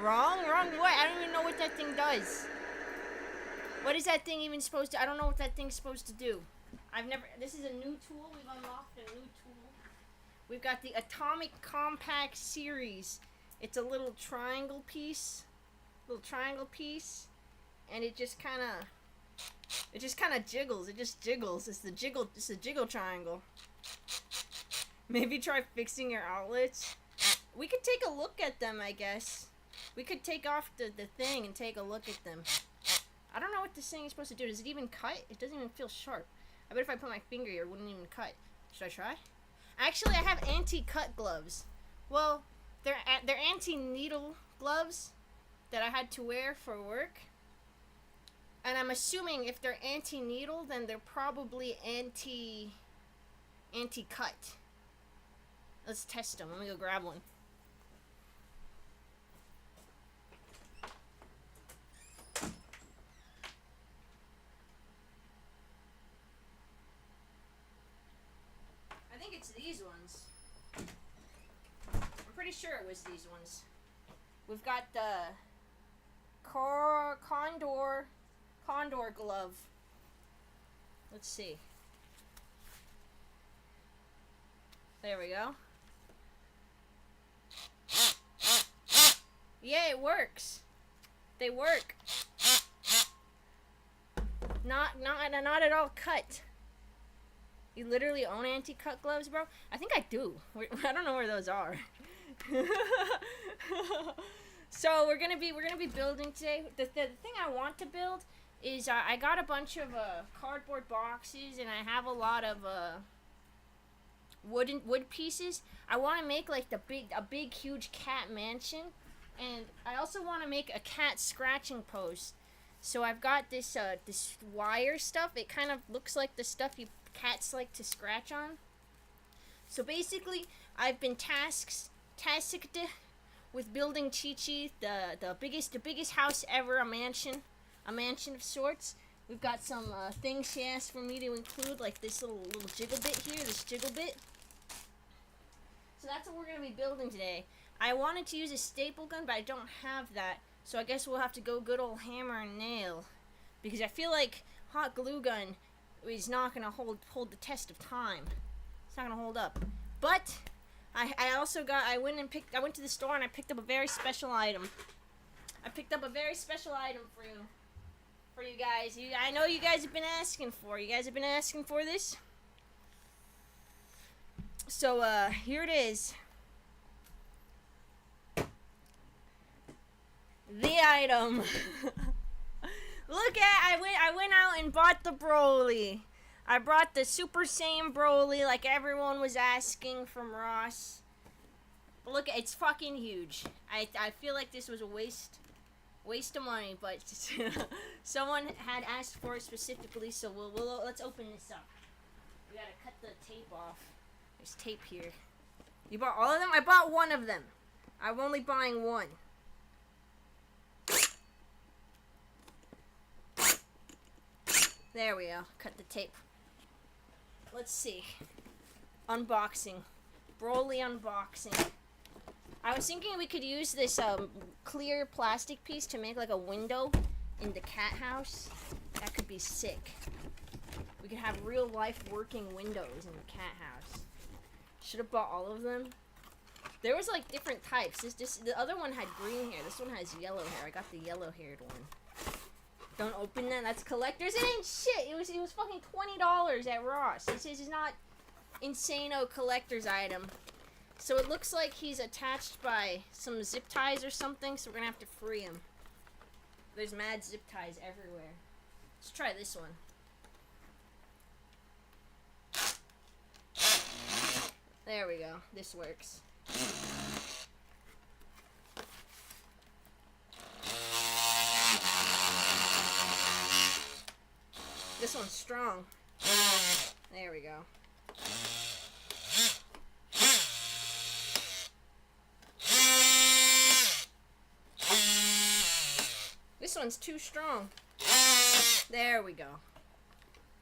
Wrong? Wrong what? I don't even know what that thing does. What is that thing even supposed to... I don't know what that thing's supposed to do. I've never... This is a new tool. We've unlocked a new tool. We've got the Atomic Compact Series. It's a little triangle piece. And it just kind of... It just kind of jiggles. It just jiggles. It's the jiggle triangle. Maybe try fixing your outlets. We could take a look at them, I guess. We could take off the thing and take a look at them. I don't know what this thing is supposed to do. Does it even cut? It doesn't even feel sharp. I bet if I put my finger here, it wouldn't even cut. Should I try? Actually, I have anti-cut gloves. Well, they're anti-needle gloves that I had to wear for work. And I'm assuming if they're anti-needle, then they're probably anti-cut. Let's test them. Let me go grab one. I think it's these ones. I'm pretty sure it was these ones. We've got the Condor glove. Let's see. There we go. Yeah, it works. They work. Not at all cut. You literally own anti-cut gloves, bro? I think I do. I don't know where those are. So we're gonna be building today. The thing I want to build is I got a bunch of cardboard boxes and I have a lot of wood pieces. I want to make like a big huge cat mansion, and I also want to make a cat scratching post. So I've got this this wire stuff. It kind of looks like the stuff cats like to scratch on. So basically, I've been tasked with building Chi-Chi the biggest house ever, a mansion of sorts. We've got some things she asked for me to include, like this little jiggle bit here, this jiggle bit. So that's what we're gonna be building today. I wanted to use a staple gun, but I don't have that, so I guess we'll have to go good old hammer and nail, because I feel like hot glue gun is not gonna hold the test of time. It's not gonna hold up. But I went to the store and I picked up a very special item. I picked up a very special item for you guys. I know you guys have been asking for. You guys have been asking for this. So here it is. The item. Look at I went out and bought the Broly. I brought the Super Saiyan Broly like everyone was asking from Ross. But look, it's fucking huge. I feel like this was a waste of money, but someone had asked for it specifically, so let's open this up. We gotta cut the tape off. There's tape here. You bought all of them? I bought one of them. I'm only buying one. There we go. Cut the tape. Let's see. Unboxing. Broly unboxing. I was thinking we could use this clear plastic piece to make like a window in the cat house. That could be sick. We could have real life working windows in the cat house. Should have bought all of them. There was like different types. The other one had green hair. This one has yellow hair. I got the yellow haired one. Don't open that. That's collectors. It ain't shit. It was fucking $20 at Ross. This is not insano collector's item. So it looks like he's attached by some zip ties or something. So we're gonna have to free him. There's mad zip ties everywhere. Let's try this one. There we go. This works. This one's strong. There we go. This one's too strong. There we go.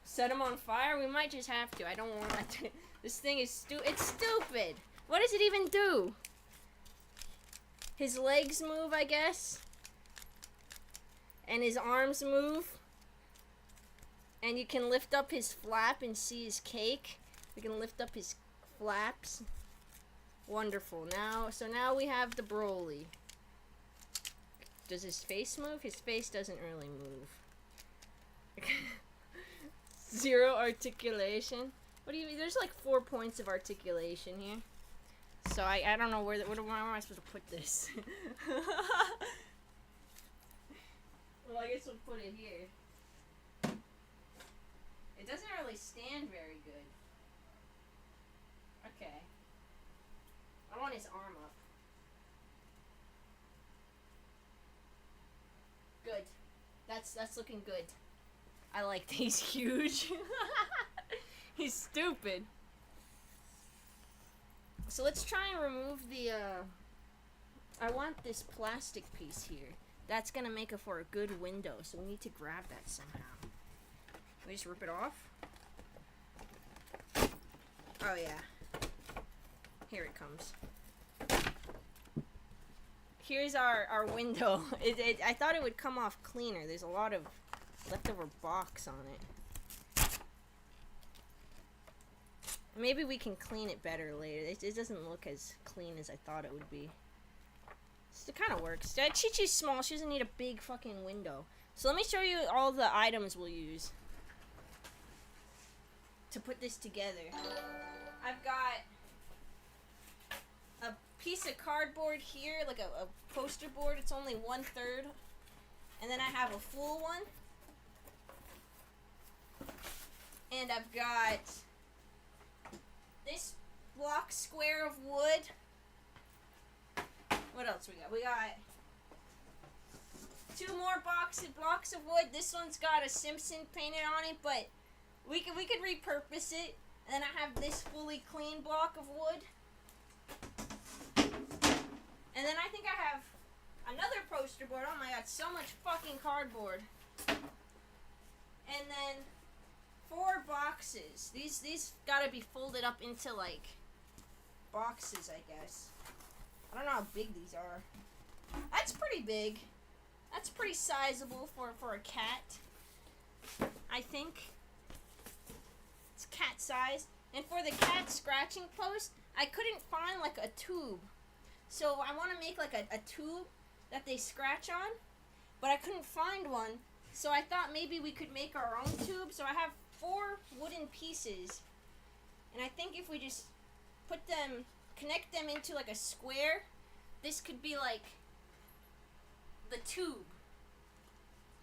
Set him on fire? We might just have to. I don't want to. This thing is it's stupid. What does it even do? His legs move, I guess. And his arms move. And you can lift up his flap and see his cake. We can lift up his flaps. Wonderful. So now we have the Broly. Does his face move? His face doesn't really move. Zero articulation. What do you mean? There's like 4 points of articulation here. So I don't know where am I supposed to put this? Well, I guess we'll put it here. It doesn't really stand very good. Okay. I want his arm up. Good. That's looking good. I like that. He's huge. He's stupid. So let's try and remove the, I want this plastic piece here. That's gonna make it for a good window, so we need to grab that somehow. We just rip it off. Oh yeah. Here it comes. Here's our window. I thought it would come off cleaner. There's a lot of leftover box on it. Maybe we can clean it better later. It doesn't look as clean as I thought it would be. It kind of works. Chi-Chi's small. She doesn't need a big fucking window. So let me show you all the items we'll use to put this together. I've got a piece of cardboard here, like a poster board. It's only 1/3. And then I have a full one. And I've got this block square of wood. What else we got? We got 2 more blocks of wood. This one's got a Simpson painted on it, but we could repurpose it. And then I have this fully clean block of wood. And then I think I have another poster board. Oh my god, so much fucking cardboard. And then 4 boxes. These gotta be folded up into like boxes, I guess. I don't know how big these are. That's pretty big. That's pretty sizable for a cat. I think. It's cat sized. And for the cat scratching post, I couldn't find like a tube. So I want to make like a tube that they scratch on. But I couldn't find one. So I thought maybe we could make our own tube. So I have 4 wooden pieces. And I think if we just connect them into like a square, this could be like the tube.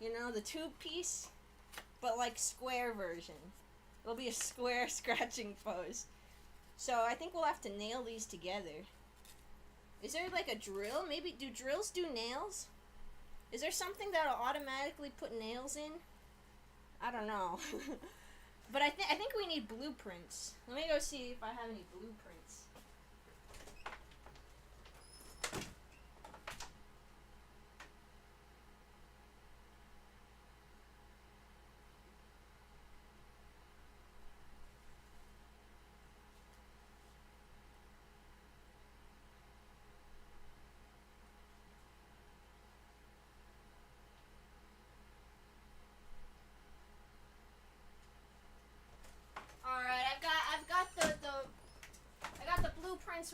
You know, the tube piece, but like square version. It'll be a square scratching post. So I think we'll have to nail these together. Is there like a drill? Maybe, do drills do nails? Is there something that'll automatically put nails in? I don't know. But I think we need blueprints. Let me go see if I have any blueprints.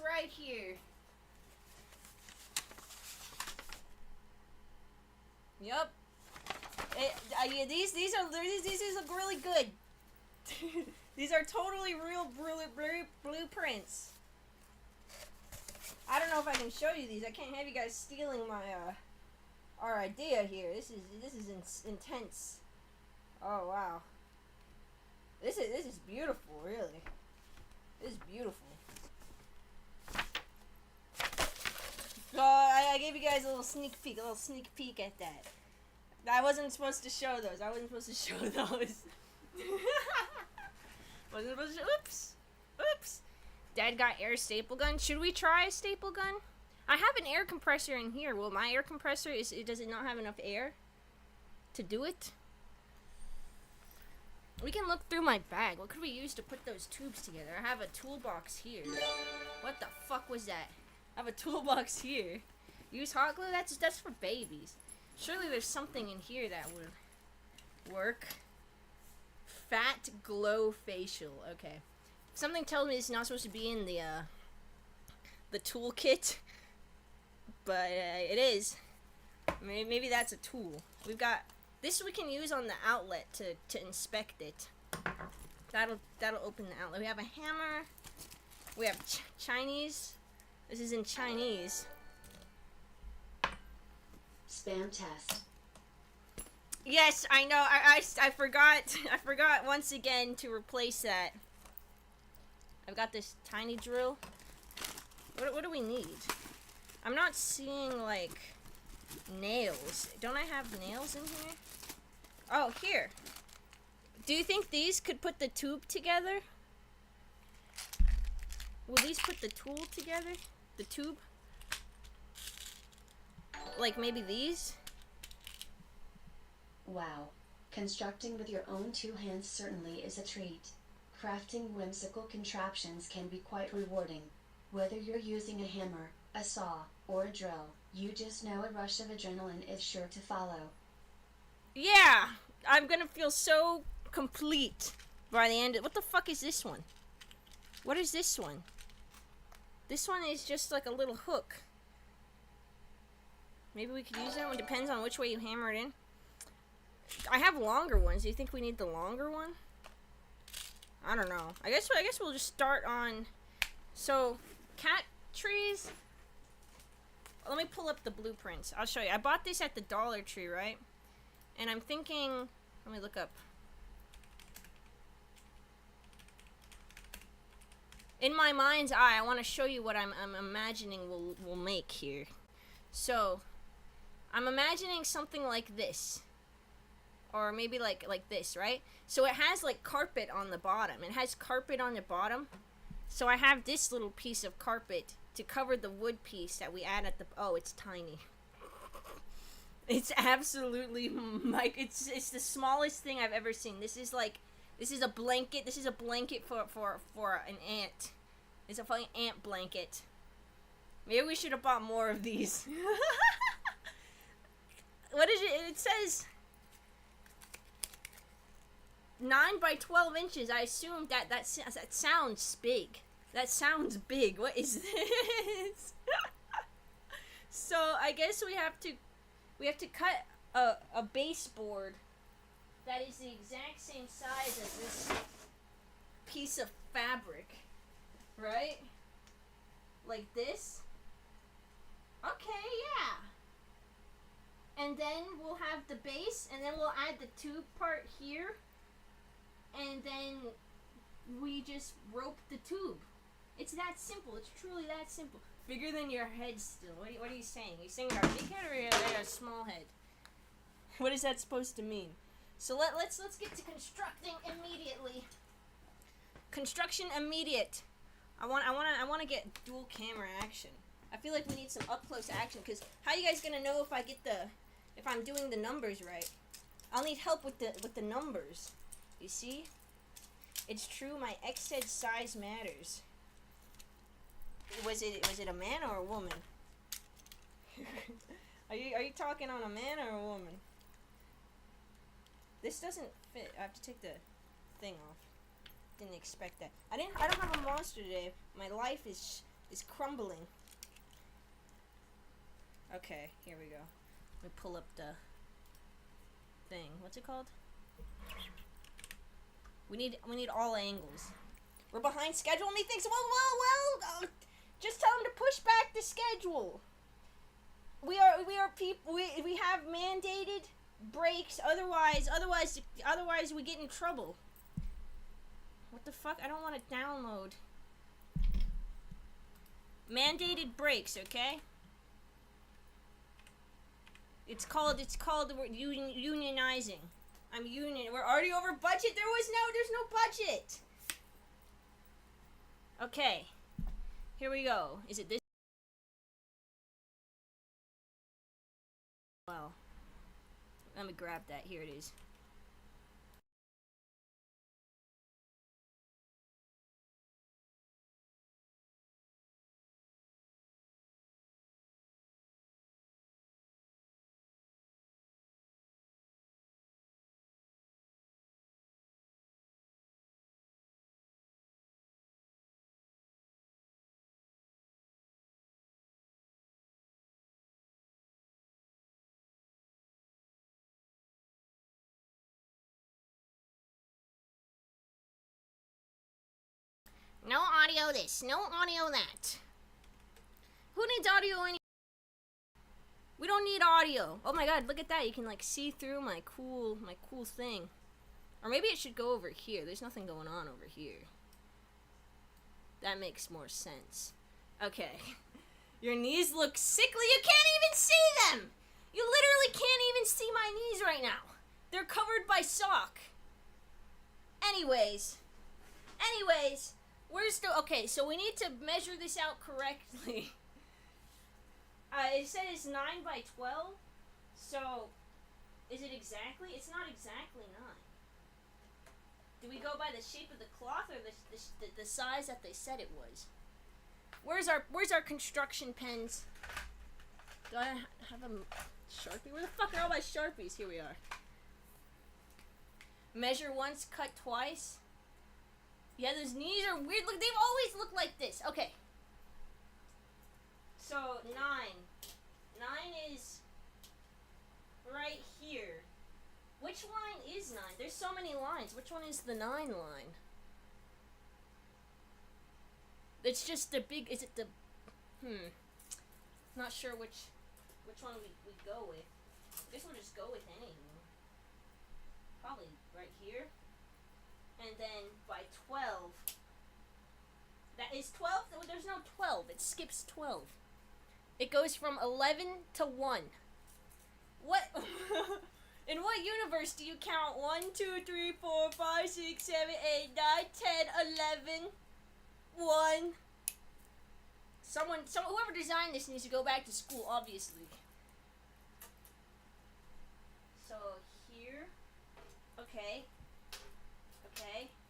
Right here. Yep. Yeah, these look really good. These are totally real blueprints. I don't know if I can show you these. I can't have you guys stealing my our idea here. This is intense. Oh wow. This is beautiful, really. This is beautiful. So I gave you guys a little sneak peek at that. I wasn't supposed to show those. Oops. Dad got air staple gun. Should we try a staple gun? I have an air compressor in here. Well, my air compressor does it not have enough air to do it? We can look through my bag. What could we use to put those tubes together? I have a toolbox here. What the fuck was that? I have a toolbox here. Use hot glue? That's for babies. Surely there's something in here that would work. Fat glow facial. Okay. Something tells me it's not supposed to be in the toolkit, but it is. Maybe that's a tool. We've got this we can use on the outlet to inspect it. That'll open the outlet. We have a hammer. We have Chinese. This is in Chinese. Spam test. Yes, I know. I forgot. I forgot once again to replace that. I've got this tiny drill. What do we need? I'm not seeing like nails. Don't I have nails in here? Oh, here. Do you think these could put the tube together? Will these put the tool together? The tube? Like maybe these? Wow. Constructing with your own two hands certainly is a treat. Crafting whimsical contraptions can be quite rewarding. Whether you're using a hammer, a saw, or a drill, you just know a rush of adrenaline is sure to follow. Yeah! I'm gonna feel so complete by the end. What the fuck is this one? What is this one? This one is just like a little hook. Maybe we could use that one. Depends on which way you hammer it in. I have longer ones. Do you think we need the longer one? I don't know. I guess we'll just start on. So, cat trees. Let me pull up the blueprints. I'll show you. I bought this at the Dollar Tree, right? And I'm thinking. Let me look up. In my mind's eye, I want to show you what I'm imagining we'll make here. So, I'm imagining something like this. Or maybe like this, right? So it has like carpet on the bottom. It has carpet on the bottom. So I have this little piece of carpet to cover the wood piece that we add at the... Oh, it's tiny. It's absolutely... like it's the smallest thing I've ever seen. This is like... This is a blanket. This is a blanket for an ant. It's a fucking ant blanket. Maybe we should have bought more of these. What is it? It says 9 by 12 inches. I assume that sounds big. That sounds big. What is this? So I guess we have to cut a baseboard that is the exact same size as this piece of fabric, right? Like this. Okay, yeah. And then we'll have the base, and then we'll add the tube part here, and then we just rope the tube. It's that simple. It's truly that simple. Bigger than your head still. What are you saying? Are you saying our big head or our small head? What is that supposed to mean? So let's get to constructing immediately. Construction immediate. I want to get dual camera action. I feel like we need some up close action, because how are you guys gonna know if I'm doing the numbers right? I'll need help with the numbers. You see? It's true. My ex said size matters. Was it a man or a woman? Are you talking on a man or a woman? This doesn't fit. I have to take the thing off. Didn't expect that. I don't have a monster today. My life is crumbling. Okay, here we go. Let me pull up the thing. What's it called? We need all angles. We're behind schedule, and he thinks, well. Just tell him to push back the schedule. We are people. We have mandated breaks. Otherwise we get in trouble. What the fuck? I don't want to download. Mandated breaks, okay? It's called unionizing. I'm union. We're already over budget. There's no budget. Okay. Here we go. Is it this? Well, let me grab that. Here it is. No audio this, no audio that. Who needs audio any? We don't need audio. Oh my god, look at that. You can like see through my cool thing. Or maybe it should go over here. There's nothing going on over here. That makes more sense. Okay. Your knees look sickly. You can't even see them! You literally can't even see my knees right now. They're covered by sock. Anyways, where's the... Okay, so we need to measure this out correctly. It said it's 9 by 12. So, is it exactly? It's not exactly 9. Do we go by the shape of the cloth or the size that they said it was? Where's our construction pens? Do I have a Sharpie? Where the fuck are all my Sharpies? Here we are. Measure once, cut twice. Yeah, those knees are weird. Look, they've always looked like this. Okay. So, 9. 9 is right here. Which line is 9? There's so many lines. Which one is the 9 line? It's just the big... Is it the... Not sure which one we go with. I guess we'll just go with any of them. Probably right here. And then by 12... That is 12? There's no 12. It skips 12. It goes from 11 to 1. What? In what universe do you count 1, 2, 3, 4, 5, 6, 7, 8, 9, 10, 11, 1? Whoever designed this needs to go back to school, obviously. So here, okay,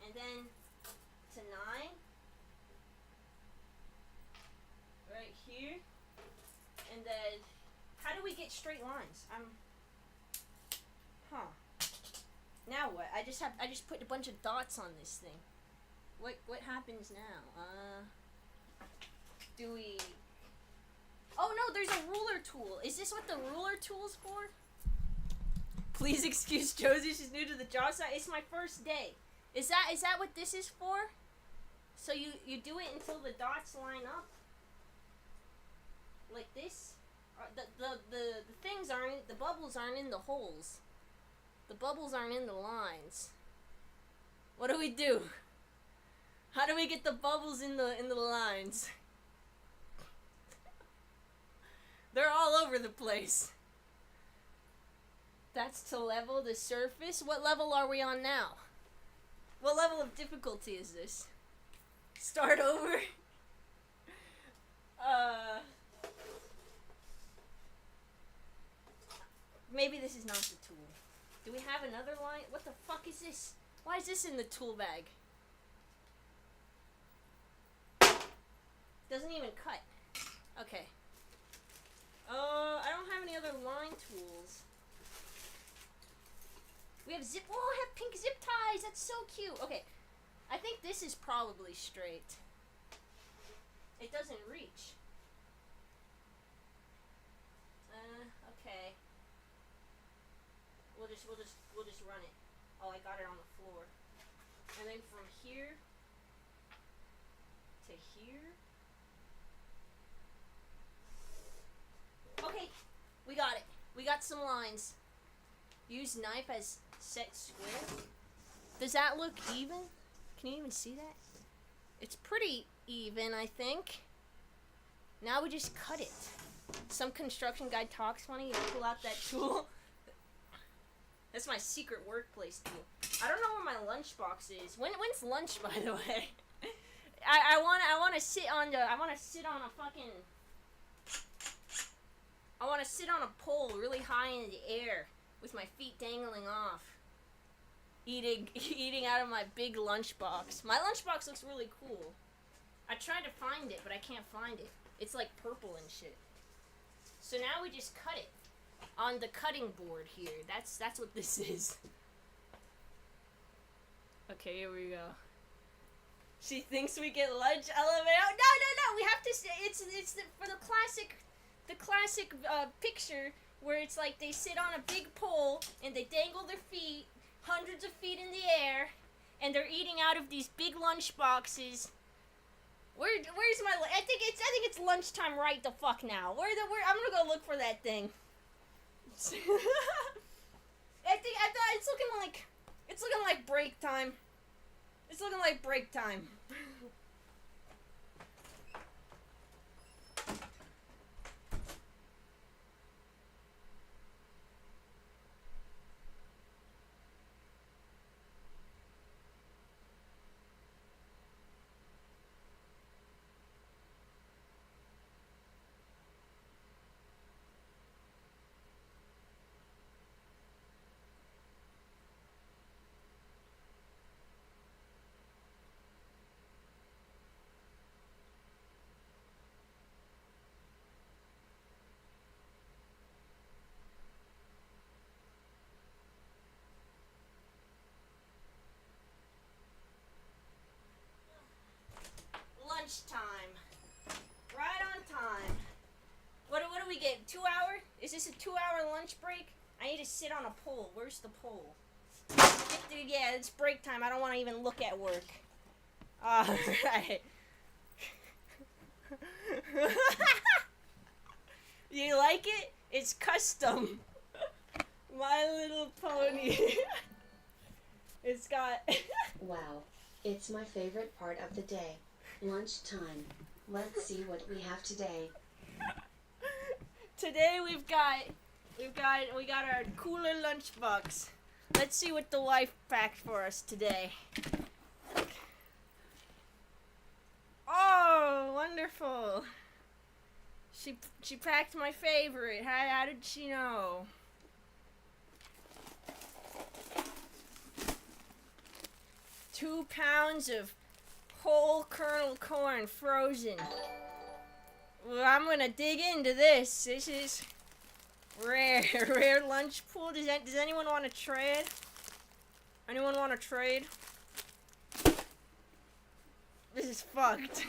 and then to 9, right here, and then how do we get straight lines? Now what? I just put a bunch of dots on this thing. What happens now? Do we... Oh no, there's a ruler tool. Is this what the ruler tool's for? Please excuse Josie, she's new to the job site. It's my first day. Is that what this is for? So you do it until the dots line up? Like this? The things aren't, the bubbles aren't in the holes. The bubbles aren't in the lines. What do we do? How do we get the bubbles in the lines? They're all over the place. That's to level the surface. What level are we on now? What level of difficulty is this? Start over? Maybe this is not the tool. Do we have another line? What the fuck is this? Why is this in the tool bag? Doesn't even cut. Okay. I don't have any other line tools. We have zip. Oh, I have pink zip ties. That's so cute. Okay. I think this is probably straight. It doesn't reach. Okay. We'll just run it. Oh, I got it on the floor. And then from here to here. Okay, we got it. We got some lines. Use knife as set square. Does that look even? Can you even see that? It's pretty even, I think. Now we just cut it. Some construction guy talks funny. You pull out that tool. That's my secret workplace tool. I don't know where my lunchbox is. When's lunch, by the way? I want to sit on a pole really high in the air with my feet dangling off, eating out of my big lunchbox. My lunchbox looks really cool. I tried to find it, but I can't find it. It's like purple and shit. So now we just cut it on the cutting board here. That's what this is. Okay, here we go. She thinks we get lunch. LMAO. No. We have to. It's for the classic picture where it's like they sit on a big pole and they dangle their feet hundreds of feet in the air, and they're eating out of these big lunch boxes Where's my? I think it's lunchtime right the fuck now. Where I'm gonna go look for that thing. I thought it's looking like break time. It's looking like break time. Lunchtime. Right on time. What do we get? 2 hour? Is this a 2-hour lunch break? I need to sit on a pole. Where's the pole? Yeah, it's break time. I don't want to even look at work. Alright. You like it? It's custom. My Little Pony. It's got... Wow. It's my favorite part of the day. Lunchtime. Let's see what we have today. Today we got our cooler lunchbox. Let's see what the wife packed for us today. Oh, wonderful. She packed my favorite. How did she know? Two pounds of whole kernel corn frozen. Well, I'm gonna dig into this. This is rare lunch pool. Does anyone want to trade? Anyone want to trade? This is fucked.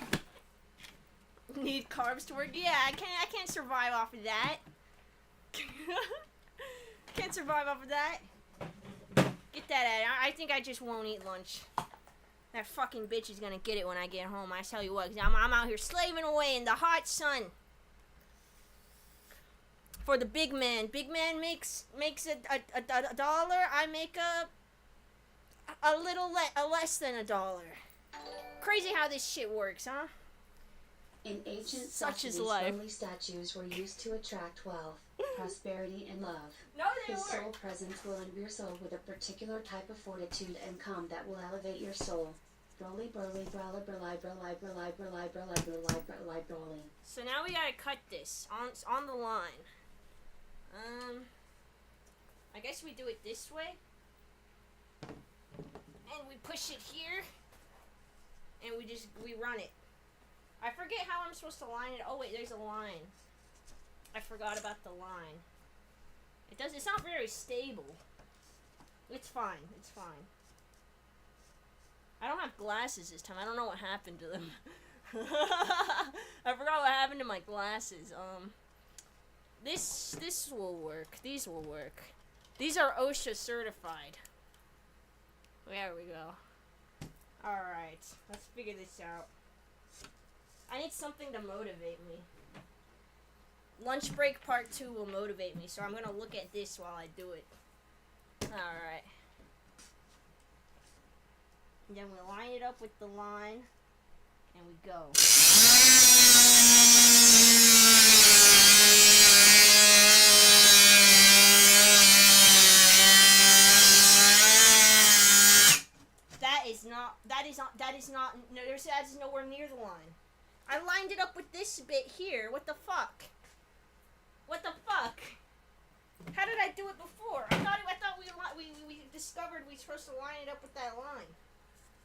Need carbs to work? Yeah, I can't survive off of that. Can't survive off of that. Get that out. I think I just won't eat lunch. That fucking bitch is gonna get it when I get home. I tell you what, 'cause I'm out here slaving away in the hot sun. For the big man. Big man makes a dollar. I make a little less than $1. Crazy how this shit works, huh? In ancient Such is societies, life. holy statues were used to attract wealth, prosperity, and love. No, they His soul weren't. presence will imbue your soul with a particular type of fortitude and calm that will elevate your soul. Broly, broly, brala, brali, brali, brali, brali, brali, brali, brali, broly. So now we gotta cut this on the line. I guess we do it this way. And we push it here. And we run it. I forget how I'm supposed to line it. Oh wait, there's a line. I forgot about the line. It's not very stable. It's fine. It's fine. I don't have glasses this time. I don't know what happened to them. I forgot what happened to my glasses. This will work. These will work. These are OSHA certified. There we go. Alright, let's figure this out. I need something to motivate me. Lunch break part 2 will motivate me, so I'm gonna look at this while I do it. Alright. And then we line it up with the line, and we go. That is nowhere near the line. I lined it up with this bit here. What the fuck? What the fuck? How did I do it before? I thought we discovered we were supposed to line it up with that line.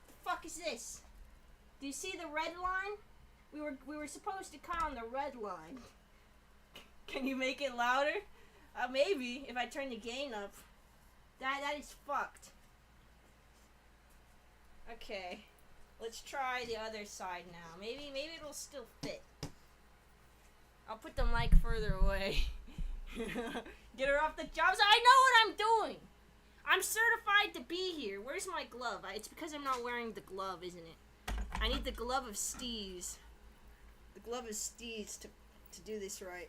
The fuck is this? Do you see the red line? We were supposed to cut on the red line. Can you make it louder? Maybe if I turn the gain up. That is fucked. Okay, let's try the other side now. Maybe it'll still fit. I'll put the mic further away. Get her off the job. I know what I'm doing. I'm certified to be here. Where's my glove? It's because I'm not wearing the glove, isn't it? I need the glove of Steve's. The glove of Steve's to do this right.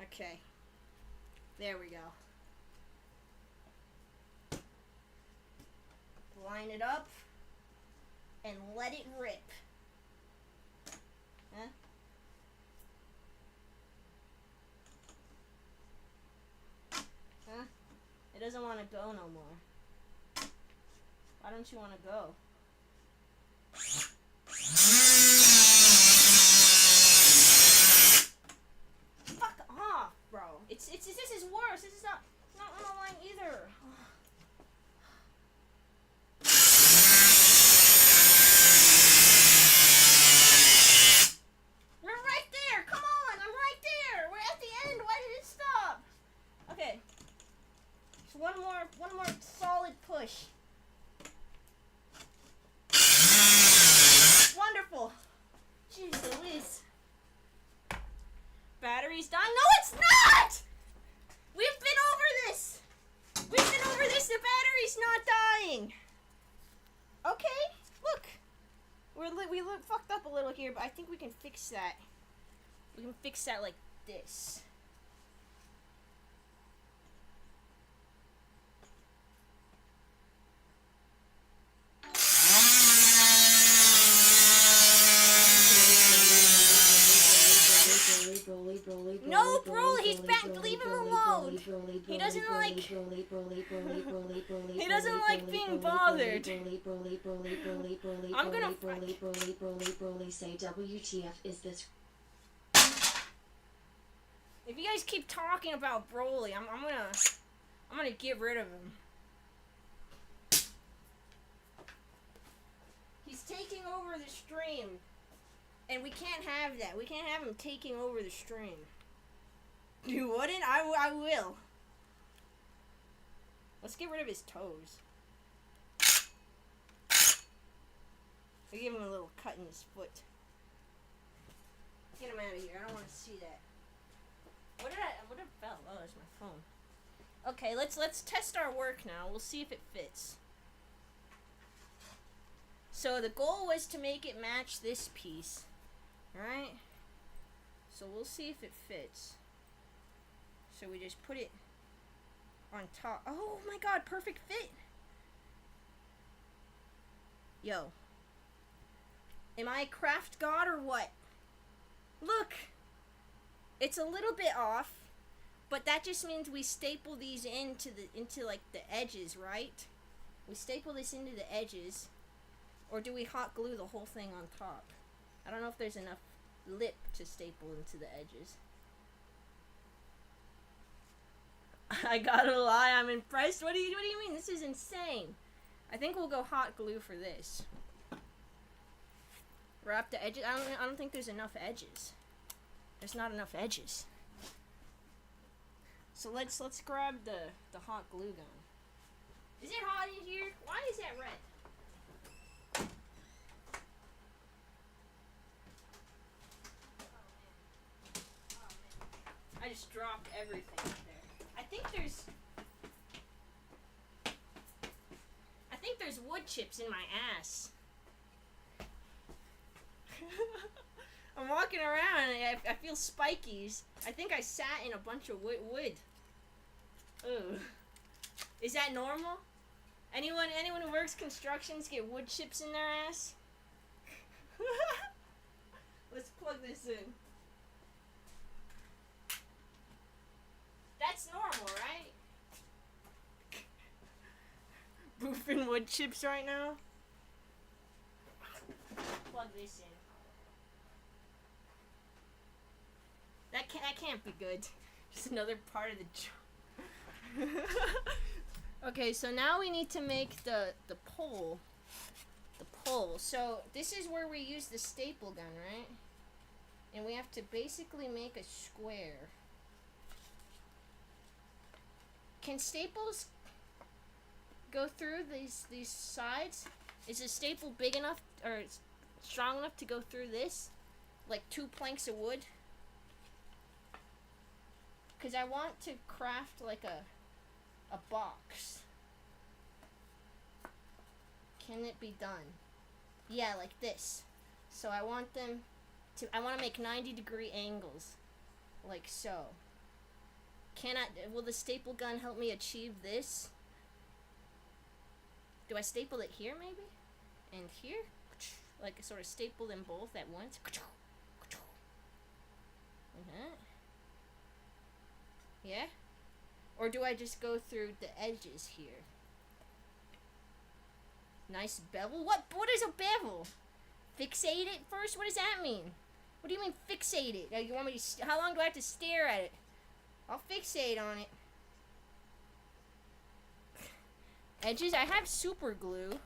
Okay. There we go. Line it up and let it rip. Huh? Huh? It doesn't want to go no more. Why don't you want to go? Fuck off, bro. This is worse. This is not on the line either. We're right there. Come on, I'm right there. We're at the end. Why did it stop? Okay. Just one more solid push. Wonderful. Jeez Louise. Battery's dying. No, it's not! We've been over this. The battery's not dying. Okay, look. We look fucked up a little here, but I think we can fix that. We can fix that like this. No, bro, he's back. Leave him alone. He doesn't like. He doesn't like being bothered. I'm gonna. Say WTF is this? If you guys keep talking about Broly, I'm gonna get rid of him. He's taking over the stream. And we can't have that. We can't have him taking over the stream. You wouldn't? I will. Let's get rid of his toes. We give him a little cut in his foot. Get him out of here. I don't want to see that. What did fell? Oh, there's my phone. Okay, let's test our work now. We'll see if it fits. So the goal was to make it match this piece. Right? So we'll see if it fits. So we just put it on top. Oh my god, perfect fit! Yo. Am I a craft god or what? Look! It's a little bit off, but that just means we staple these into like the edges, right? We staple this into the edges. Or do we hot glue the whole thing on top? I don't know if there's enough lip to staple into the edges. I gotta lie, I'm impressed. What do you mean? This is insane. I think we'll go hot glue for this. Wrap the edges. I don't think there's enough edges. There's not enough edges. So let's grab the hot glue gun. Is it hot in here? Why is that red? I just dropped everything there. I think there's wood chips in my ass. I'm walking around and I feel spikies. I think I sat in a bunch of wood. Ugh. Is that normal? Anyone who works constructions get wood chips in their ass? Let's plug this in. That's normal, right? Boofing wood chips right now. Plug this in. That can't be good. Just another part of the job. Okay, so now we need to make the pole. The pole. So this is where we use the staple gun, right? And we have to basically make a square. Can staples go through these sides? Is a staple big enough or strong enough to go through this? Like 2 planks of wood? Because I want to craft like a box. Can it be done? Yeah, like this. So I want them to, I want to make 90-degree angles. Like so. Will the staple gun help me achieve this? Do I staple it here maybe? And here? Like sort of staple them both at once. Like that. Yeah? Or do I just go through the edges here? Nice bevel? What is a bevel? Fixate it first? What does that mean? What do you mean fixate it? You want me to, how long do I have to stare at it? I'll fixate on it. Edges? I have super glue.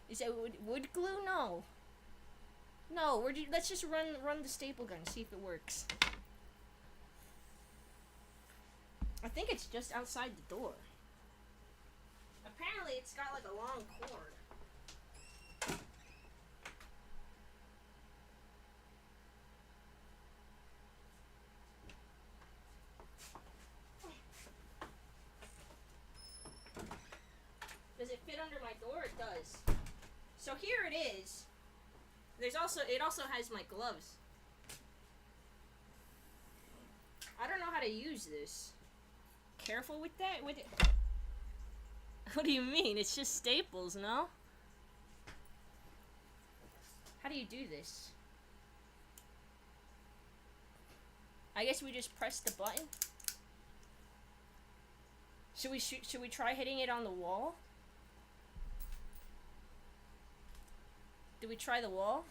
Is that wood glue? No. No, let's just run the staple gun, see if it works. I think it's just outside the door. Apparently it's got like a long cord. Does it fit under my door? It does. So here it is. It also has my gloves. I don't know how to use this. Careful with that? What do you mean? It's just staples, no? How do you do this? I guess we just press the button. Should we try hitting it on the wall? Did we try the wall?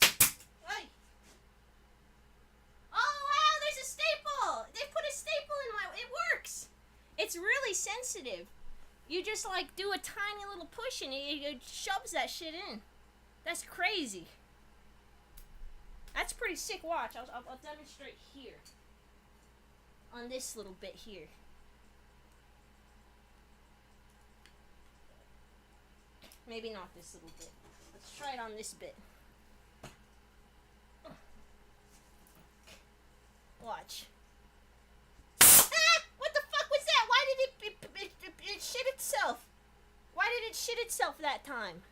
Hey! Oh wow, there's a staple! They put a staple in it works! It's really sensitive. You just like do a tiny little push and it shoves that shit in. That's crazy. That's pretty sick. Watch, I'll demonstrate here. On this little bit here. Maybe not this little bit. Let's try it on this bit. Watch. Ah! What the fuck was that? Why did it shit itself? Why did it shit itself that time?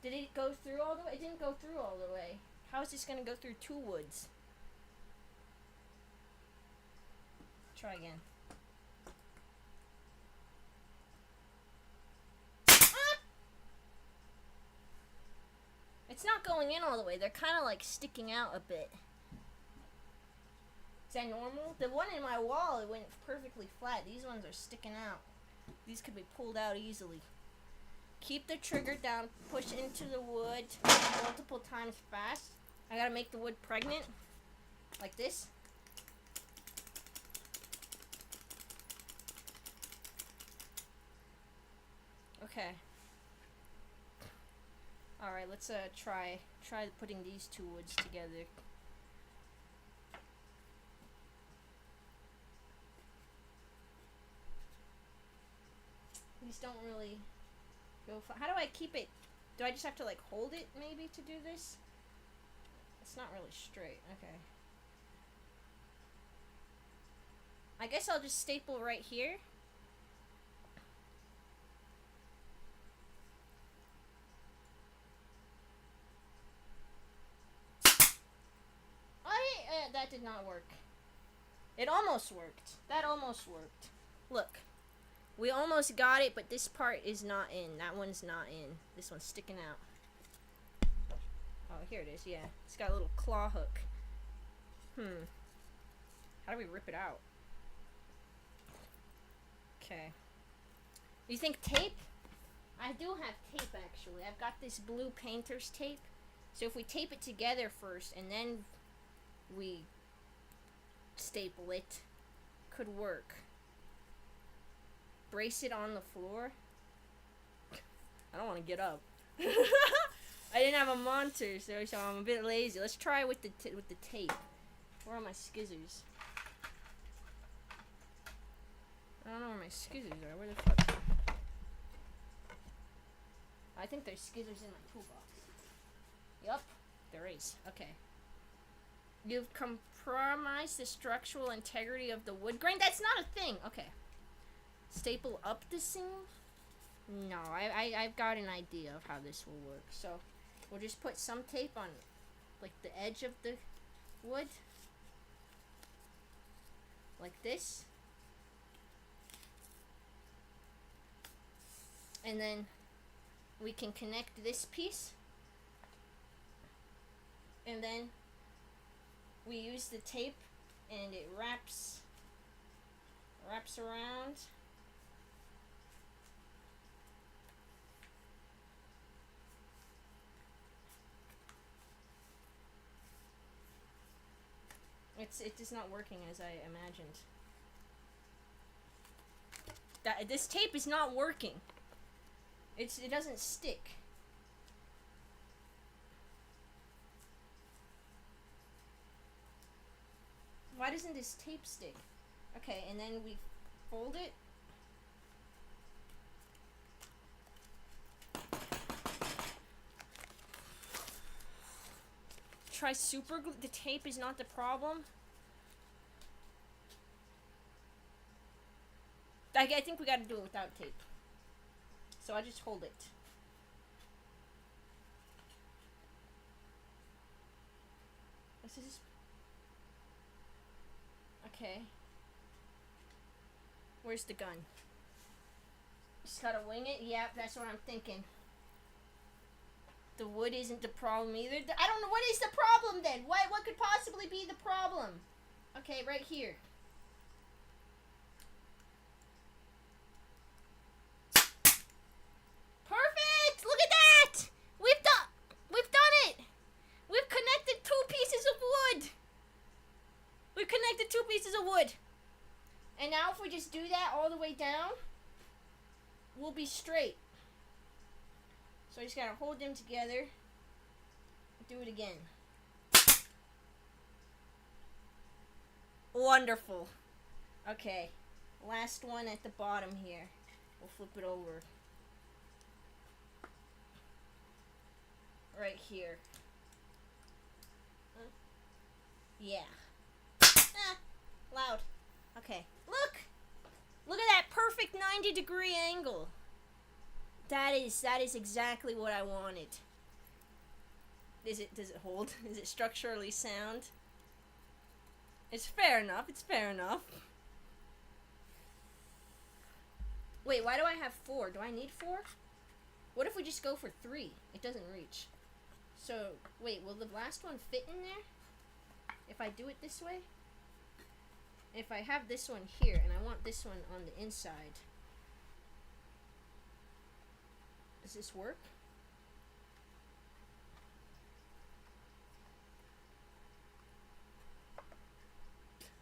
Did it go through all the way? It didn't go through all the way. How is this gonna go through two woods? Try again. Ah! It's not going in all the way. They're kind of like sticking out a bit. Is that normal? The one in my wall, it went perfectly flat. These ones are sticking out. These could be pulled out easily. Keep the trigger down. Push into the wood multiple times fast. I gotta make the wood pregnant. Like this. Okay. Alright, let's try putting these two woods together. These don't really go how do I keep it? Do I just have to like hold it maybe to do this? It's not really straight. Okay. I guess I'll just staple right here. That did not work. It almost worked. That almost worked. Look. We almost got it, but this part is not in. That one's not in. This one's sticking out. Oh, here it is, yeah. It's got a little claw hook. How do we rip it out? Okay. You think tape? I do have tape, actually. I've got this blue painter's tape. So if we tape it together first, and then we staple it, could work. Brace it on the floor. I don't want to get up. I didn't have a monitor, so I'm a bit lazy. Let's try with the tape. Where are my skizzers? I don't know where my skizzers are. Where the fuck? I think there's skizzers in my toolbox. Yup, there is. Okay. You've compromised the structural integrity of the wood grain. That's not a thing. Okay. Staple up the seam? No, I've got an idea of how this will work. So we'll just put some tape on like the edge of the wood. Like this. And then we can connect this piece. And then we use the tape and it wraps around. It is not working as I imagined. This tape is not working. It doesn't stick. Why doesn't this tape stick? Okay, and then we fold it. Try super glue. The tape is not the problem. I think we gotta do it without tape. So I just hold it. This is... Okay. Where's the gun? Just gotta wing it? Yep, that's what I'm thinking. The wood isn't the problem either. I don't know, what is the problem then? What could possibly be the problem? Okay, right here. Perfect! Look at that! We've done it! We've connected 2 pieces of wood! We've connected 2 pieces of wood. And now if we just do that all the way down, we'll be straight. So I just gotta hold them together. Do it again. Wonderful. Okay. Last one at the bottom here. We'll flip it over. Right here. Yeah. Loud. Okay. Look! Look at that perfect 90-degree angle. That is exactly what I wanted. Does it hold? Is it structurally sound? It's fair enough. It's fair enough. Wait, why do I have 4? Do I need 4? What if we just go for 3? It doesn't reach. So, wait, will the last one fit in there? If I do it this way? If I have this one here, and I want this one on the inside, does this work?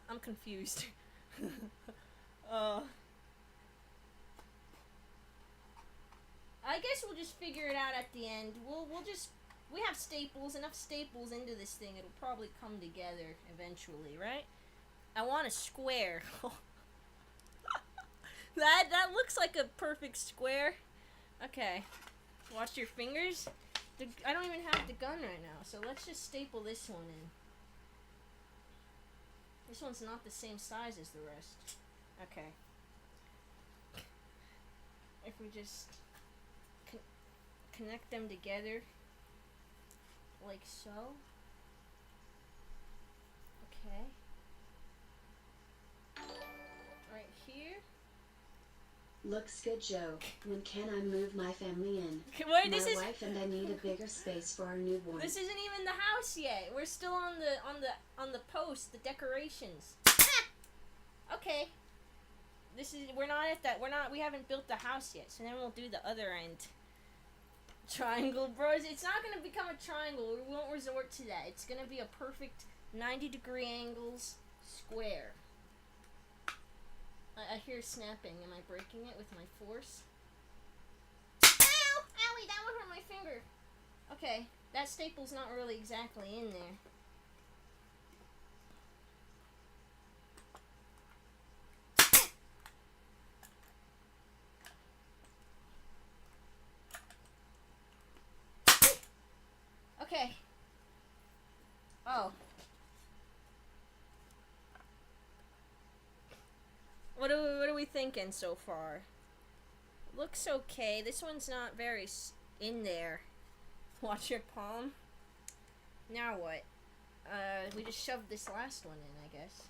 I'm confused. I guess we'll just figure it out at the end. We have staples, enough staples into this thing, it'll probably come together eventually, right? I want a square. That looks like a perfect square. Okay. Watch your fingers. I don't even have the gun right now, so let's just staple this one in. This one's not the same size as the rest. Okay. If we just connect them together like so. Okay. Right here. Looks good, Joe. When can I move my family in? Wait, my wife and I need a bigger space for our newborn. This isn't even the house yet. We're still on the post, the decorations. Okay. We haven't built the house yet, so then we'll do the other end. Triangle, bros. It's not gonna become a triangle. We won't resort to that. It's gonna be a perfect 90-degree angles square. I hear snapping. Am I breaking it with my force? Ow! Owie, that one hurt my finger. Okay, that staple's not really exactly in there. Okay. Oh. thinking so far? Looks okay. This one's not very in there. Watch your palm. Now what? We just shoved this last one in, I guess.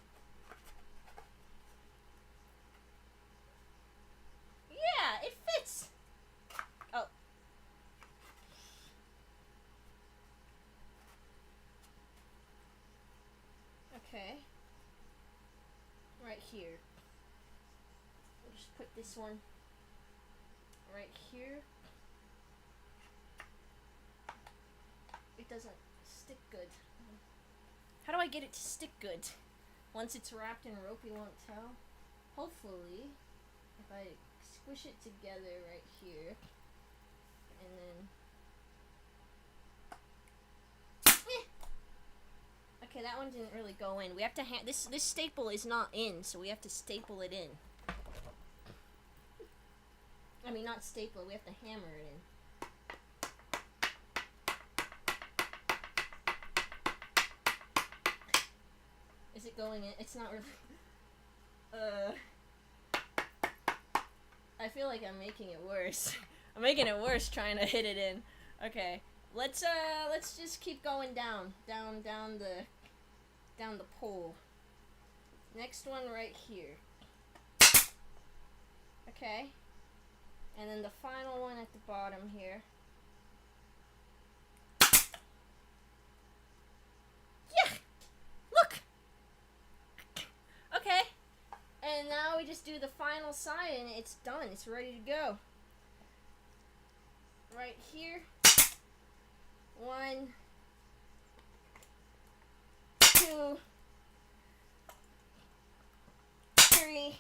Yeah, it fits! Oh. Okay. Right here. We'll just put this one right here. It doesn't stick good. How do I get it to stick good? Once it's wrapped in rope, you won't tell. Hopefully, if I squish it together right here, and then... Okay, that one didn't really go in. We have to this staple is not in, so we have to staple it in. I mean, not staple it, we have to hammer it in. Is it going in? It's not really... I feel like I'm making it worse. I'm making it worse trying to hit it in. Okay. Let's just keep going down the pole. Next one right here. Okay. And then the final one at the bottom here. Yeah! Look! Okay. And now we just do the final side and it's done. It's ready to go. Right here. 1, 2, 3,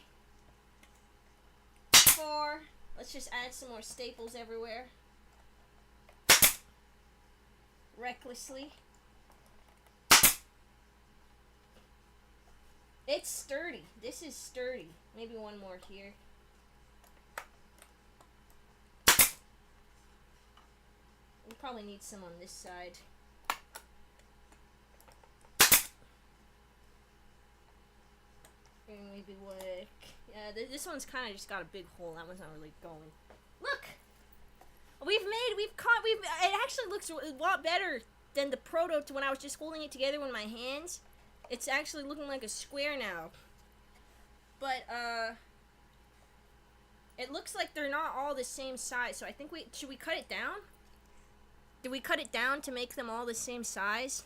4. Let's just add some more staples everywhere. Recklessly. It's sturdy. This is sturdy. Maybe one more here. We probably need some on this side. And maybe like, yeah, this one's kind of just got a big hole. That one's not really going. Look, it actually looks a lot better than the proto when I was just holding it together with my hands. It's actually looking like a square now. But it looks like they're not all the same size. So I think should we cut it down? Did we cut it down to make them all the same size?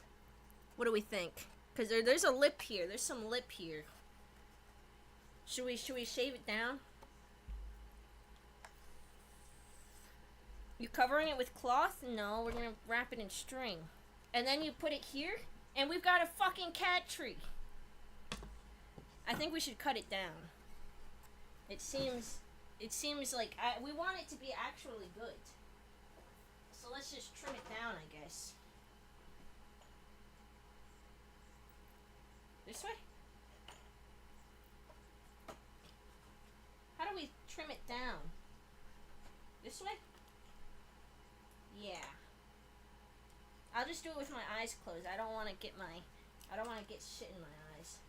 What do we think? Because there's a lip here. There's some lip here. Should we shave it down? You covering it with cloth? No, we're gonna wrap it in string. And then you put it here, and we've got a fucking cat tree. I think we should cut it down. It seems like we want it to be actually good. So let's just trim it down, I guess. This way? How do we trim it down? This way? Yeah. I'll just do it with my eyes closed. I don't want to get shit in my eyes.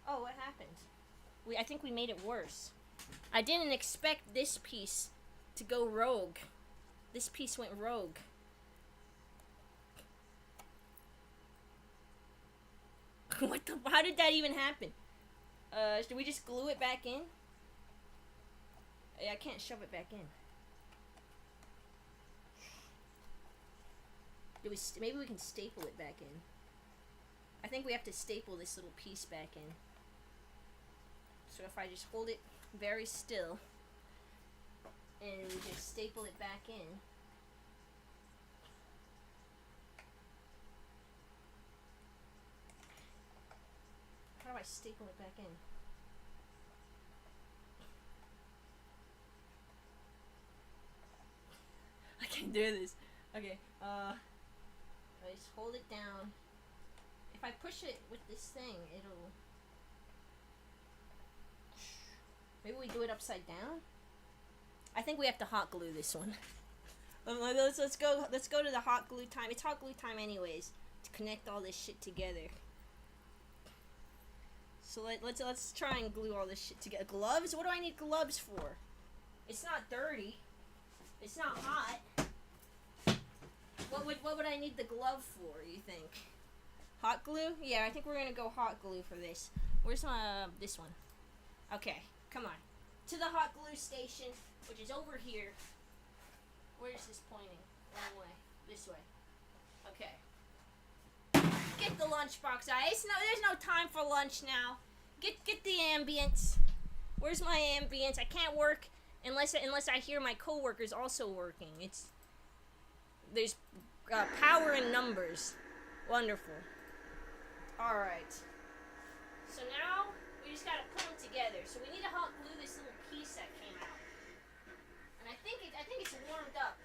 Oh, what happened? I think we made it worse. I didn't expect this piece to go rogue. This piece went rogue. How did that even happen? Should we just glue it back in? I can't shove it back in. Maybe we can staple it back in. I think we have to staple this little piece back in. So if I just hold it very still and just staple it back in. How do I staple it back in? I can't do this. Okay, I just hold it down. If I push it with this thing, it'll... Maybe we do it upside down? I think we have to hot glue this one. Let's go to the hot glue time. It's hot glue time anyways. to connect all this shit together. So let's try and glue all this shit together. Gloves? What do I need gloves for? It's not dirty. It's not hot. What would I need the glove for, you think? Hot glue? Yeah, I think we're gonna go hot glue for this. Where's my this one? Okay, come on. To the hot glue station, which is over here. Where's this pointing? Wrong way. This way. Okay. Get the lunchbox out. There's no time for lunch now. Get the ambience. Where's my ambience? I can't work unless I hear my coworkers also working. There's power in numbers. Wonderful. All right. So now we just gotta put them together. So we need to hot glue this little piece that came out. And I think it's warmed up.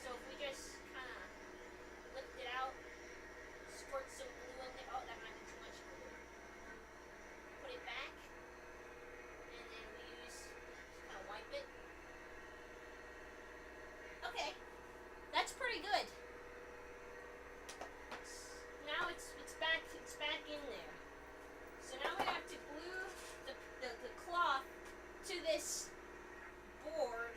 So if we just kind of lift it out, squirt some glue in there. Oh, that might be too much glue. Put it back, and then we just kind of wipe it. Okay, that's pretty good. Now it's back in there. So now we have to glue the cloth to this board.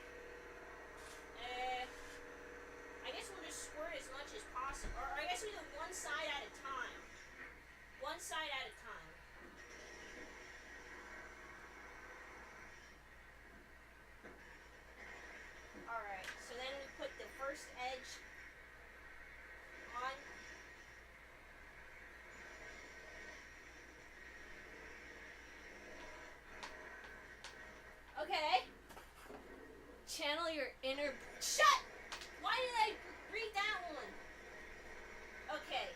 I guess we'll just squirt as much as possible. Or I guess we do one side at a time. One side at a time. Alright, so then we put the first edge on. Okay. Channel your inner... Shut! Why did I read that one? Okay.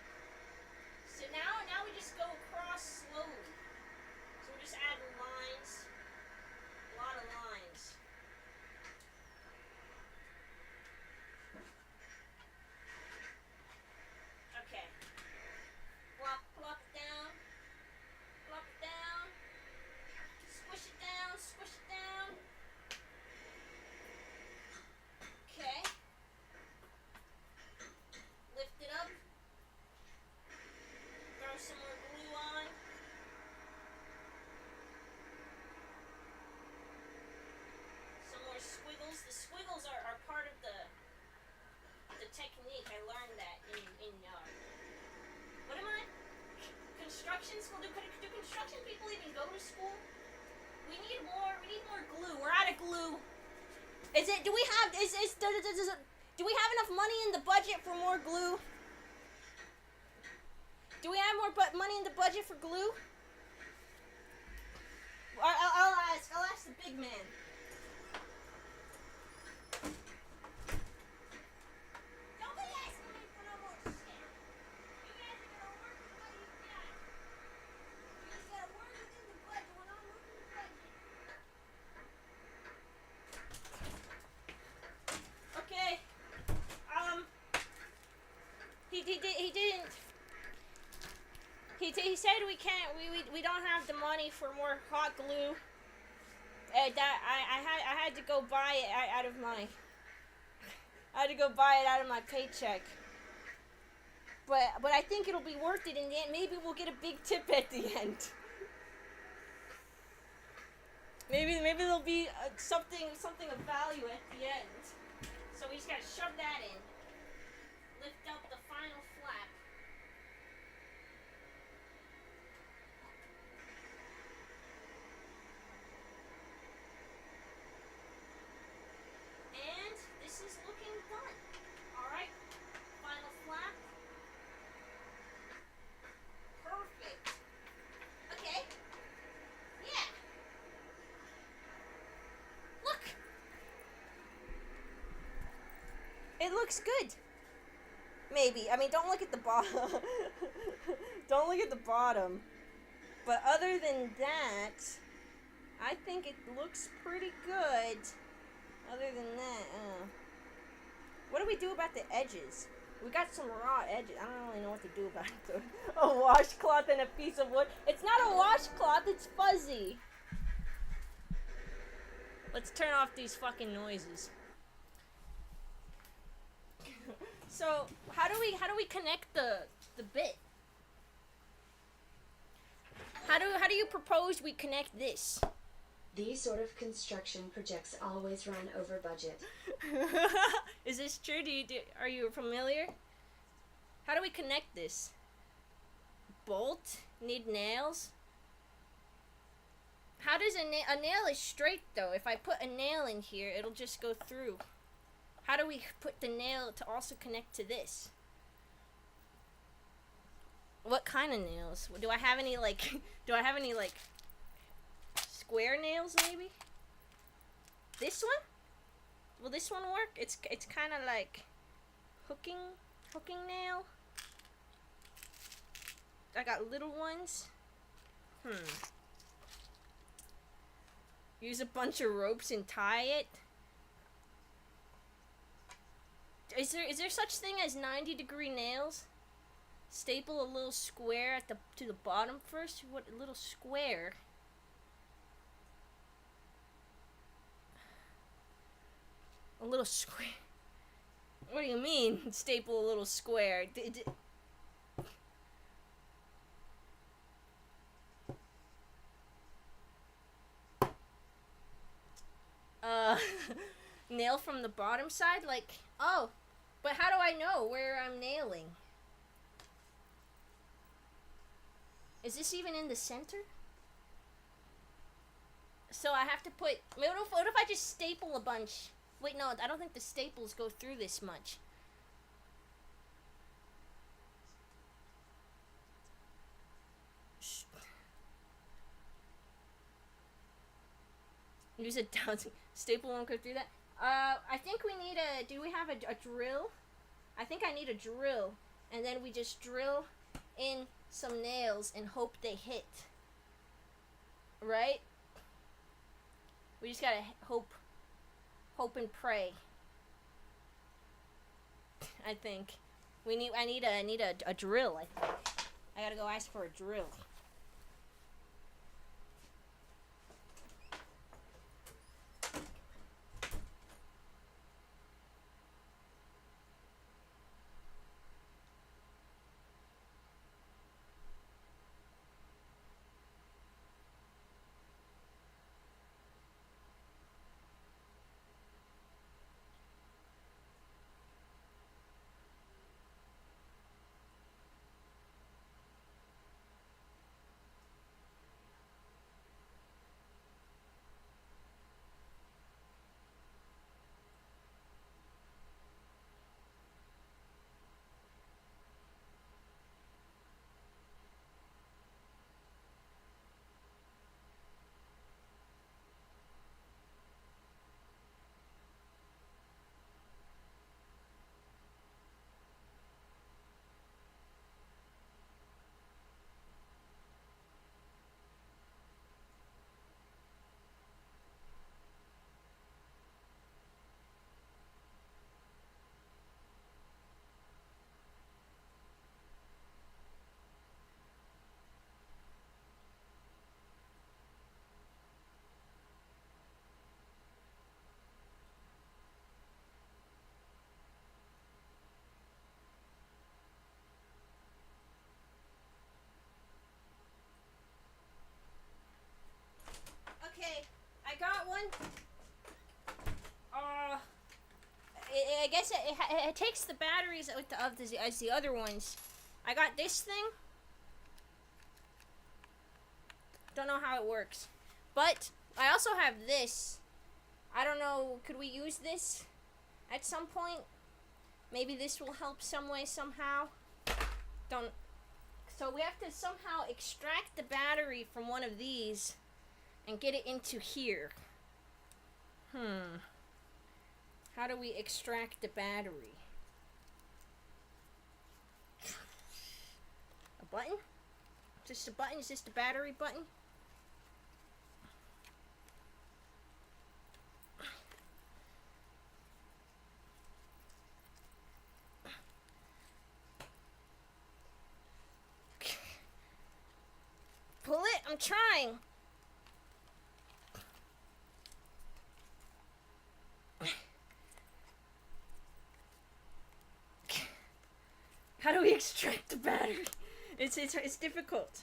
So now we just go across slowly. So we just add lines. A lot of lines. Okay. Plop down. Plop it down. Squish it down. Squish it down. Okay. Lift it up. Throw some more glue on. Some more squiggles. The squiggles are part of the technique. I learned that in what am I? Construction school? Do construction people even go to school? We need more glue. We're out of glue. Do we have enough money in the budget for more glue? Do we have more money in the budget for glue? I'll ask the big man. Don't be asking me for no more shit. You guys are gonna work with what you got. You just gotta work within the budget when I'm working the budget. Okay. He said we can't. We don't have the money for more hot glue. I had to go buy it out of my. I had to go buy it out of my paycheck. But I think it'll be worth it in the end. Maybe we'll get a big tip at the end. Maybe there'll be something of value at the end. So we just gotta shove that in. Lift up the final flap. And this is looking done. Alright, final flap. Perfect. Okay. Yeah. Look. It looks good. Maybe. I mean, don't look at the bottom. Don't look at the bottom. But other than that, I think it looks pretty good. Other than that, what do we do about the edges? We got some raw edges. I don't really know what to do about it. A washcloth and a piece of wood. It's not a washcloth, it's fuzzy. Let's turn off these fucking noises. So how do we connect the the bit. How do you propose we connect this? These sort of construction projects always run over budget. Is this true? Are you familiar? How do we connect this? Bolt? Need nails? How does a nail is straight though? If I put a nail in here, it'll just go through. How do we put the nail to also connect to this? What kind of nails? Do I have any like square nails maybe? This one? Will this one work? It's kind of like hooking nail. I got little ones. Use a bunch of ropes and tie it. Is there such thing as 90-degree nails? Staple a little square to the bottom first. What a little square? A little square. What do you mean? Staple a little square. Nail from the bottom side, like, oh, but how do I know where I'm nailing? Is this even in the center? So I have to put, what if I just staple a bunch? Wait, no, I don't think the staples go through this much. Use a staple won't go through that. I think we need do we have a drill? I think I need a drill. And then we just drill in some nails and hope they hit. Right? We just gotta hope and pray. I think. I need a drill, I think. I gotta go ask for a drill. Okay, I got one. I guess it takes the batteries as the other ones. I got this thing. Don't know how it works. But I also have this. I don't know, could we use this at some point? Maybe this will help some way, somehow. So we have to somehow extract the battery from one of these and get it into here. How do we extract the battery? A button? Just a button? Is this the battery button? Pull it? I'm trying. How do we extract the battery? It's difficult.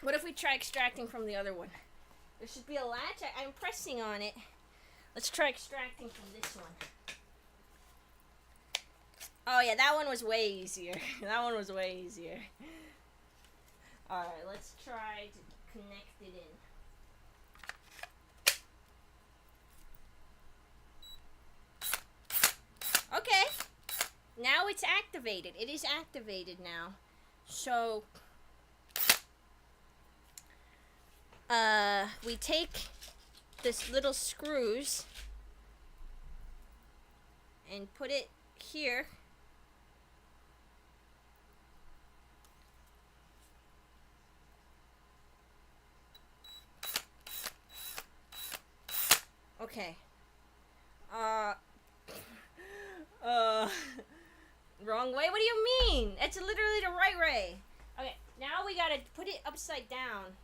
What if we try extracting from the other one? There should be a latch. I'm pressing on it. Let's try extracting from this one. Oh yeah, that one was way easier. That one was way easier. Alright, let's try to connect it in. Okay. Now it's activated. It is activated now. So we take this little screws and put it here. Okay. Wrong way? What do you mean? It's literally the right way. Okay, now we gotta put it upside down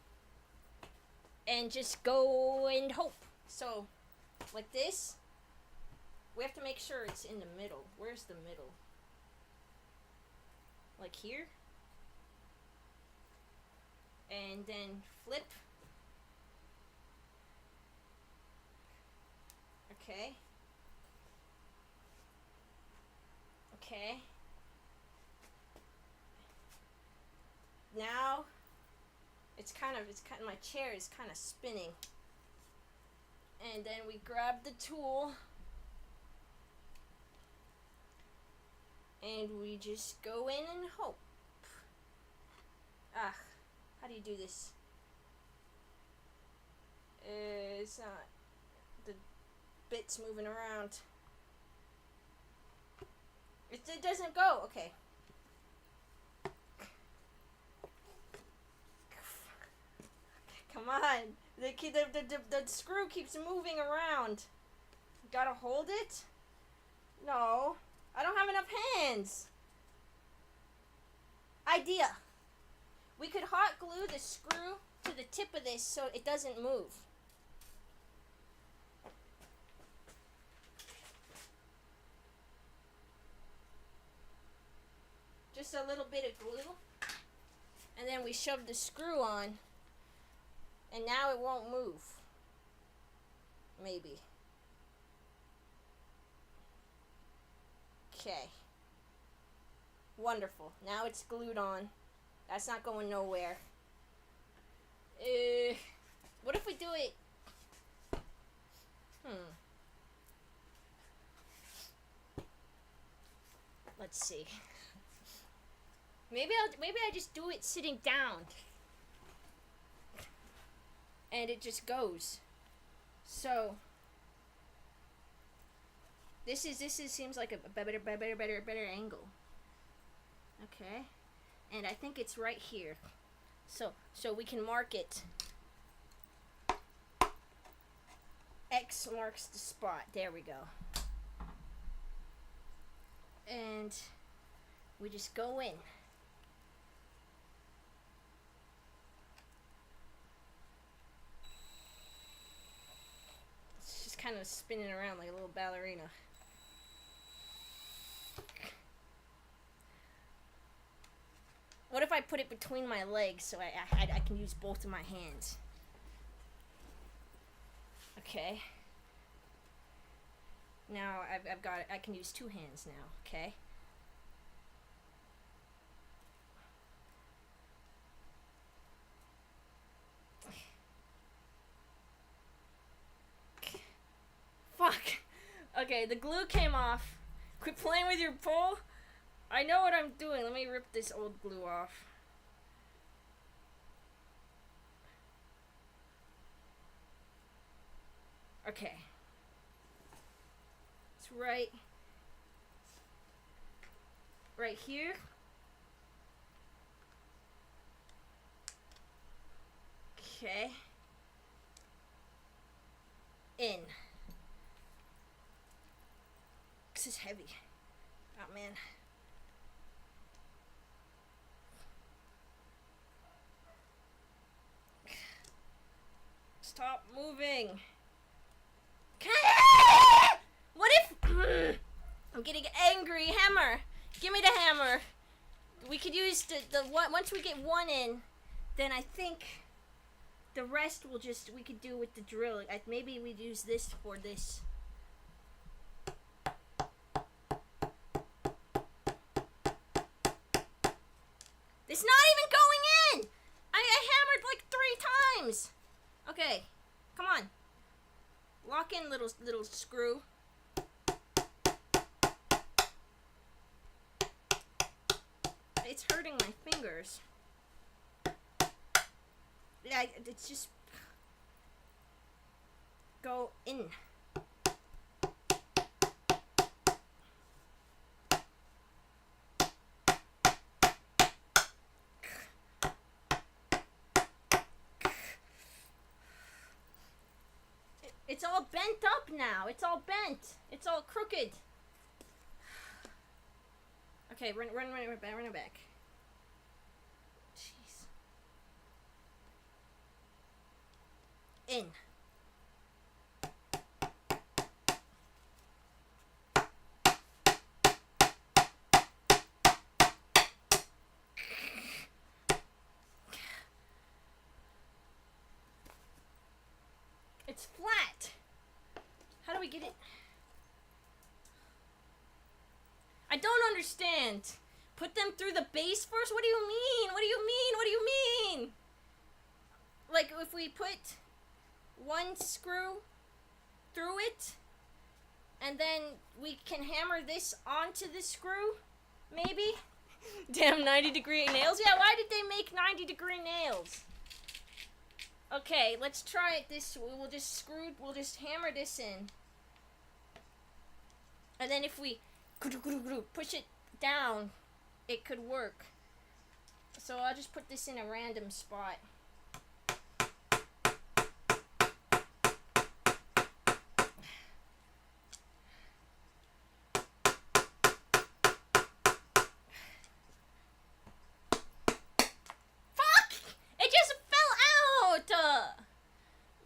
and just go and hope. So, like this, we have to make sure it's in the middle. Where's the middle? Like here? And then flip. Okay. Okay. Now my chair is kind of spinning. And then we grab the tool and we just go in and hope. How do you do this? It's not, the bit's moving around. It doesn't go. Okay. Come on. The screw keeps moving around. Gotta hold it? No. I don't have enough hands. Idea. We could hot glue the screw to the tip of this so it doesn't move. Just a little bit of glue. And then we shove the screw on. And now it won't move. Maybe. Okay. Wonderful. Now it's glued on. That's not going nowhere. What if we do it? Let's see. Maybe I just do it sitting down. And it just goes. So this seems like a better angle. Okay. And I think it's right here. So we can mark it. X marks the spot. There we go. And we just go in. It's just kind of spinning around like a little ballerina. What if I put it between my legs so I can use both of my hands? Okay. Now I've got it. I can use two hands now. Okay. Fuck. Okay, the glue came off. Quit playing with your pole. I know what I'm doing. Let me rip this old glue off. Okay. It's right here. Okay. In. This is heavy. Oh man. Stop moving. Can I degree hammer. Give me the hammer. We could use the one once we get one in, then I think the rest we could do with the drill. Maybe we'd use this for this. It's not even going in! I hammered like 3 times! Okay, come on. Lock in, little screw. It's hurting my fingers. Yeah, it's just... Go in. It's all bent up now. It's all bent. It's all crooked. Okay, run it back. Jeez. In. It's flat. How do we get it? I don't understand. Put them through the base first? What do you mean? What do you mean? What do you mean? Like if we put one screw through it and then we can hammer this onto the screw? Maybe? Damn 90-degree nails? Yeah, why did they make 90-degree nails? Okay, let's try it this way. We'll just hammer this in. And then if we push it down, it could work. So I'll just put this in a random spot.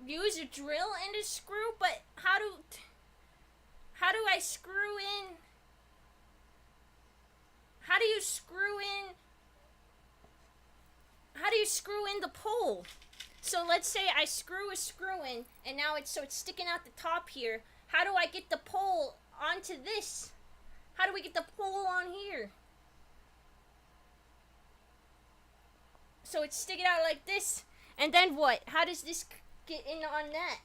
Use a drill and a screw, but how do I screw in? How do you screw in the pole? So let's say I screw a screw in, and now it's sticking out the top here. How do I get the pole onto this? How do we get the pole on here? So it's sticking out like this, and then what? How does this get in on that?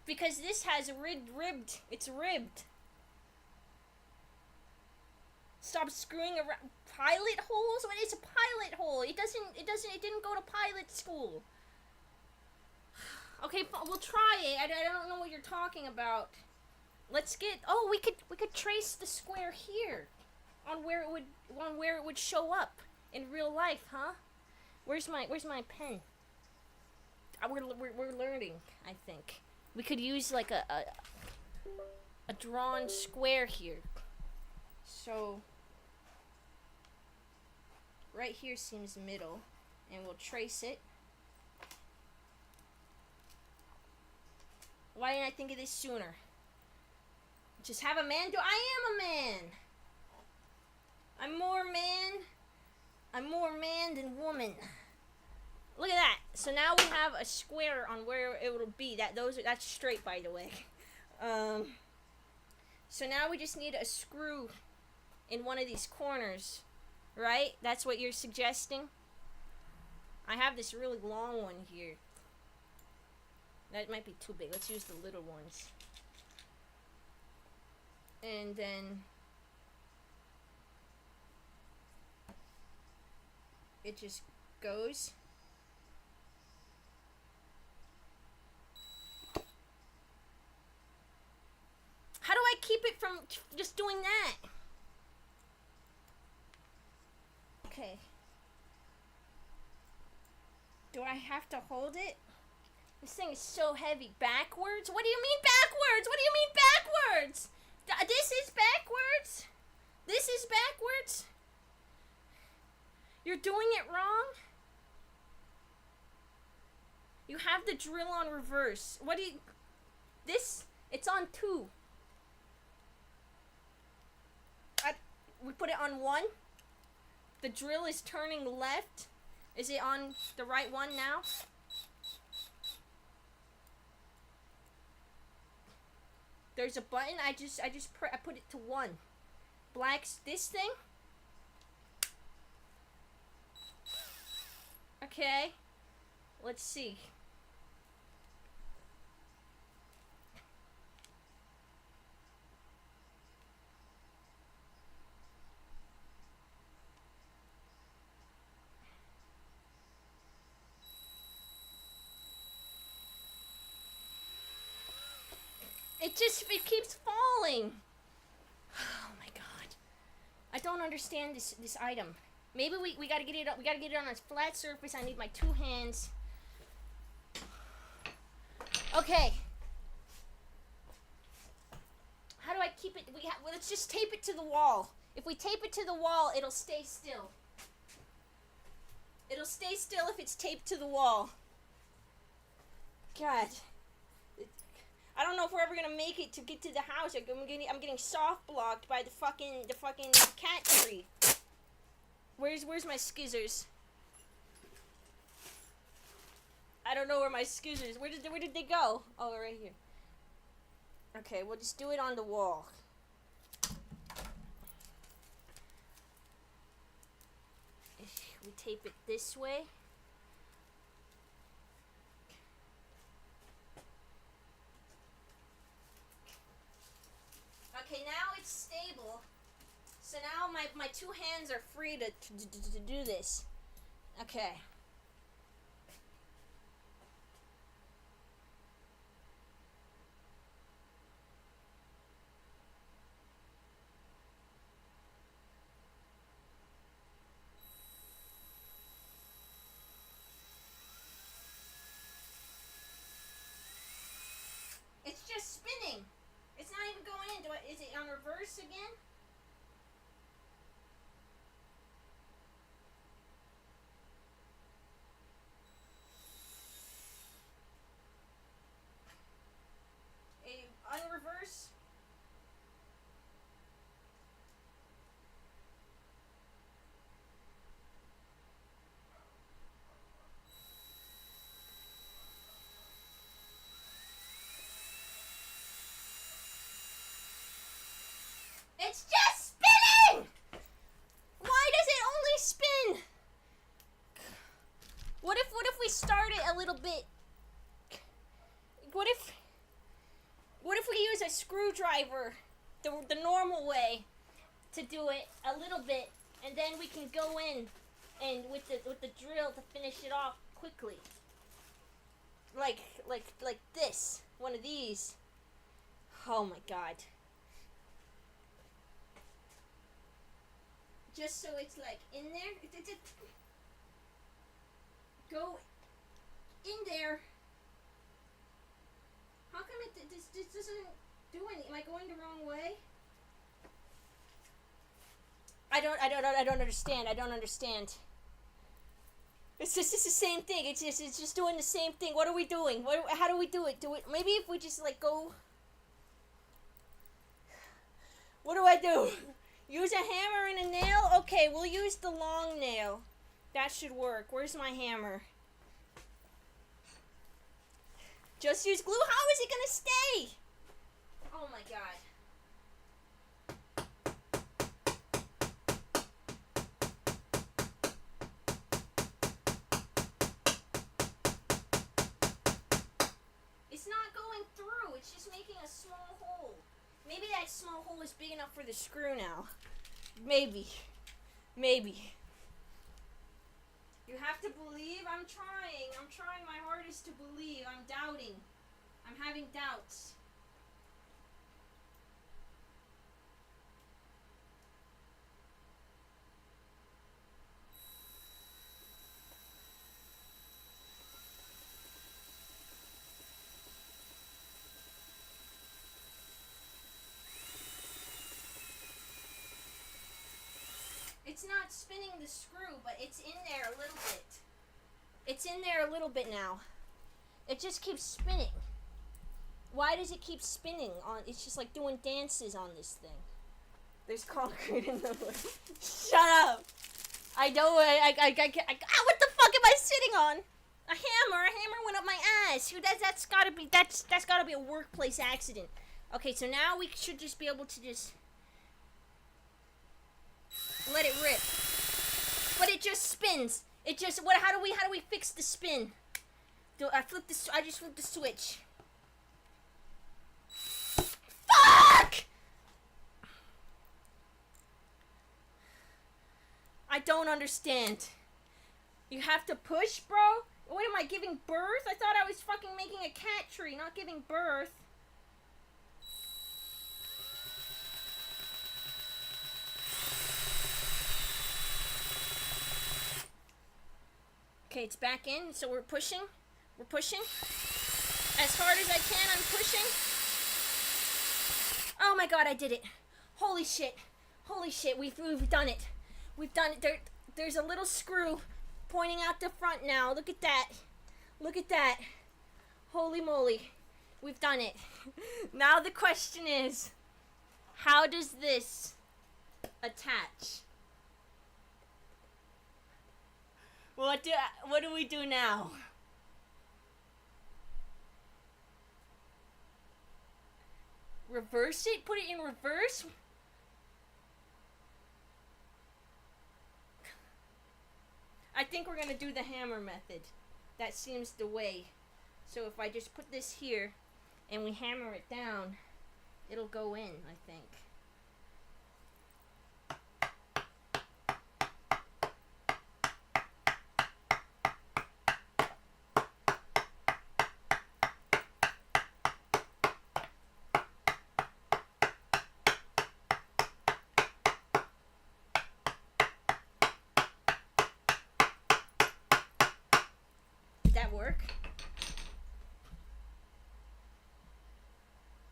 Because this has ribbed. It's ribbed. Stop screwing around. Pilot holes? What is a pilot hole? It didn't go to pilot school. Okay, we'll try it. I don't know what you're talking about. Let's get, we could trace the square here on where it would show up in real life, huh? Where's my pen? We're learning, I think. We could use like a drawn square here. So right here seems middle, and we'll trace it. Why didn't I think of this sooner? Just have a man do. I am a man. I'm more man than woman. Look at that. So now we have a square on where it will be. That's straight, by the way. So now we just need a screw in one of these corners, right? That's what you're suggesting. I have this really long one here. That might be too big. Let's use the little ones. And then it just goes. How do I keep it from just doing that? Okay. Do I have to hold it? This thing is so heavy. Backwards? What do you mean backwards? What do you mean backwards? This is backwards? This is backwards? You're doing it wrong? You have the drill on reverse. What do you... This It's on 2. We put it on 1. The drill is turning left. Is it on the right one now? There's a button. I put it to 1. Black's this thing. Okay. Let's see. It keeps falling. Oh my god. I don't understand this item. Maybe we gotta get it up. We gotta get it on a flat surface. I need my 2 hands. Okay. How do I keep it? Well, let's just tape it to the wall. If we tape it to the wall, it'll stay still. It'll stay still if it's taped to the wall. God. I don't know if we're ever gonna make it to get to the house. I'm getting soft blocked by the fucking cat tree. Where's my skizzers? I don't know where my skizzers. Where did they go? Oh, right here. Okay, we'll just do it on the wall. We tape it this way. Okay, now it's stable. So now my 2 hands are free to do this. Okay. It's just spinning. It's not even going in. Is it on reverse again? On reverse. It's just spinning! Why does it only spin? What if we start it a little bit? What if we use a screwdriver, the normal way, to do it a little bit, and then we can go in and with the drill to finish it off quickly. Like this, one of these. Oh my god. Just so it's like in there. Go in there. How come this doesn't do anything? Am I going the wrong way? I don't understand. I don't understand. It's just the same thing. It's just doing the same thing. What are we doing? How do we do it? Maybe if we just like go. What do I do? Use a hammer and a nail? Okay, we'll use the long nail. That should work. Where's my hammer? Just use glue? How is it gonna stay? Oh my god. It's not going through. It's just making a small hole. Maybe that small hole is big enough for the screw now. Maybe. You have to believe. I'm trying. I'm trying my hardest to believe. I'm doubting. I'm having doubts. It's not spinning the screw, but it's in there a little bit. It's in there a little bit now. It just keeps spinning. Why does it keep spinning on? It's just like doing dances on this thing. There's concrete in the wood. Shut up! I know. What the fuck am I sitting on? A hammer. A hammer went up my ass. That's gotta be. That's gotta be a workplace accident. Okay, so now we should just be able to just let it rip. But it just spins. It just. What? How do we fix the spin? I just flipped the switch. Fuck! I don't understand. You have to push, bro? What am I, giving birth? I thought I was fucking making a cat tree, not giving birth. Okay, it's back in, so we're pushing. We're pushing. As hard as I can, I'm pushing. Oh my god, I did it. Holy shit. Holy shit, we've done it. We've done it. There's a little screw pointing out the front now. Look at that. Look at that. Holy moly. We've done it. Now the question is, how does this attach? What do we do now? Reverse it? Put it in reverse? I think we're gonna do the hammer method. That seems the way. So if I just put this here and we hammer it down, it'll go in, I think. That work?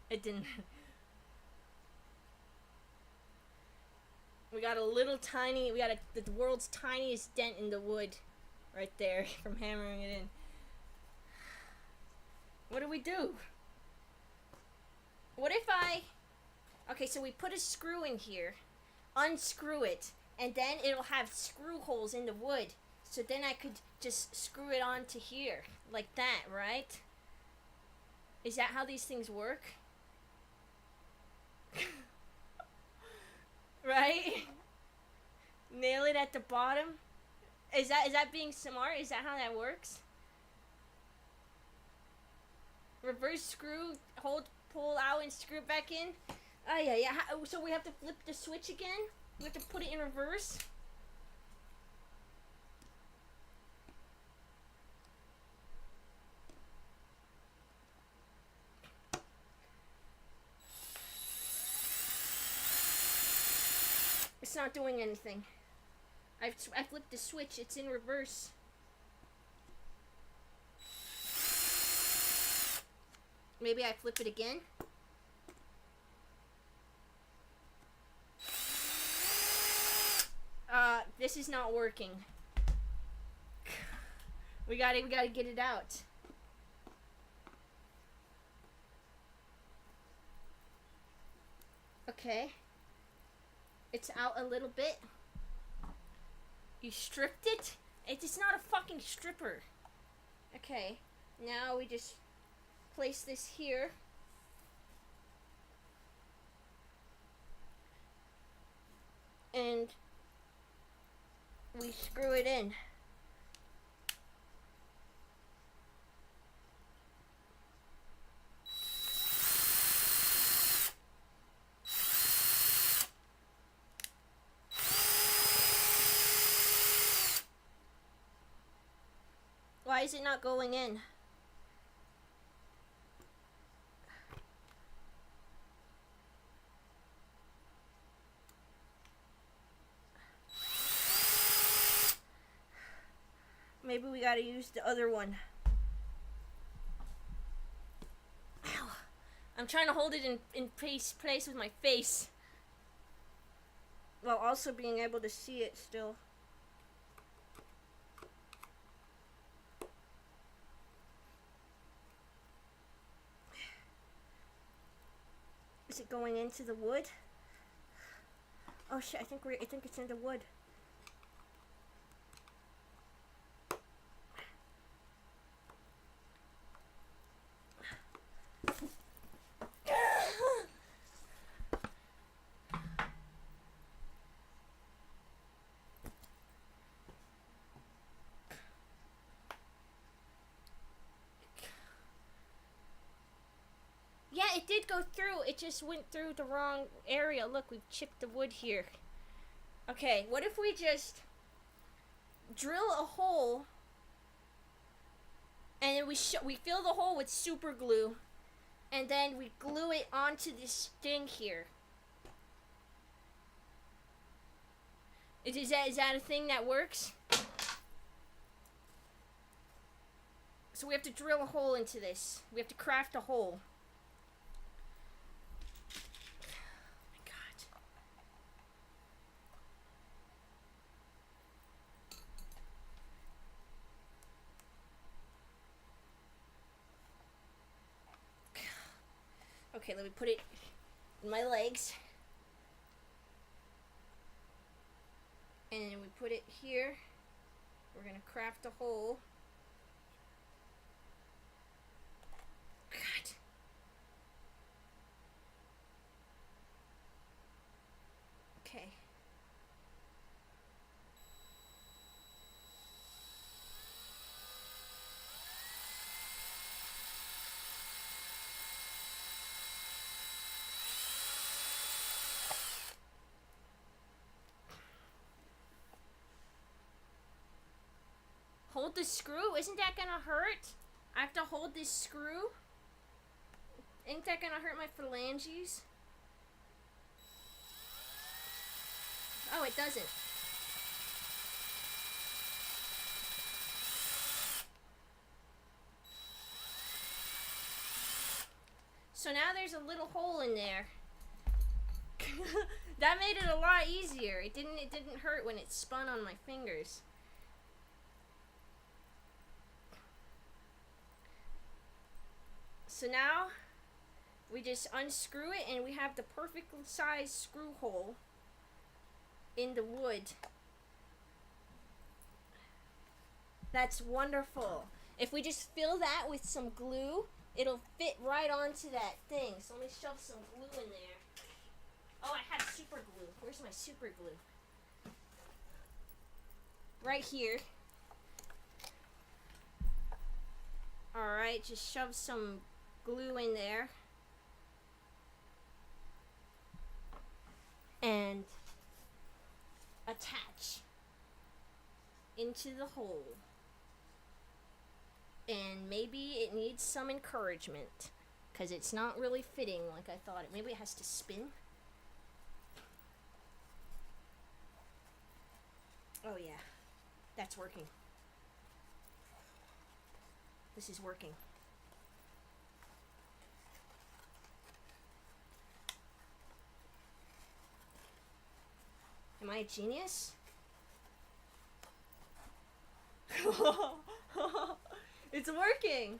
It didn't. We got a little tiny, the world's tiniest dent in the wood right there from hammering it in. What do we do? What if okay, so we put a screw in here, unscrew it, and then it'll have screw holes in the wood. So then I could just screw it onto here, like that, right? Is that how these things work? Right? Nail it at the bottom? Is that being smart? Is that how that works? Reverse screw, pull out and screw it back in? Oh yeah. So we have to flip the switch again? We have to put it in reverse? It's not doing anything. I flipped the switch. It's in reverse. Maybe I flip it again. This is not working. We gotta get it out. Okay. It's out a little bit. You stripped it? It's not a fucking stripper. Okay. Now we just place this here. And we screw it in. Why is it not going in? Maybe we gotta use the other one. Ow. I'm trying to hold it in place with my face, while also being able to see it still. it going into the wood? Oh shit, I think it's in the wood. Yeah, it did go through. It just went through the wrong area. Look, we've chipped the wood here. Okay, what if we just drill a hole and then we fill the hole with super glue and then we glue it onto this thing here. Is that a thing that works? So we have to drill a hole into this. We have to craft a hole. Okay, let me put it in my legs. And then we put it here. We're gonna craft a hole. God. Okay. Hold the screw? Isn't that gonna hurt? I have to hold this screw? Ain't that gonna hurt my phalanges? Oh, it doesn't. So now there's a little hole in there. That made it a lot easier. It didn't hurt when it spun on my fingers. So now we just unscrew it and we have the perfect size screw hole in the wood. That's wonderful. If we just fill that with some glue, it'll fit right onto that thing. So let me shove some glue in there. Oh, I have super glue. Where's my super glue? Right here. Alright, just shove some glue in there. And attach into the hole. And maybe it needs some encouragement because it's not really fitting like I thought it. Maybe it has to spin. Oh yeah, that's working. This is working. Am I a genius? It's working!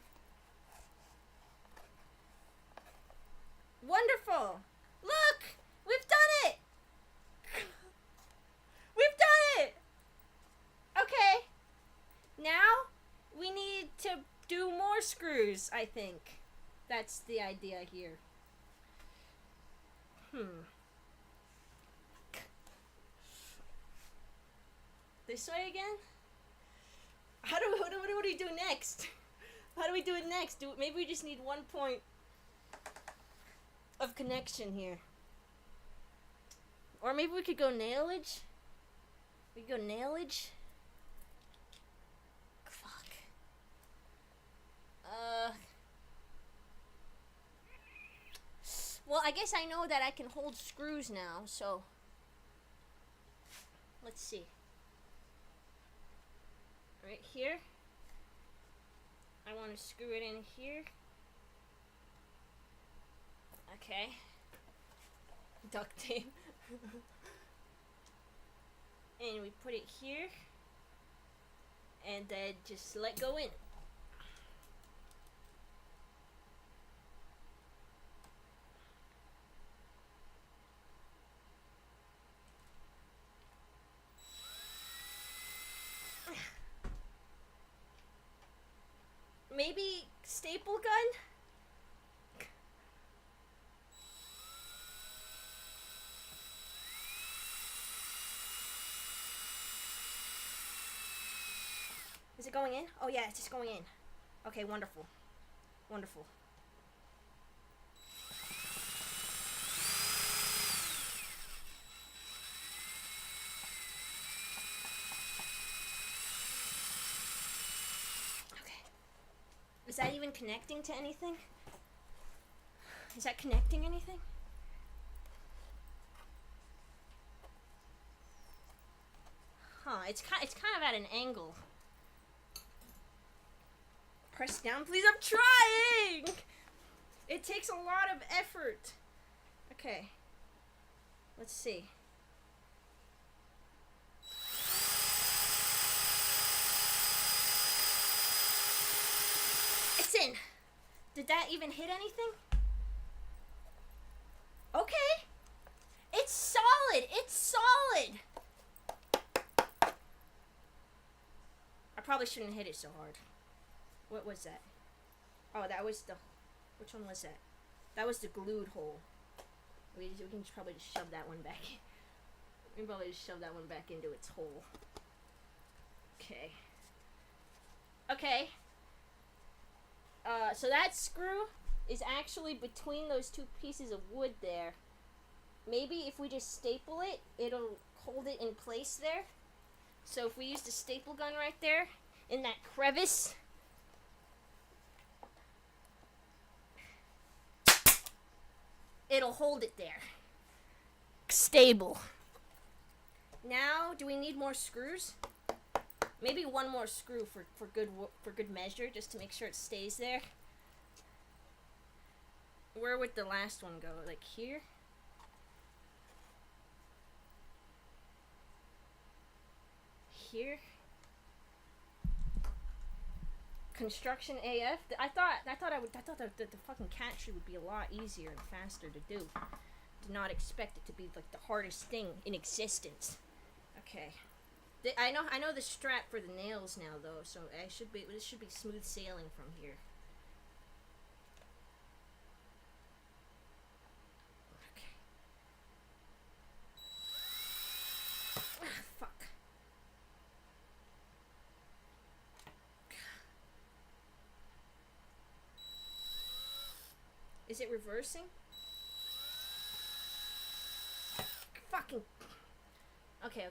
Wonderful! Look! We've done it! We've done it! Okay. Now, we need to do more screws, I think. That's the idea here. This way again? What do we do next? How do we do it next? Maybe we just need 1 point of connection here. Or maybe we could go nailage. We could go nailage. Fuck. Well, I guess I know that I can hold screws now, so let's see. Right here. I want to screw it in here. Okay. Duct tape. And we put it here. And then just let go in. Maybe staple gun? Is it going in? Oh yeah, it's just going in. Okay, wonderful. Wonderful. Okay. Is that even connecting to anything? Is that connecting anything? Huh, it's kind of at an angle. Press down, please. I'm trying! It takes a lot of effort. Okay. Let's see. It's in. Did that even hit anything? Okay. It's solid. It's solid. I probably shouldn't hit it so hard. What was that? Oh, that was the... Which one was that? That was the glued hole. We can probably just shove that one back. We can probably just shove that one back into its hole. Okay. Okay. So that screw is actually between those two pieces of wood there. Maybe if we just staple it, it'll hold it in place there. So if we use the staple gun right there, in that crevice... it'll hold it there. Stable. Now, do we need more screws? Maybe one more screw for good measure, just to make sure it stays there. Where would the last one go? Like here? Here? Construction AF. I thought the fucking cat tree would be a lot easier and faster to do. Did not expect it to be like the hardest thing in existence. Okay. I know the strap for the nails now though, so this should be smooth sailing from here. Okay. Ah, fuck. Is it reversing? Fucking. Okay.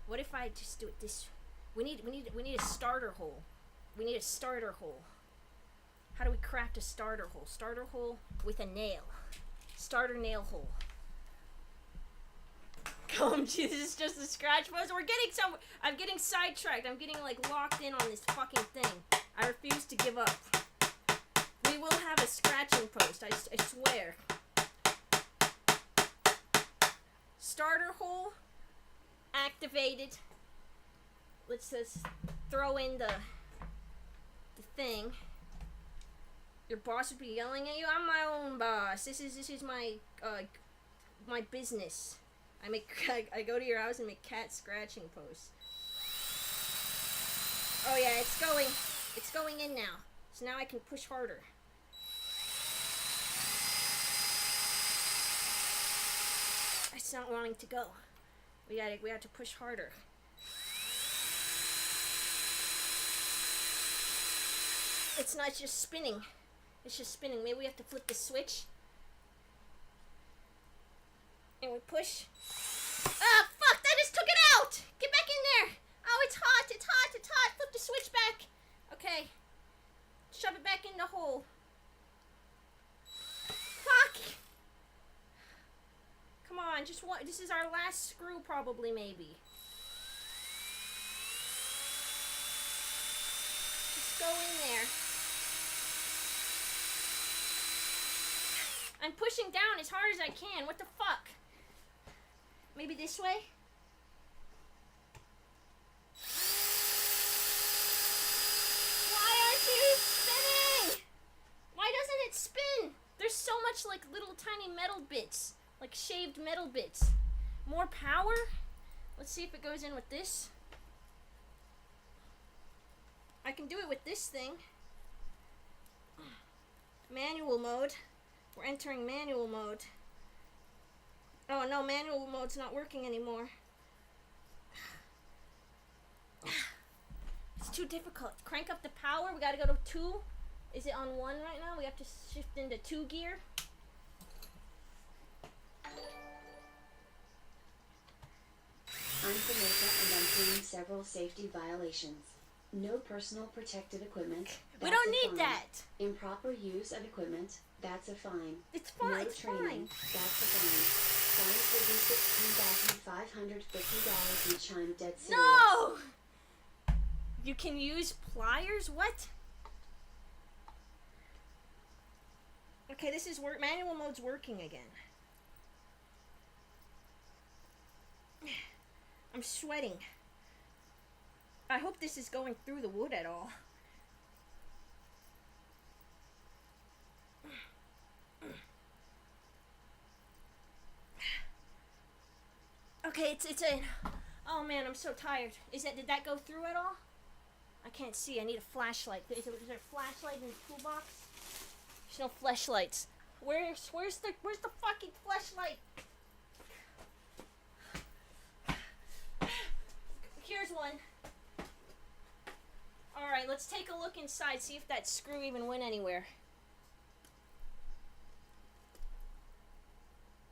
What if I just do it this? We need a starter hole. We need a starter hole. How do we craft a starter hole? Starter hole with a nail. Starter nail hole. Come, this is just a scratch post. We're getting somewhere. I'm getting sidetracked. I'm getting like locked in on this fucking thing. I refuse to give up. We will have a scratching post, I swear. Starter hole activated. Let's just throw in the thing. Your boss would be yelling at you. I'm my own boss. This is my my business. I go to your house and make cat scratching posts. Oh yeah, it's going in now. So now I can push harder. It's not wanting to go. We have to push harder. It's just spinning. It's just spinning. Maybe we have to flip the switch. And we push. Ah, fuck! That just took it out! Get back in there! Oh, it's hot! It's hot! It's hot! Flip the switch back! Okay. Shove it back in the hole. Fuck! Come on, just one. This is our last screw, probably, maybe. Just go in there. I'm pushing down as hard as I can. What the fuck? Maybe this way? Why aren't you spinning? Why doesn't it spin? There's so much like little tiny metal bits. Like shaved metal bits. More power? Let's see if it goes in with this. I can do it with this thing. Manual mode. We're entering manual mode. Oh no, manual mode's not working anymore. It's too difficult. Crank up the power. We gotta go to 2. Is it on 1 right now? We have to shift into 2 gear. I'm Samantha and I'm seeing several safety violations. No personal protective equipment. We That's don't a need fine. that. Improper use of equipment. That's a fine. It's fine. No It's training. fine. That's a fine. Fines will be $16,550 each. I'm dead serious. No! You can use pliers? What? Okay, this is manual mode's working again. I'm sweating. I hope this is going through the wood at all. Okay, it's in. Oh man, I'm so tired. Did that go through at all? I can't see. I need a flashlight. Is there a flashlight in the toolbox? There's no flashlights. Where's the fucking flashlight? Here's one. Alright, let's take a look inside, see if that screw even went anywhere.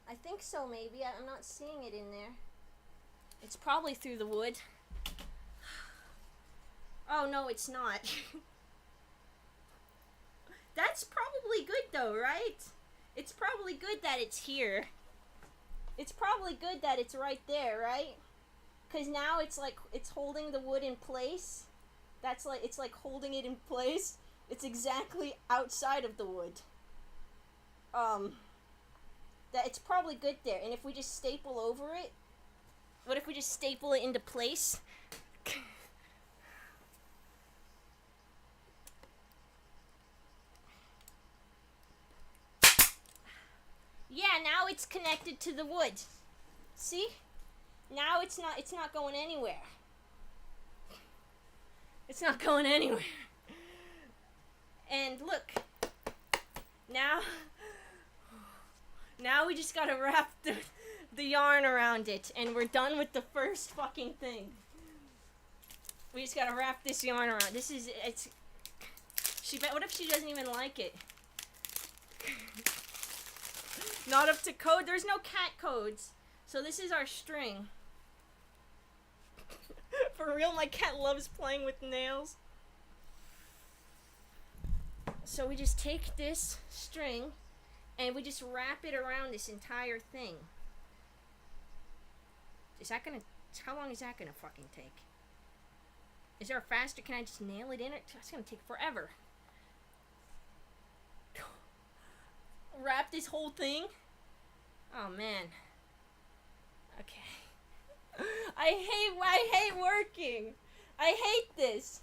I think so, maybe. I'm not seeing it in there. It's probably through the wood. Oh, no, it's not. That's probably good, though, right? It's probably good that it's here. It's probably good that it's right there, right? Because now it's like, it's holding the wood in place. It's like holding it in place. It's exactly outside of the wood. It's probably good there. And if we just staple over it, what if we just staple it into place? Yeah, now it's connected to the wood. See? Now it's not going anywhere. It's not going anywhere. And look. Now we just gotta wrap the yarn around it, and we're done with the first fucking thing. We just gotta wrap this yarn around. What if she doesn't even like it? Not up to code. There's no cat codes. So this is our string. For real, my cat loves playing with nails. So we just take this string and we just wrap it around this entire thing. How long is that gonna fucking take? Is there a faster, can I just nail it in it? That's gonna take forever. Wrap this whole thing? Oh man. Okay. I hate working. I hate this.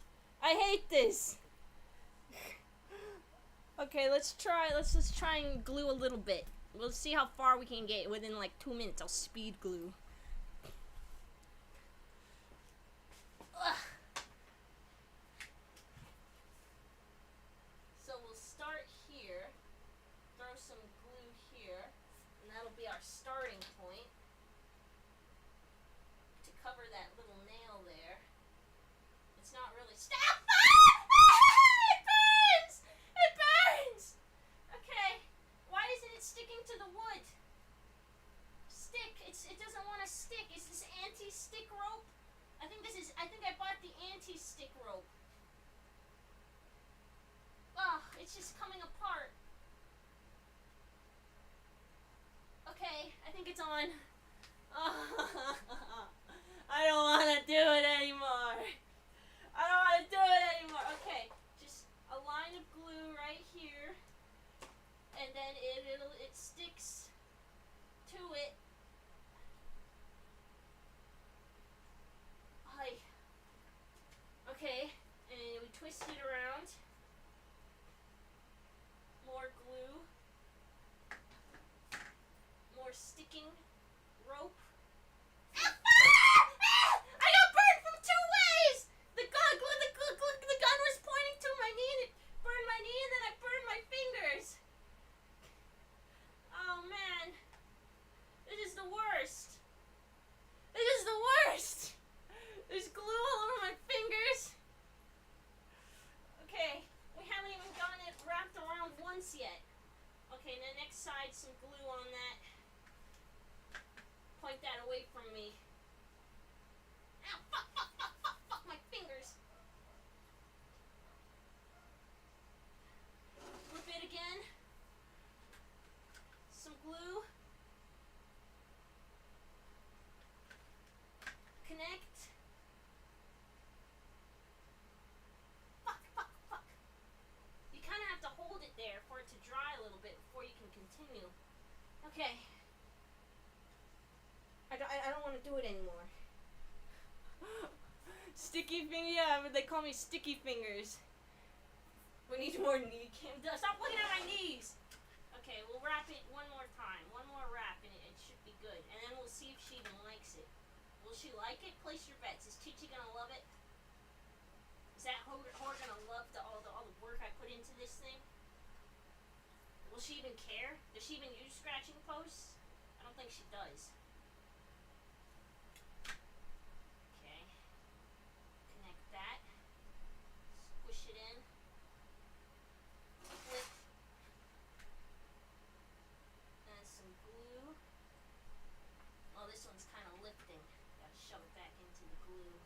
Okay, let's try and glue a little bit. We'll see how far we can get within like 2 minutes. I'll speed glue. Ugh. So we'll start here, throw some glue here, and that'll be our starting point to cover that little nail there. It's not really stop. It burns. Okay, why isn't it sticking to the wood? It doesn't want to stick. Is this anti-stick rope? I think I bought the anti-stick rope. Oh, it's just coming apart. Okay, I think it's on. Oh, I don't want to do it anymore. Okay, just a line of glue right here, and then it sticks to it. Okay, and we twist it around. More glue. More sticking rope. Okay. I don't want to do it anymore. Sticky finger, yeah, but they call me Sticky Fingers. We need more knee cam. Stop looking at my knees! Okay, we'll wrap it one more time. One more wrap and it should be good. And then we'll see if she even likes it. Will she like it? Place your bets. Is Chi-Chi gonna love it? Is that whore gonna love all the work I put into this thing? Will she even care? Does she even use scratching posts? I don't think she does. Okay. Connect that. Squish it in. Flip. And some glue. Oh, this one's kind of lifting. Gotta shove it back into the glue.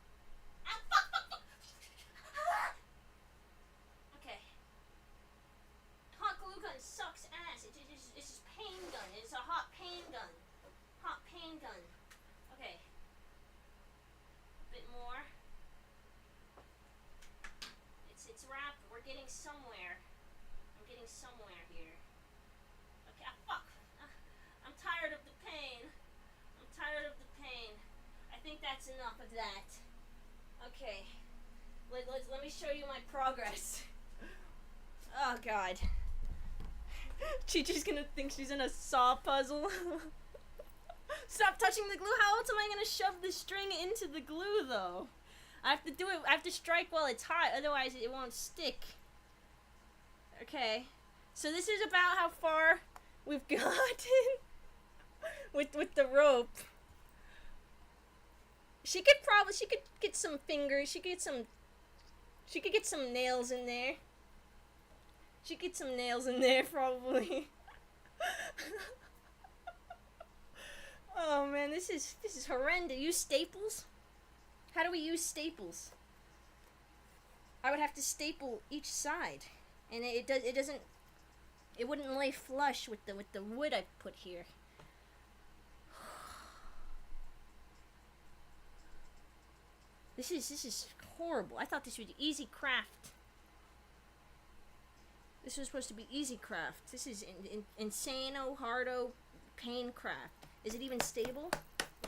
Ah, fuck! Okay. Hot glue gun sucks ass. It's just pain gun. It's a hot pain gun. Hot pain gun. Okay. A bit more. It's wrapped. We're getting somewhere. I'm getting somewhere here. Okay. Ah, fuck. I'm tired of the pain. I'm tired of the pain. I think that's enough of that. Okay. Let me show you my progress. Oh god. Chi-Chi's gonna think she's in a saw puzzle. Stop touching the glue. How else am I gonna shove the string into the glue though? I have to do it. I have to strike while it's hot, otherwise it won't stick. Okay. So this is about how far we've gotten with the rope. She could get some fingers. She could get some nails in there. She could get some nails in there probably. Oh man, this is horrendous. Use staples? How do we use staples? I would have to staple each side, and it wouldn't lay flush with the wood I put here. This is horrible. I thought this was easy craft. This was supposed to be easy craft. This is insano, hardo, pain craft. Is it even stable?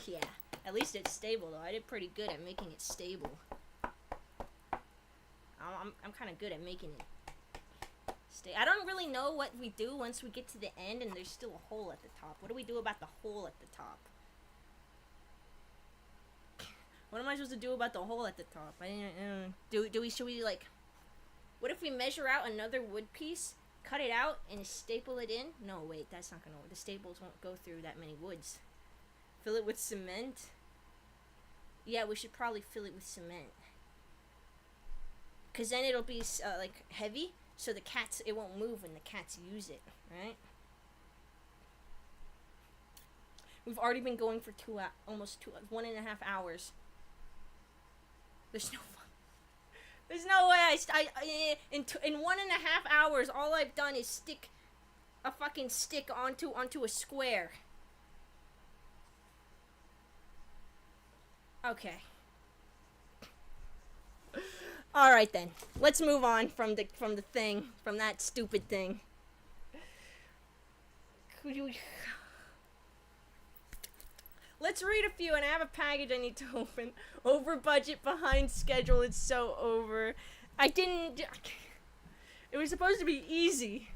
Yeah. At least it's stable though. I did pretty good at making it stable. I'm kind of good at making it stay. I don't really know what we do once we get to the end and there's still a hole at the top. What do we do about the hole at the top? What am I supposed to do about the hole at the top? Should we like, what if we measure out another wood piece, cut it out, and staple it in? No, wait, that's not gonna work. The staples won't go through that many woods. Fill it with cement? Yeah, we should probably fill it with cement. Cause then it'll be like heavy, so it won't move when the cats use it, right? We've already been going for 1.5 hours. There's no way in 1.5 hours all I've done is stick a fucking stick onto a square. Okay. All right then. Let's move on from that stupid thing. Let's read a few, and I have a package I need to open. Over budget, behind schedule, it's so over. It was supposed to be easy.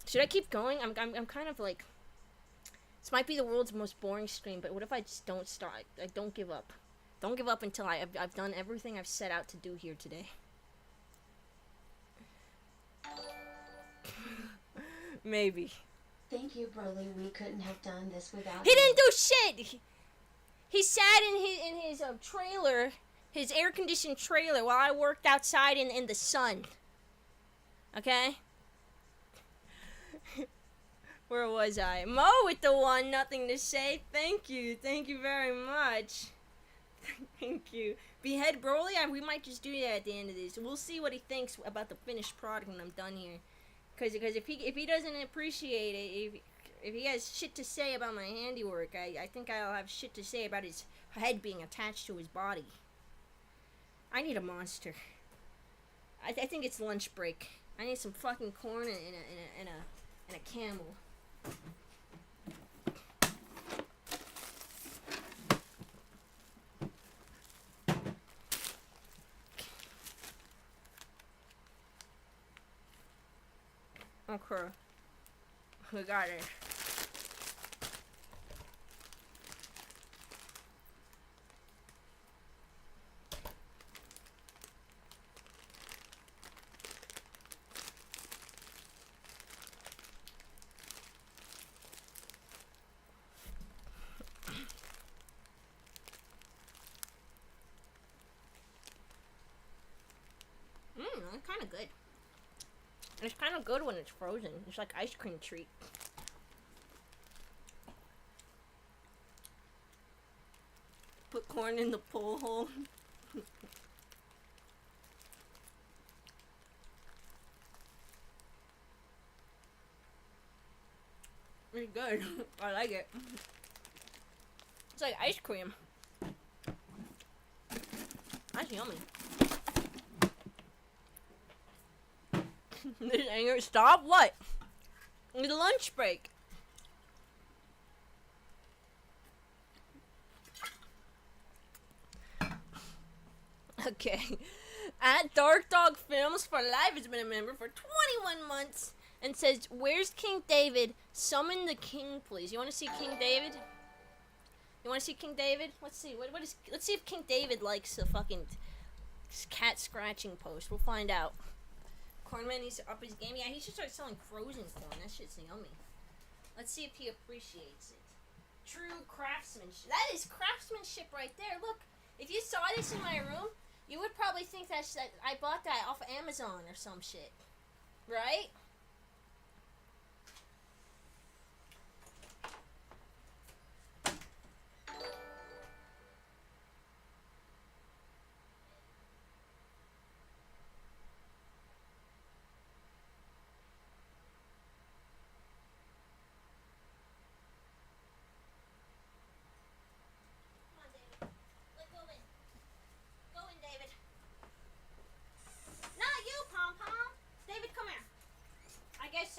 Should I keep going? I'm kind of like, this might be the world's most boring stream, but what if I just don't start? I don't give up. Don't give up until I've done everything I've set out to do here today. Maybe. Thank you, Broly. We couldn't have done this without He you. didn't do shit! He sat in his trailer, his air-conditioned trailer, while I worked outside in the sun. Okay? Where was I? Mo with the one, nothing to say. Thank you very much. Thank you. Behead Broly? We might just do that at the end of this. We'll see what he thinks about the finished product when I'm done here. Because if he doesn't appreciate it, if he has shit to say about my handiwork, I think I'll have shit to say about his head being attached to his body. I need a monster. I think it's lunch break. I need some fucking corn and and a camel. Okay. We got it. It's kind of good. It's kind of good when it's frozen. It's like ice cream treat. Put corn in the pole hole. Pretty good. I like it. It's like ice cream. That's yummy. This anger. Stop what? It's a lunch break. Okay. At Dark Dog Films for Life has been a member for 21 months and says, "Where's King David? Summon the king, please." You want to see King David? You want to see King David? Let's see. Let's see if King David likes the fucking cat scratching post. We'll find out. Cornman needs to up his game. Yeah, he should start selling frozen corn. That shit's yummy. Let's see if he appreciates it. True craftsmanship. That is craftsmanship right there. Look, if you saw this in my room, you would probably think that I bought that off of Amazon or some shit. Right?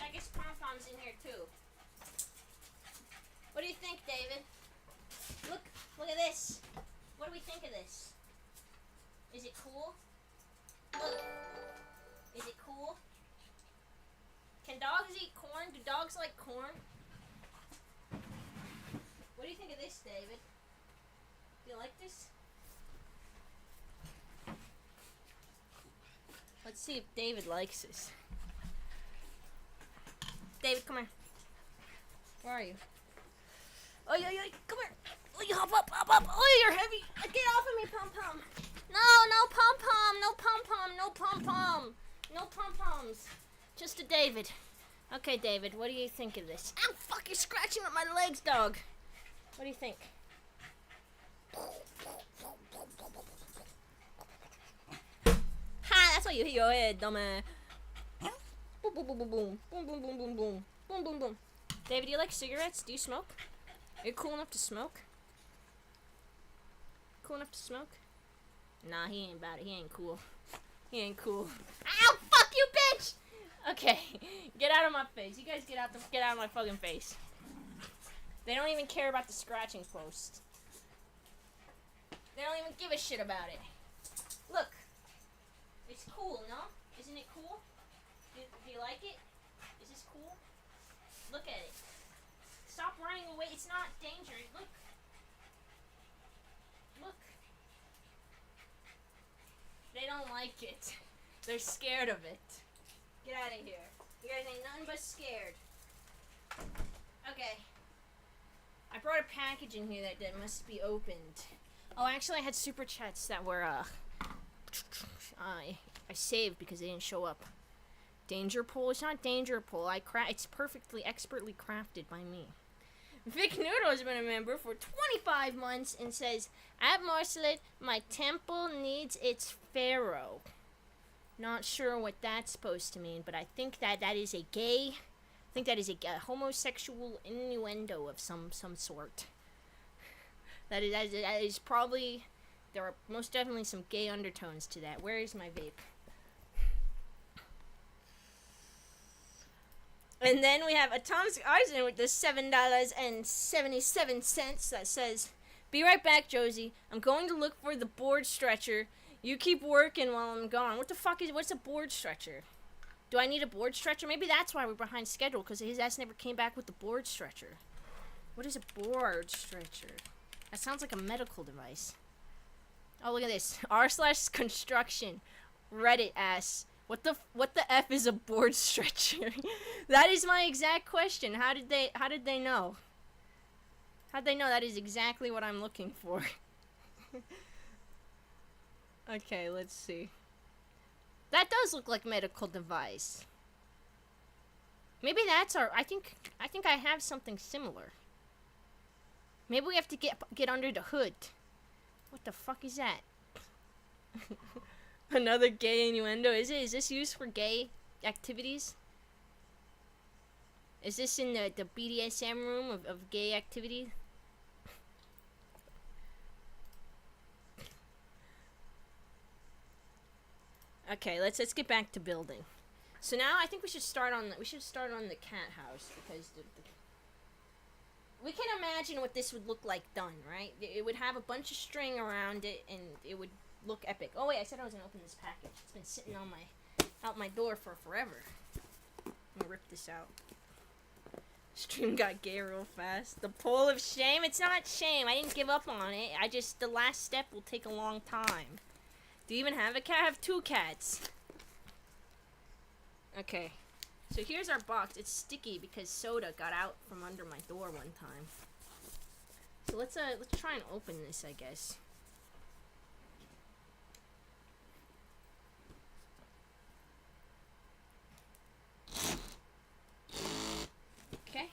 I guess Pom-Pom's in here too. What do you think, David? Look at this. What do we think of this? Is it cool? Look. Is it cool? Can dogs eat corn? Do dogs like corn? What do you think of this, David? Do you like this? Let's see if David likes this. David, come here. Where are you? Oh, come here. Oh, you hop up. Oh, you're heavy. Get off of me, Pom-Pom. No Pom-Pom. No Pom-Pom. No Pom-Pom. No Pom-Poms. Just a David. Okay, David, what do you think of this? Ow, fuck, you're scratching at my legs, dog. What do you think? Ha, that's why you hit your head, dumbass. Boom, boom, boom, boom, boom. Boom, boom, boom, boom, boom. Boom, boom, boom. David, do you like cigarettes? Do you smoke? Are you cool enough to smoke? Cool enough to smoke? Nah, he ain't about it. He ain't cool. He ain't cool. Ow, fuck you, bitch! Okay, get out of my face. You guys get out of my fucking face. They don't even care about the scratching post. They don't even give a shit about it. Look. It's cool, no? Isn't it cool? Do you like it? Is this cool? Look at it. Stop running away. It's not dangerous. Look. Look. They don't like it. They're scared of it. Get out of here. You guys ain't nothing but scared. Okay. I brought a package in here that must be opened. Oh, actually, I had super chats that were, I saved because they didn't show up. Danger Pole? It's not Danger Pole. It's perfectly, expertly crafted by me. Vic Noodle has been a member for 25 months and says, "At Marcelet, my temple needs its pharaoh." Not sure what that's supposed to mean, but I think that is a gay... I think that is a homosexual innuendo of some sort. That is probably... There are most definitely some gay undertones to that. Where is my vape? And then we have Atomic Arson with the $7.77 that says, "Be right back, Josie. I'm going to look for the board stretcher. You keep working while I'm gone." What's a board stretcher? Do I need a board stretcher? Maybe that's why we're behind schedule, because his ass never came back with the board stretcher. What is a board stretcher? That sounds like a medical device. Oh, look at this. r/construction. Reddit asks, What the F is a board stretcher? That is my exact question. How did they know? How'd they know that is exactly what I'm looking for? Okay, let's see. That does look like medical device. Maybe that's our I think I have something similar. Maybe we have to get under the hood. What the fuck is that? Another gay innuendo. Is this used for gay activities? Is this in the BDSM room of gay activity? Okay, let's get back to building. So now I think we should start on the cat house, because we can imagine what this would look like done, right? It would have a bunch of string around it, and it would look epic. Oh wait, I said I was gonna open this package. It's been sitting on out my door for forever. I'm gonna rip this out. Stream got gay real fast. The pole of shame? It's not shame. I didn't give up on it. The last step will take a long time. Do you even have a cat? I have 2 cats. Okay. So here's our box. It's sticky because soda got out from under my door one time. So let's try and open this, I guess. Okay.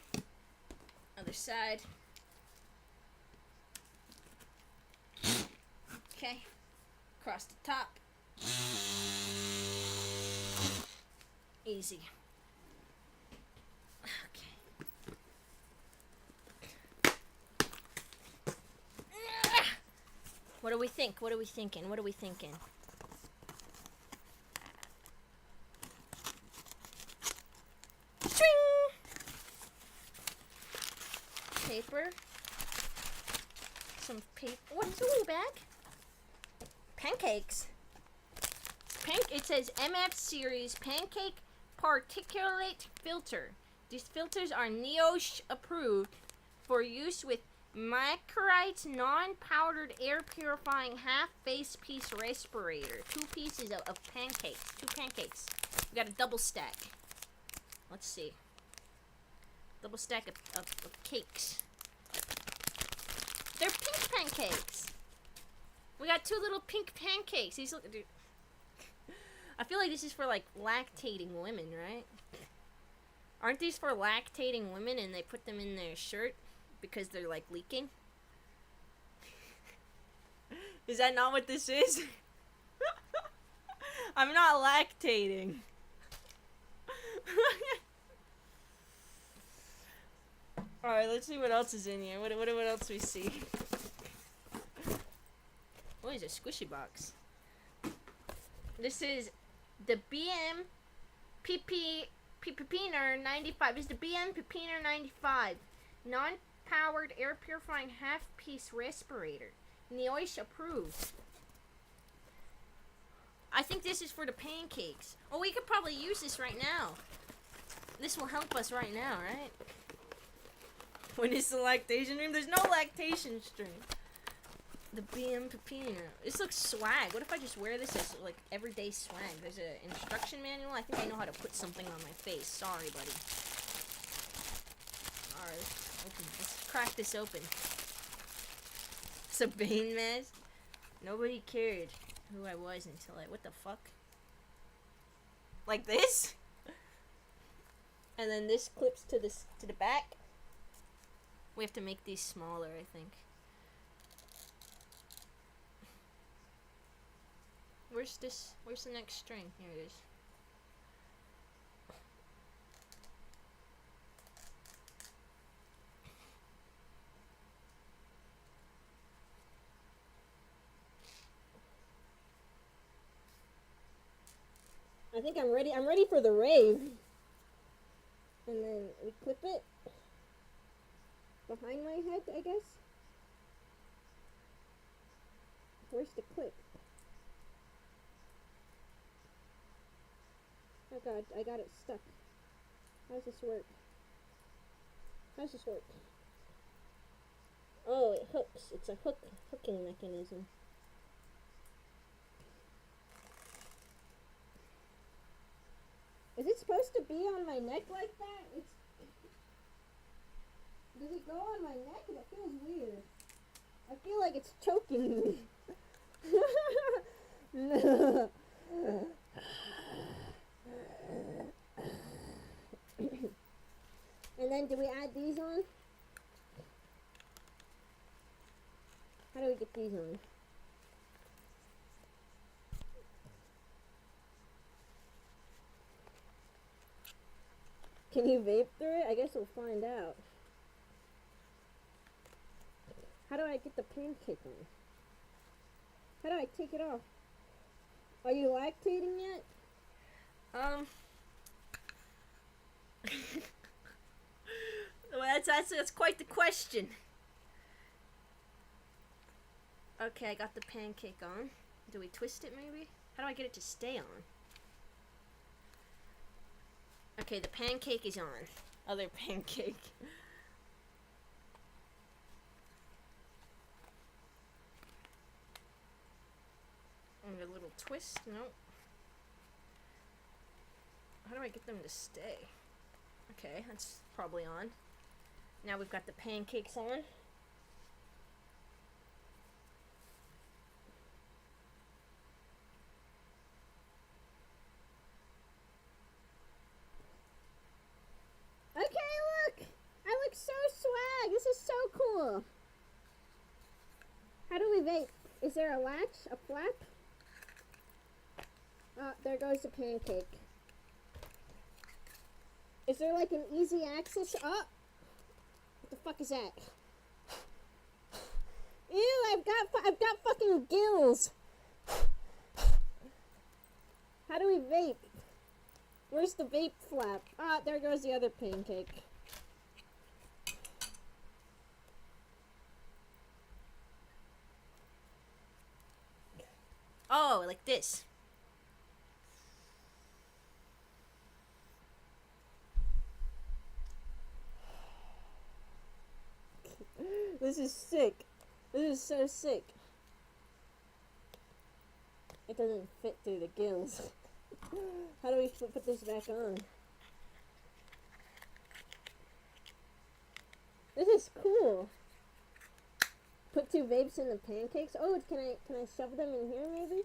Other side. Okay. Across the top. Easy. Okay. What do we think? What are we thinking? What are we thinking? String! Paper. Some paper. What's in the bag? Pancakes. It says MF Series Pancake Particulate Filter. These filters are NIOSH approved for use with Macarite's non-powdered air purifying half face piece respirator. 2 pieces of pancakes. 2 pancakes. We got a double stack. Let's see. Double stack of cakes. They're pink pancakes. We got 2 little pink pancakes. These look, dude. I feel like this is for like lactating women, right? Aren't these for lactating women and they put them in their shirt because they're like leaking? Is that not what this is? I'm not lactating. Alright, let's see what else is in here. What else we see? What is a squishy box? This is the BM Pepiner 95. This is the BM Pepiner 95. Non-powered air purifying half-piece respirator. NIOSH approved. I think this is for the pancakes. Oh, we could probably use this right now. This will help us right now, right? When it's the lactation stream? There's no lactation stream. The BM Pepino. This looks swag. What if I just wear this as like everyday swag? There's an instruction manual. I think I know how to put something on my face. Sorry, buddy. Alright, let's crack this open. It's a Bane mask. Nobody cared who I was until what the fuck? Like this? And then this clips to the back. We have to make these smaller, I think. Where's the next string? Here it is. I think I'm ready. I'm ready for the rave. And then we clip it behind my head, I guess. Where's the clip? Oh god, I got it stuck. How does this work? How does this work? Oh, it hooks. It's a hooking mechanism. Is it supposed to be on my neck like that? Does it go on my neck? That feels weird. I feel like it's choking me. And then do we add these on? How do we get these on? Can you vape through it? I guess we'll find out. How do I get the pancake on? How do I take it off? Are you lactating yet? Well, that's quite the question. Okay, I got the pancake on. Do we twist it maybe? How do I get it to stay on? Okay, the pancake is on. Other pancake. And a little twist. Nope. How do I get them to stay? Okay, that's probably on. Now we've got the pancakes on. Okay, look! I look so swag! This is so cool! How do we vape? Is there a latch? A flap? Oh, there goes the pancake. Is there like an easy access? Oh! What the fuck is that? Ew, I've got fucking gills! How do we vape? Where's the vape flap? Ah, there goes the other pancake. Oh, like this. This is sick. This is so sick. It doesn't fit through the gills. How do we put this back on? This is cool. Put two vapes in the pancakes. Oh, can I shove them in here maybe?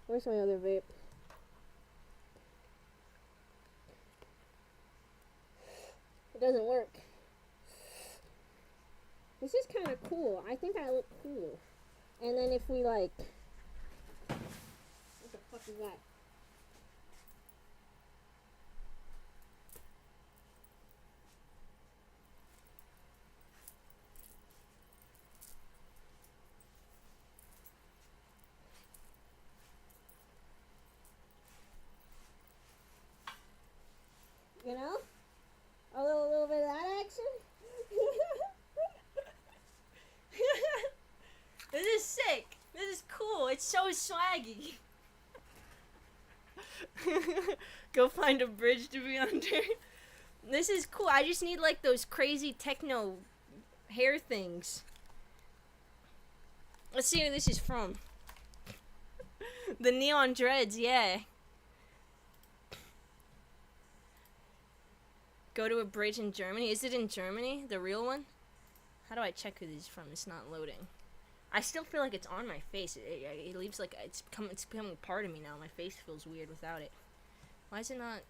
Where's my other vape? It doesn't work. This is kind of cool. I think I look cool. And then if we like... What the fuck is that? You know? A little bit of that action. This is sick. This is cool. It's so swaggy. Go find a bridge to be under. This is cool. I just need like those crazy techno hair things. Let's see who this is from. The neon dreads, yeah. Go to a bridge in Germany. Is it in Germany? The real one? How do I check who this is from? It's not loading. I still feel like it's on my face. It leaves like it's becoming part of me now. My face feels weird without it. Why is it not?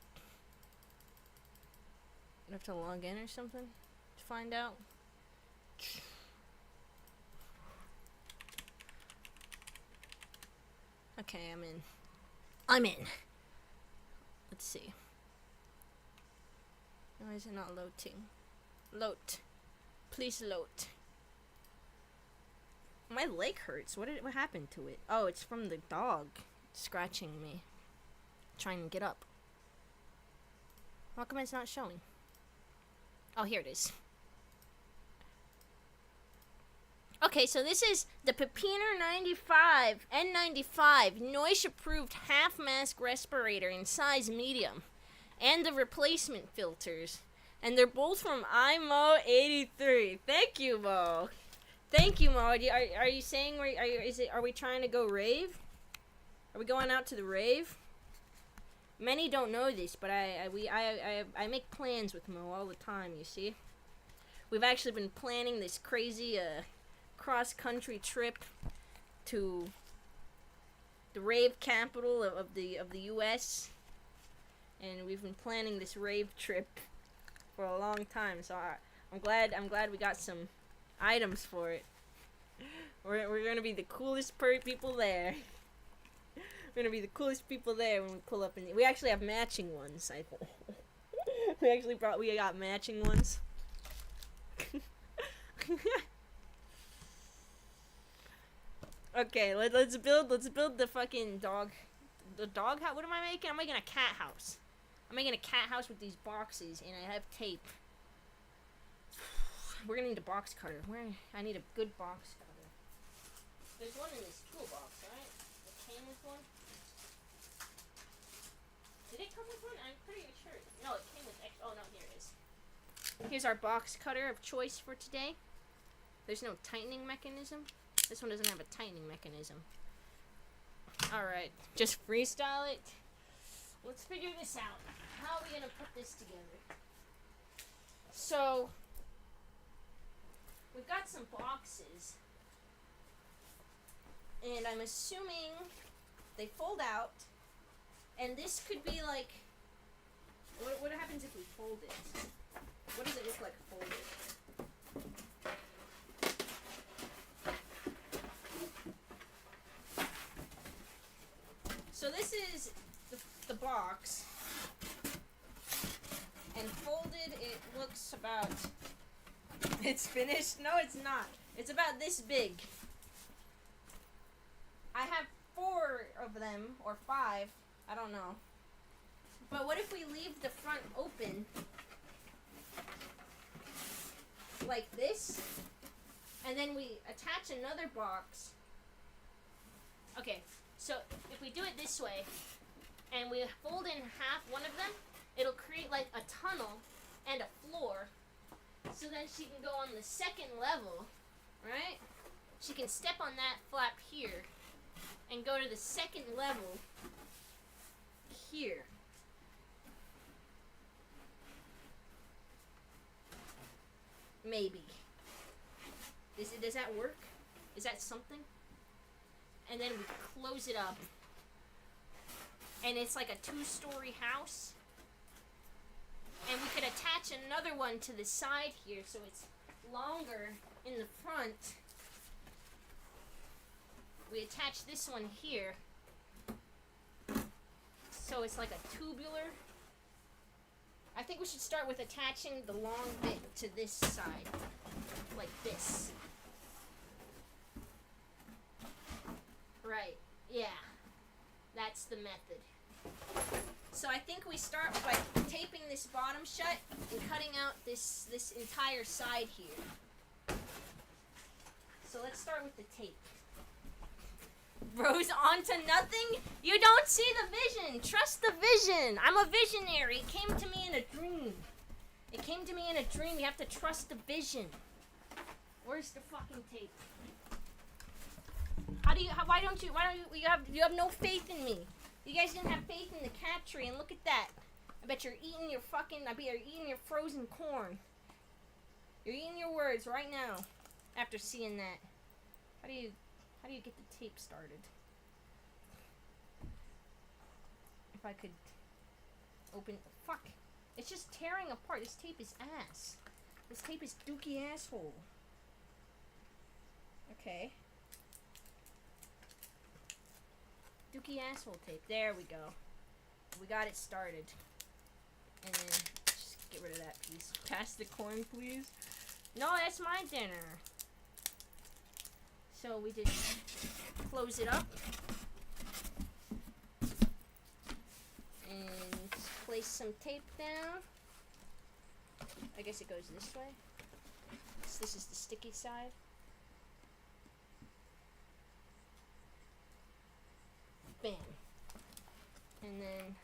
I have to log in or something to find out. Okay, I'm in. I'm in. Let's see. Why is it not loading? Load. Please load. My leg hurts. What happened to it? Oh, it's from the dog scratching me. Trying to get up. How come it's not showing? Oh, here it is. Okay, so this is the Pepiner 95 N95 noise-approved half-mask respirator in size medium, and the replacement filters, and they're both from iMo83. Thank you, Mo. Thank you, Mo. Are you saying are we trying to go rave? Are we going out to the rave? Many don't know this, but I make plans with Mo all the time. You see, we've actually been planning this crazy cross-country trip to the rave capital of the U.S. and we've been planning this rave trip for a long time. So I'm glad we got some items for it. We're gonna be the coolest people there. We're gonna be the coolest people there when we pull up, and we actually have matching ones. I think we got matching ones. Okay, let's build the fucking dog. The dog house. What am I making? I'm making a cat house. I'm making a cat house with these boxes, and I have tape. We're gonna need a box cutter. I need a good box cutter. There's one in this toolbox, right? It came with one. Did it come with one? I'm pretty sure. No, it came with extra. Oh no, here it is. Here's our box cutter of choice for today. There's no tightening mechanism. This one doesn't have a tightening mechanism. Alright, just freestyle it. Let's figure this out. How are we gonna put this together? So, we've got some boxes. And I'm assuming they fold out. And this could be like... What happens if we fold it? What does it look like folded? So this is the box, and folded it looks about, it's finished? No, it's not. It's about this big. I have 4 of them, or 5, I don't know. But what if we leave the front open, like this, and then we attach another box. Okay. So, if we do it this way, and we fold in half one of them, it'll create like a tunnel and a floor. So then she can go on the second level, right? She can step on that flap here, and go to the second level here. Maybe. Does that work? Is that something? And then we close it up. And it's like a 2-story house. And we could attach another one to the side here so it's longer in the front. We attach this one here. So it's like a tubular. I think we should start with attaching the long bit to this side. Like this. Right, yeah, that's the method. So I think we start by taping this bottom shut and cutting out this entire side here. So let's start with the tape. Rose onto nothing? You don't see the vision. Trust the vision. I'm a visionary. It came to me in a dream. It came to me in a dream. You have to trust the vision. Where's the fucking tape? Why don't you have no faith in me? You guys didn't have faith in the cat tree, and look at that. I bet you're eating your frozen corn. You're eating your words right now after seeing that. How do you get the tape started? If I could open, fuck. It's just tearing apart. This tape is ass. This tape is dookie asshole. Okay. Dookie asshole tape. There we go. We got it started. And then just get rid of that piece. Pass the corn, please. No, that's my dinner. So we just close it up. And place some tape down. I guess it goes this way. So this is the sticky side. Bam. And then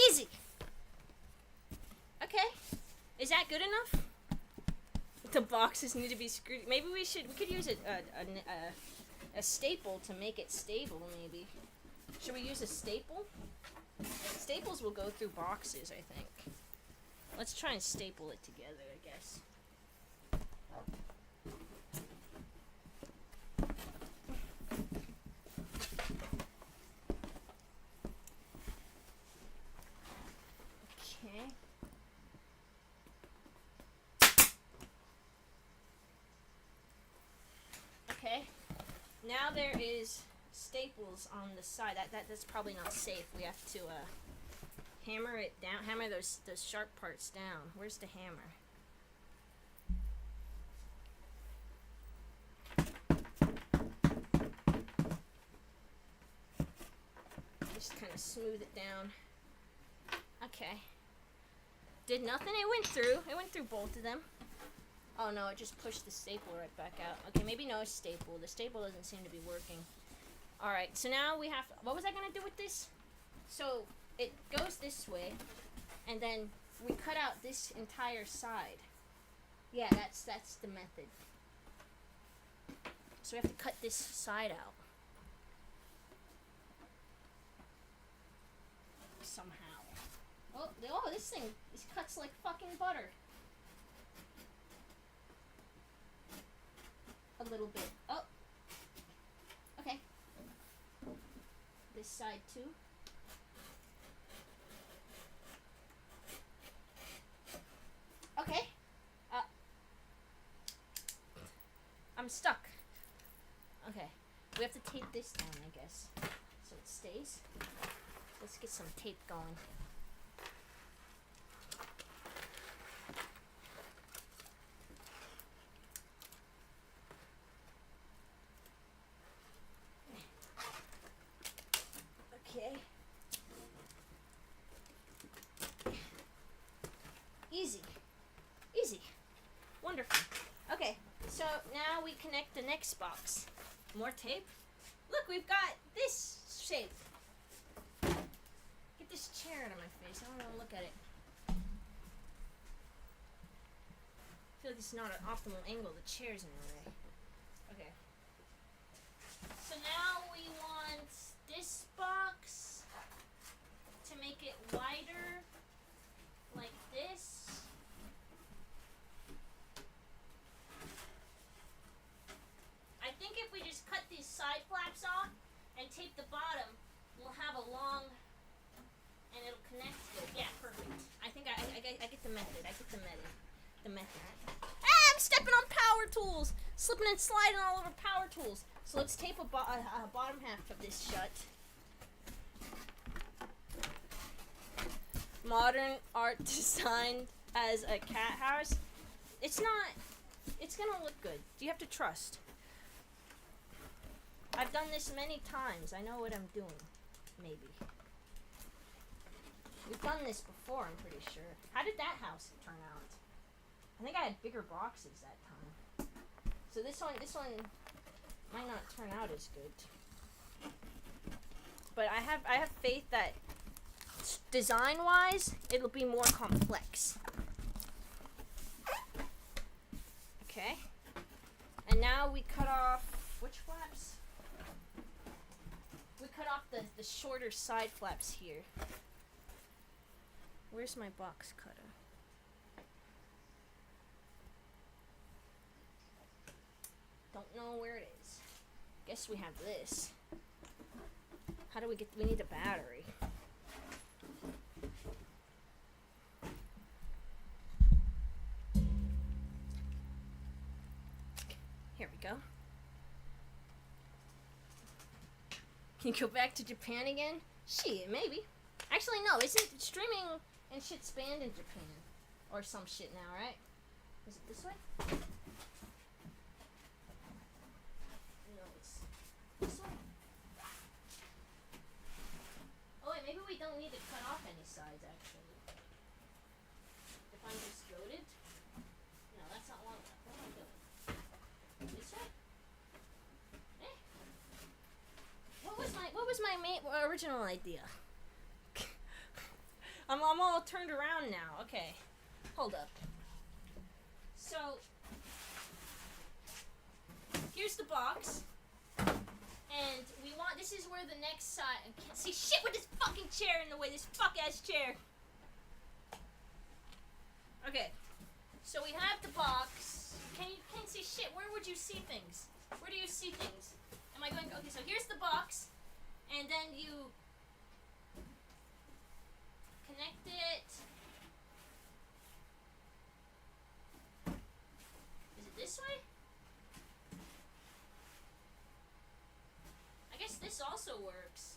easy. Okay. Is that good enough? The boxes need to be screwed. Maybe we could use a staple to make it stable, maybe. Should we use a staple? Staples will go through boxes, I think. Let's try and staple it together, I guess. Okay. Okay. Now there is staples on the side. That's probably not safe. We have to hammer it down. Hammer those sharp parts down. Where's the hammer? Just kind of smooth it down. Okay. Did nothing. It went through. It went through both of them. Oh no, it just pushed the staple right back out. Okay, maybe no staple. The staple doesn't seem to be working. Alright, so now we have to, what was I going to do with this? So it goes this way, and then we cut out this entire side. Yeah, that's the method. So we have to cut this side out. Somehow. Oh, this thing, this cuts like fucking butter. A little bit. Oh. Okay. This side too. Okay. I'm stuck. Okay. We have to tape this down, I guess. So it stays. Let's get some tape going. Okay. Easy. Easy. Wonderful. Okay, so now we connect the next box. More tape. Look, we've got this shape. Get this chair out of my face. I don't want to look at it. I feel like this is not an optimal angle. The chair's in the way. Okay. So now we want this box to make it wider, like this. I think if we just cut these side flaps off and tape the bottom, we'll have a long, and it'll connect good. Yeah, perfect. I think I get the method. I get the method. The method. Ah, I'm stepping on power tools, slipping and sliding all over power tools. So let's tape a bottom half of this shut. Modern art designed as a cat house. It's not. It's gonna look good. You have to trust. I've done this many times. I know what I'm doing. Maybe. We've done this before, I'm pretty sure. How did that house turn out? I think I had bigger boxes that time. So this one might not turn out as good. But I have faith that design-wise, it'll be more complex. Okay. And now we cut off which flaps? We cut off the shorter side flaps here. Where's my box cutter? Don't know where it is. Guess we have this. How do we get, we need a battery. Here we go. Can you go back to Japan again? Shit, maybe. Actually, no. Isn't streaming and shit's banned in Japan? or some shit now, right? Is it this way? No, it's this way. Oh wait, maybe we don't need to cut off any sides actually. If I'm just goated? No, that's not long enough. What am I doing? This way? Eh? What was my original idea? I'm all turned around now. Okay. Hold up. So here's the box. And we want, this is where the next side, I can't see shit with this fucking chair in the way, this fuck ass chair. Okay, so we have the box. Can't see shit. Where would you see things? Where do you see things? Am I going, okay, so here's the box, and then you connect it. Is it this way? I guess this also works.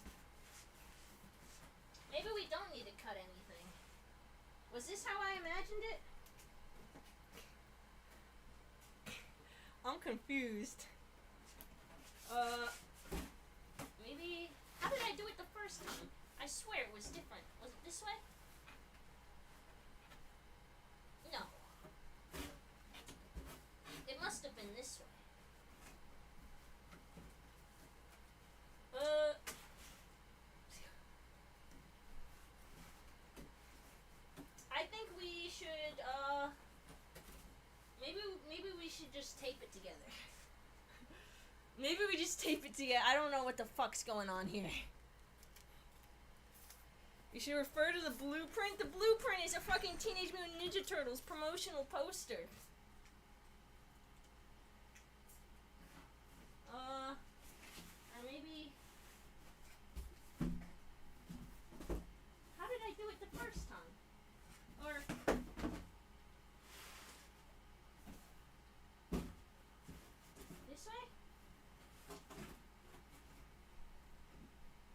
Maybe we don't need to cut anything. Was this how I imagined it? I'm confused. Maybe... How did I do it the first time? I swear it was different. Was it this way? No. It must have been this way. I think we should, maybe we should just tape it together. Maybe we just tape it together. I don't know what the fuck's going on here. You should refer to the blueprint. The blueprint is a fucking Teenage Mutant Ninja Turtles promotional poster. Or maybe... How did I do it the first time? Or... This way?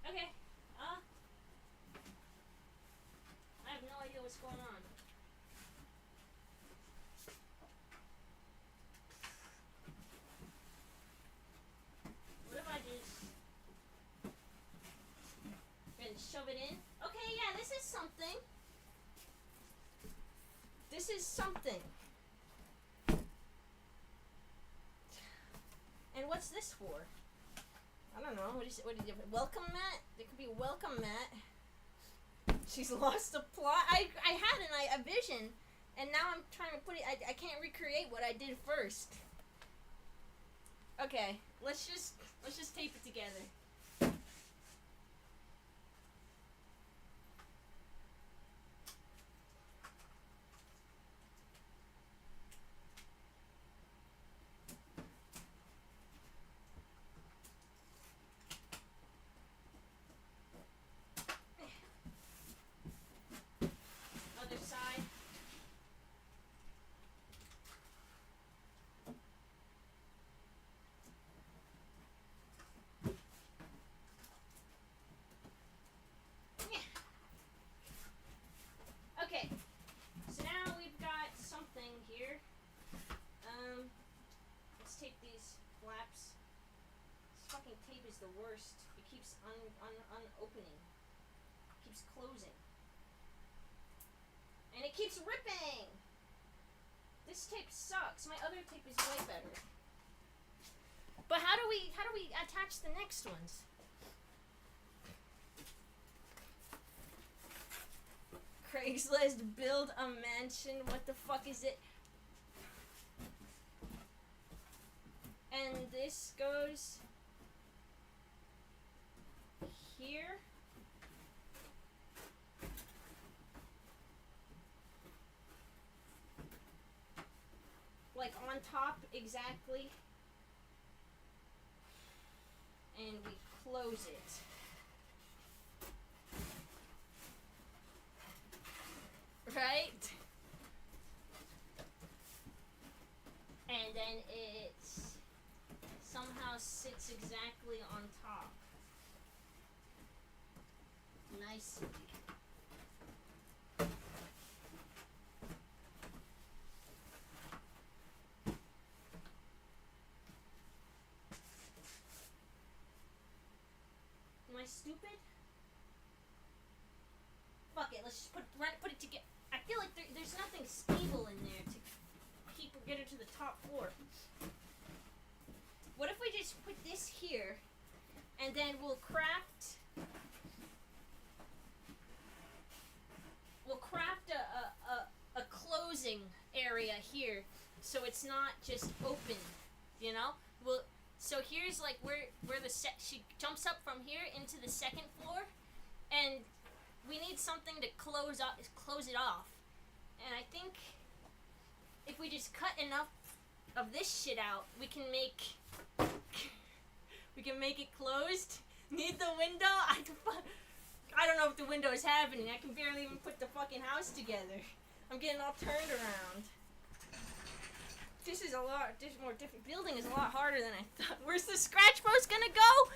Okay. I have no idea what's going on. What if I just... and shove it in? Okay, yeah, this is something. This is something. And what's this for? I don't know. What is it? Welcome mat? There could be a welcome mat. She's lost the plot. I had a vision, and now I'm trying to put it. I can't recreate what I did first. Okay, let's just tape it together. Other side. Okay, so now we've got something here. Let's tape these flaps. This fucking tape is the worst. It keeps unopening. It keeps closing. And it keeps ripping! This tape sucks. My other tape is way better. But how do we attach the next ones? Craigslist, build a mansion. What the fuck is it? And this goes here. Like on top exactly. And we close it. Right? And then it somehow sits exactly on top. Nicely. I stupid? Fuck it, let's just put it together. I feel like there's nothing stable in there to get her to the top floor. What if we just put this here, and then we'll craft a closing area here, so it's not just open, you know? So here's like where she jumps up from here into the second floor, and we need something to close it off. And I think if we just cut enough of this shit out, we can make it closed. Need the window? I don't know if the window is happening. I can barely even put the fucking house together. I'm getting all turned around. This more different. Building is a lot harder than I thought. Where's the scratch post gonna go?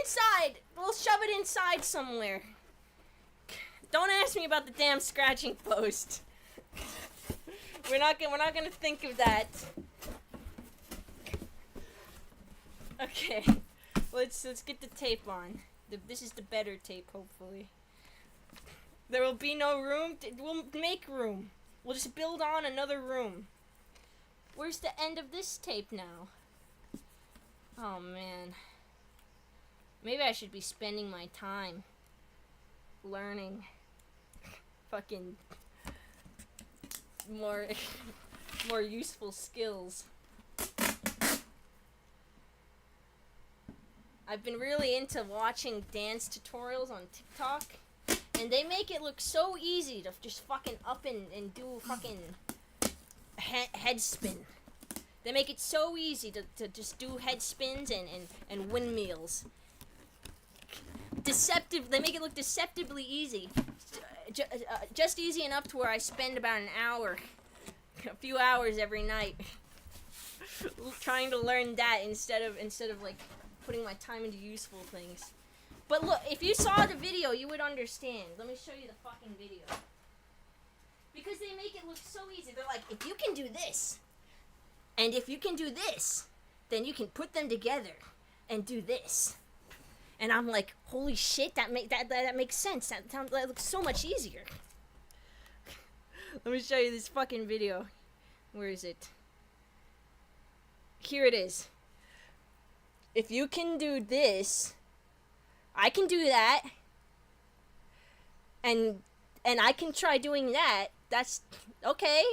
Inside. We'll shove it inside somewhere. Don't ask me about the damn scratching post. We're not gonna think of that. Okay. Let's get the tape on. This is the better tape, hopefully. There will be no room. We'll make room. We'll just build on another room. Where's the end of this tape now? Oh, man. Maybe I should be spending my time learning fucking more useful skills. I've been really into watching dance tutorials on TikTok, and they make it look so easy to just fucking up and do fucking head spin. They make it so easy to just do head spins and windmills. They make it look deceptively easy. Just easy enough to where I spend about an hour, a few hours every night trying to learn that instead of like putting my time into useful things. But look, if you saw the video, you would understand. Let me show you the fucking video. Because they make it look so easy. They're like, if you can do this, and if you can do this, then you can put them together and do this. And I'm like, holy shit, that makes sense. That looks so much easier. Let me show you this fucking video. Where is it? Here it is. If you can do this, I can do that. And I can try doing that. That's okay.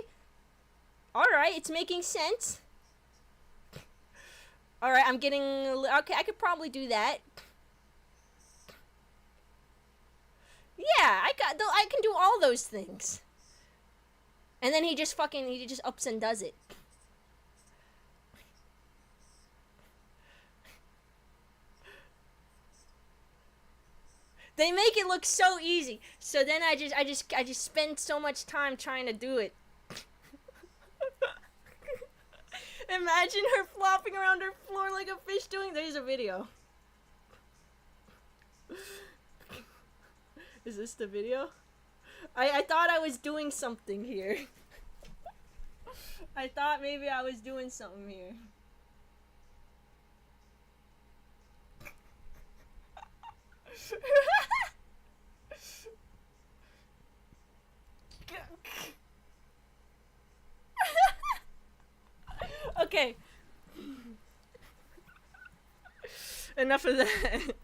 Alright, it's making sense. Alright, I'm getting... Okay, I could probably do that. Yeah, I can do all those things. And then he just ups and does it. They make it look so easy. So then I just spend so much time trying to do it. Imagine her flopping around her floor like a fish doing... There's a video. Is this the video? I thought I was doing something here. I thought maybe I was doing something here. Okay. Enough of that.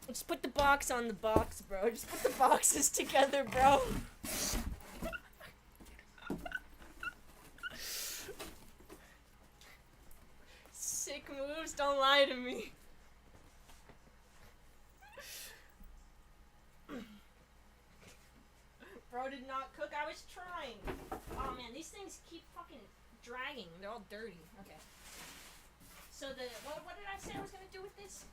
Just put the box on the box, bro. Just put the boxes together, bro. Sick moves, don't lie to me. Bro did not cook, I was trying. Oh man, these things keep fucking dragging. They're all dirty. Okay. So what did I say I was gonna do with this?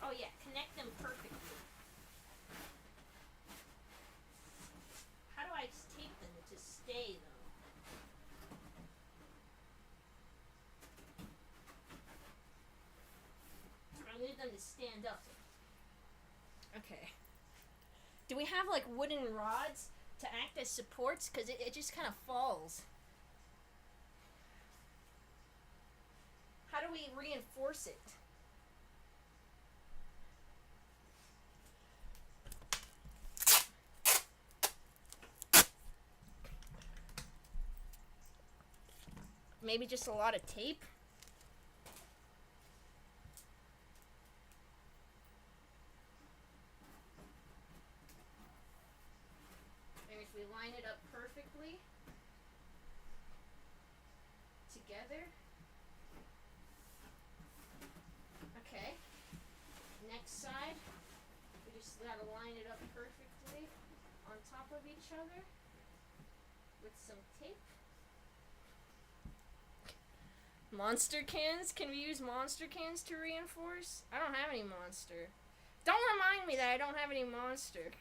Oh yeah, connect them perfectly. How do I tape them to stay though? I need them to stand up. Okay. Do we have like wooden rods to act as supports? Because it just kind of falls. How How do we reinforce it? Maybe just a lot of tape? And if we line it up perfectly together. Okay. Next side. We just gotta line it up perfectly on top of each other with some tape. Monster cans? Can we use monster cans to reinforce? I don't have any monster. Don't remind me that I don't have any monster.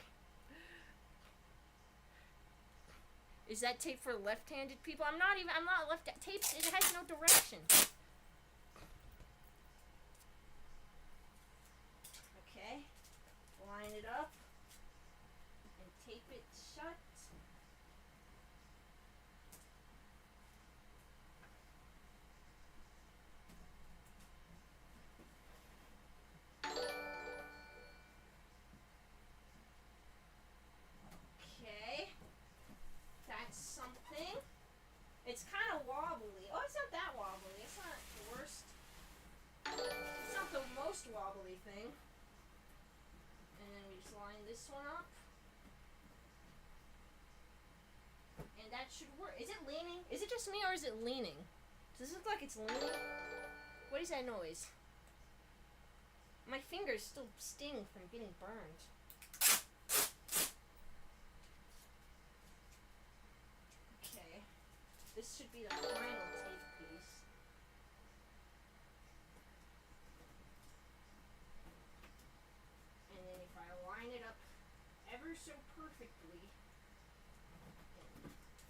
Is that tape for left-handed people? I'm not left. Tape, it has no direction. Okay. Line it up and tape it shut. Okay. That's something. It's kind of wobbly. Oh, it's not that wobbly. It's not the worst. It's not the most wobbly thing. And then we just line this one up. And that should work. Is it leaning? Is it just me or is it leaning? Does it look like it's leaning? What is that noise? My fingers still sting from getting burned. Okay. This should be the final tape piece. And then if I line it up ever so perfectly,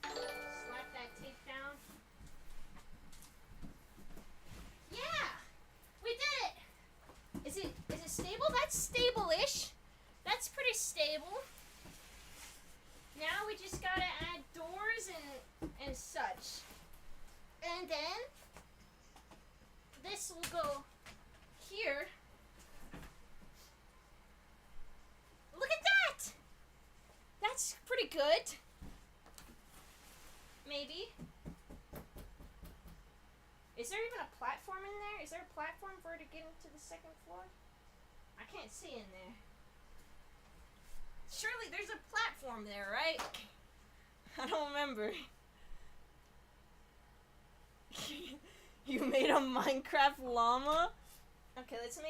slap that tape down. Yeah! We did it! Is it stable? That's stable-ish. That's pretty stable. Now we just gotta add doors and such. And then this will go here. Look at that! That's pretty good. Maybe. Is there even a platform in there? Is there a platform for her to get into the second floor? I can't see in there. Surely there's a platform there, right? I don't remember. You made a Minecraft llama? Okay, let's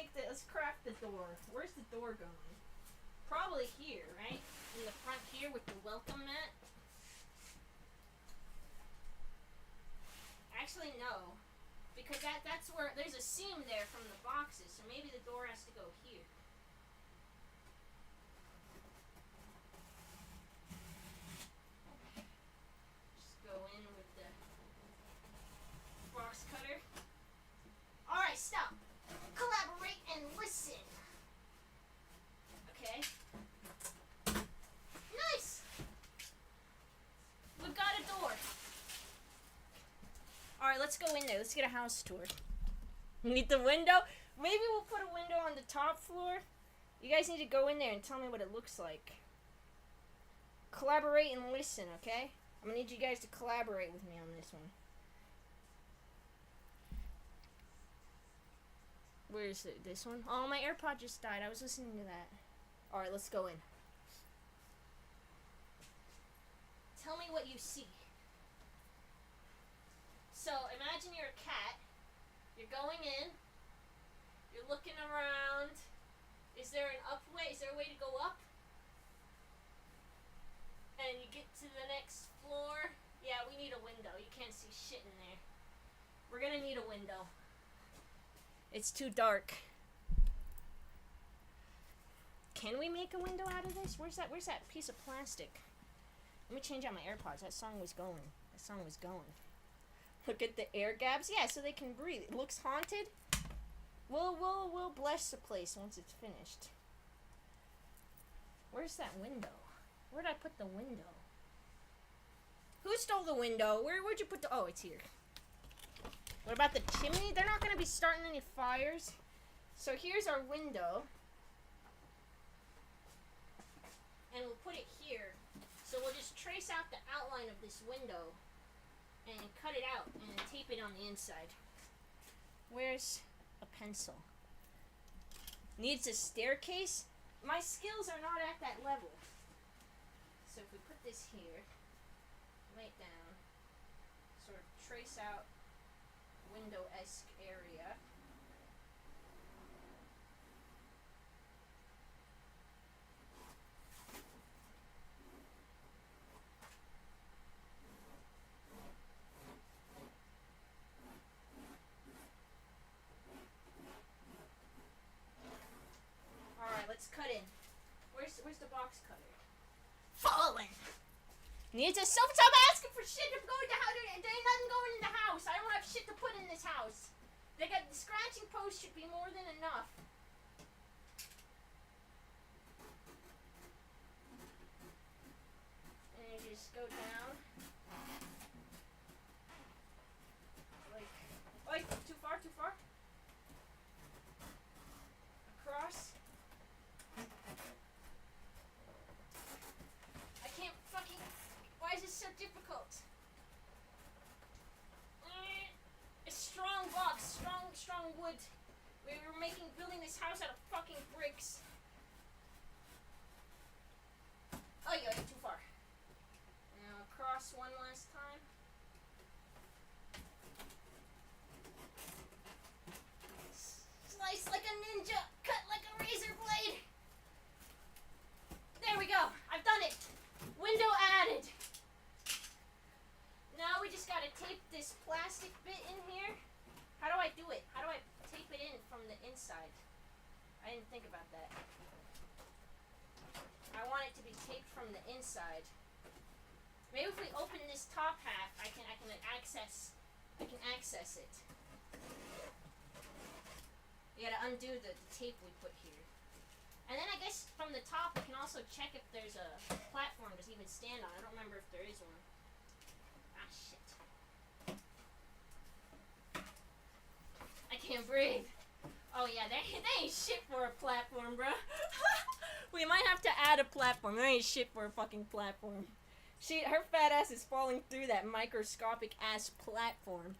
craft the door. Where's the door going? Probably here, right? In the front here with the welcome mat? Actually, no. Because that's where there's a seam there from the boxes, so maybe the door has to go here. Just go in with the box cutter. Alright, stop. Collaborate and listen. Okay. Nice! We've got a door. Alright, let's go in there. Let's get a house tour. Need the window? Maybe we'll put a window on the top floor. You guys need to go in there and tell me what it looks like. Collaborate and listen, okay? I'm gonna need you guys to collaborate with me on this one. Where is it? This one? Oh, my AirPod just died. I was listening to that. Alright, let's go in. Tell me what you see. So, imagine you're a cat. You're going in. You're looking around. Is there an up way? Is there a way to go up? And you get to the next floor. Yeah, we need a window. You can't see shit in there. We're gonna need a window. It's too dark. Can we make a window out of this? Where's that piece of plastic? Let me change out my AirPods. That song was going. Look at the air gaps. Yeah, so they can breathe. It looks haunted. We'll bless the place once it's finished. Where's that window? Where'd I put the window? Who stole the window? Where'd you put the... Oh, it's here. What about the chimney? They're not going to be starting any fires. So here's our window. And we'll put it here. So we'll just trace out the outline of this window and cut it out and tape it on the inside. Where's a pencil? Needs a staircase? My skills are not at that level. So if we put this here, lay it down, sort of trace out window-esque area. Alright, let's cut in. Where's the box cutter? Fallen! Needs a stop asking for shit to go in the house. There ain't nothing going in the house. I don't have shit to put in this house. They got the scratching post should be more than enough. And you just go down. Like, too far, too far. Across. I can't fucking. Why is this so difficult? A strong box, strong wood. We were building this house out of fucking bricks. Oh yeah, too far. Now across one last time. Slice like a ninja, cut like a razor blade. There we go. I've done it. Window added. Now we just gotta tape this plastic bit in here. How do I do it? How do I tape it in from the inside? I didn't think about that. I want it to be taped from the inside. Maybe if we open this top half, I can access it. You gotta undo the tape we put here. And then I guess from the top we can also check if there's a platform to even stand on. I don't remember if there is one. Ah, shit. I can't breathe. Oh yeah, they ain't shit for a platform, bro. We might have to add a platform. They ain't shit for a fucking platform. Her fat ass is falling through that microscopic ass platform.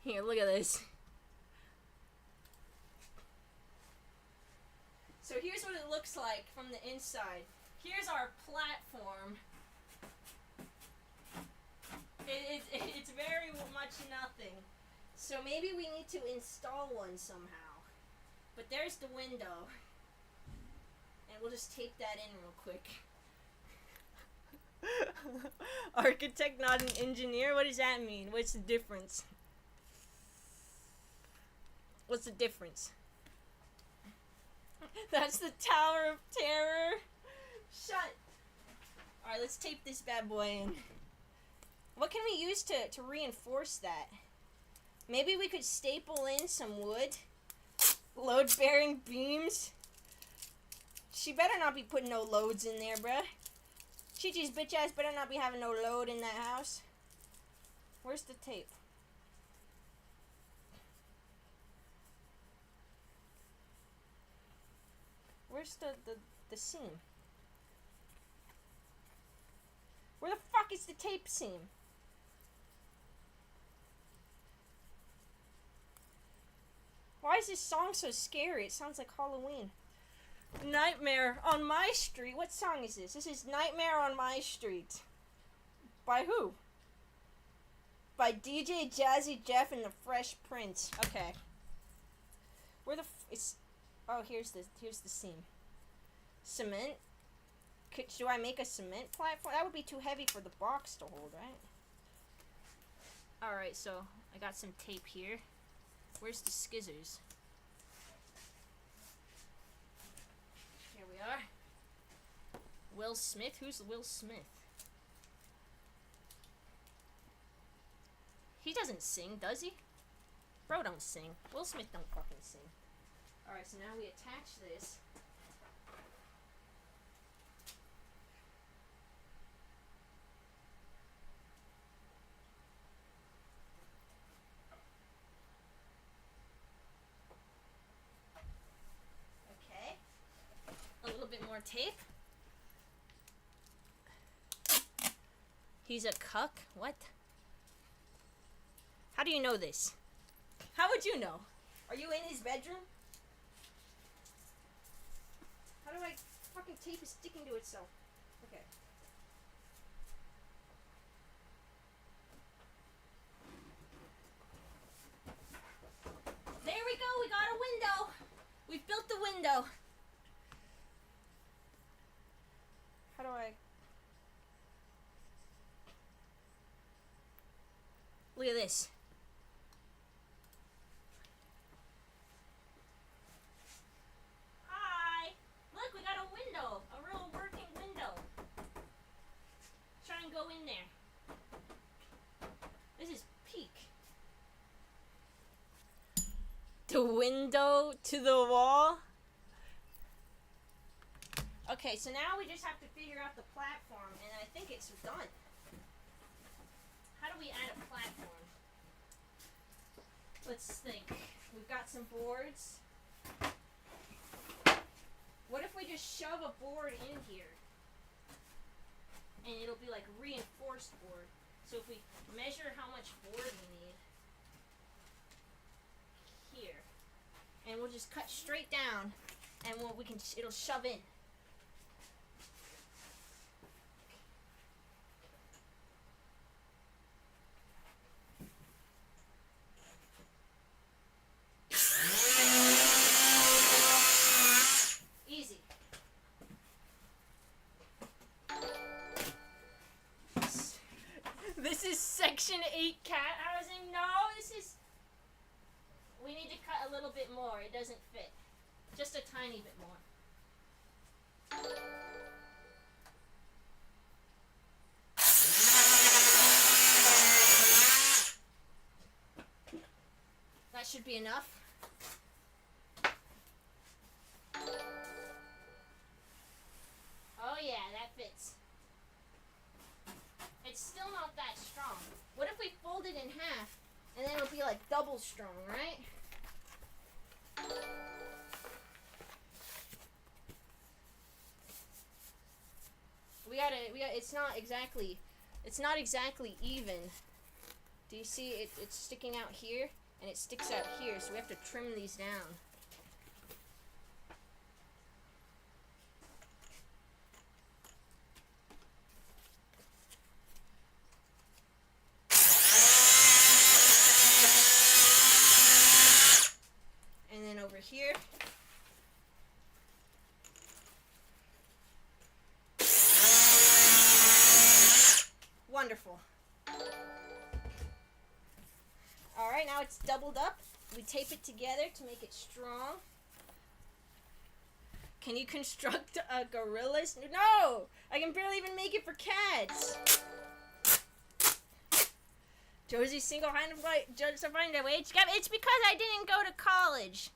Here, look at this. So here's what it looks like from the inside. Here's our platform. It's very much nothing. So maybe we need to install one somehow. But there's the window. And we'll just tape that in real quick. Architect, not an engineer? What does that mean? What's the difference? What's the difference? That's the Tower of Terror. Shut. Alright, let's tape this bad boy in. What can we use to reinforce that? Maybe we could staple in some wood. Load-bearing beams. She better not be putting no loads in there, bruh. Chi-Chi's bitch ass better not be having no load in that house. Where's the tape? Where's the seam? Where the fuck is the tape seam? Why is this song so scary? It sounds like Halloween. Nightmare on My Street. What song is this? This is Nightmare on My Street. By who? By DJ Jazzy Jeff and the Fresh Prince. Okay. Where the it's oh, here's the seam. Cement. Do I make a cement platform? That would be too heavy for the box to hold, right? Alright, so I got some tape here. Where's the skizzers? Here we are. Will Smith? Who's Will Smith? He doesn't sing, does he? Bro don't sing. Will Smith don't fucking sing. Alright, so now we attach this. more tape. He's a cuck? What? How do you know this? How would you know? Are you in his bedroom? How do I... Fucking tape is sticking to itself. Okay. There we go, we got a window. We've built the window. How do I... Look at this. Hi! Look, we got a window. A real working window. Try and go in there. This is peak. The window to the wall. Okay, so now we just have to figure out the platform, and I think it's done. How do we add a platform? Let's think. We've got some boards. What if we just shove a board in here? And it'll be like reinforced board. So if we measure how much board we need here, and we'll just cut straight down, and it'll shove in. Easy. This is Section 8 cat housing. No, we need to cut a little bit more. It doesn't fit. Just a tiny bit more. That should be enough. Oh yeah, that fits. It's still not that strong. What if we fold it in half and then it'll be like double strong, right? It's not exactly even. Do you see it's sticking out here and it sticks out here, so we have to trim these down. And then over here, wonderful. Alright, now it's doubled up. We tape it together to make it strong. Can you construct a gorilla's? No! I can barely even make it for cats. Josie single-handedly judged to find a wage gap. It's because I didn't go to college.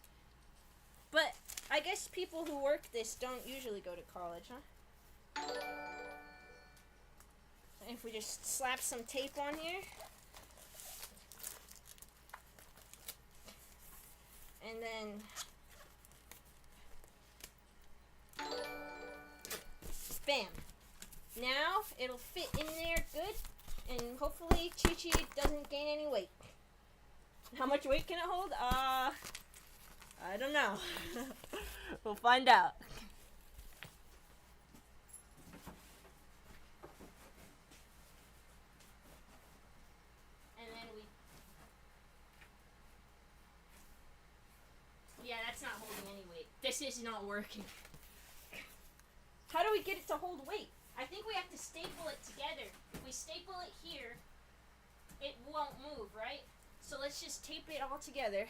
But I guess people who work this don't usually go to college, huh? If we just slap some tape on here. And then bam. Now it'll fit in there good, and hopefully Chi-Chi doesn't gain any weight. How much weight can it hold? I don't know. We'll find out. And then yeah, that's not holding any weight. This is not working. How do we get it to hold weight? I think we have to staple it together. If we staple it here, it won't move, right? So let's just tape it all together.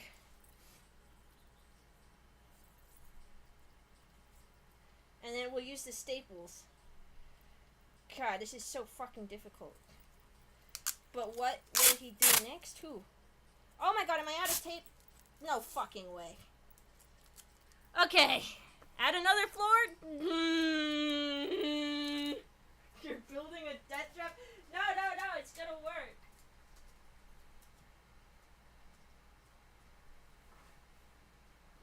And then we'll use the staples. God, this is so fucking difficult. But what will he do next? Who? Oh my god, am I out of tape? No fucking way. Okay. Add another floor? You're building a death trap? No, it's gonna work.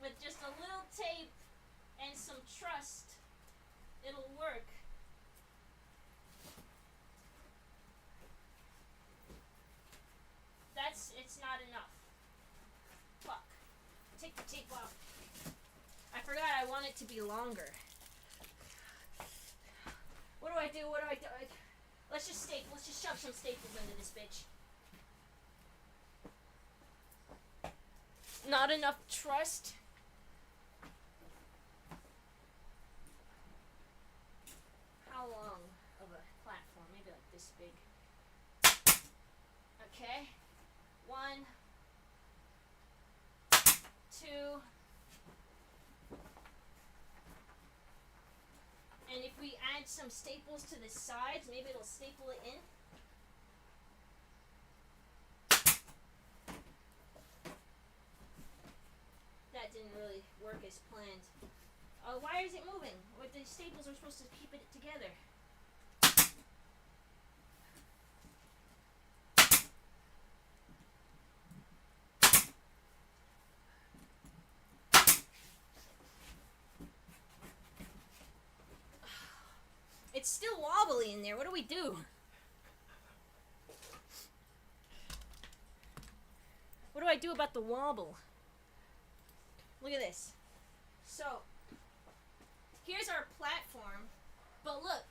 With just a little tape and some trust, it's not enough. Fuck. Take the tape off. I forgot I want it to be longer. What do I do? Let's just shove some staples into this bitch. Not enough trust. How long of a platform? Maybe like this big. Okay. 1, 2. And if we add some staples to the sides, maybe it'll staple it in. That didn't really work as planned. Why is it moving? What, the staples are supposed to keep it together. It's still wobbly in there. What do we do? What do I do about the wobble? Look at this. So, here's our platform, but look,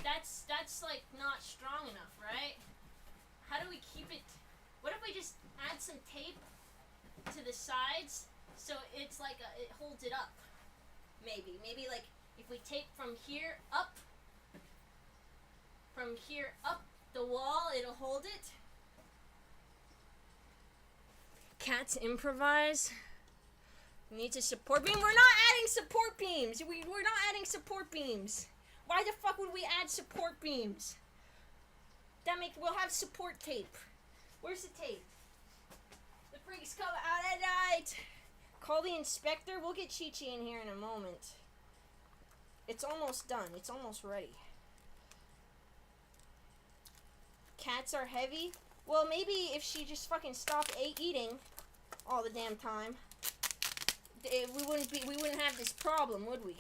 that's like not strong enough, right? How do we keep it? What if we just add some tape to the sides so it's like it holds it up? Maybe like if we tape from here up the wall, it'll hold it. Cats improvise. We need to support beam. We're not adding support beams. We're not adding support beams. Why the fuck would we add support beams? We'll have support tape. Where's the tape? The freaks come out at night. Call the inspector. We'll get Chi-Chi in here in a moment. It's almost done. It's almost ready. Cats are heavy. Well, maybe if she just fucking stopped eating all the damn time, we wouldn't have this problem, would we?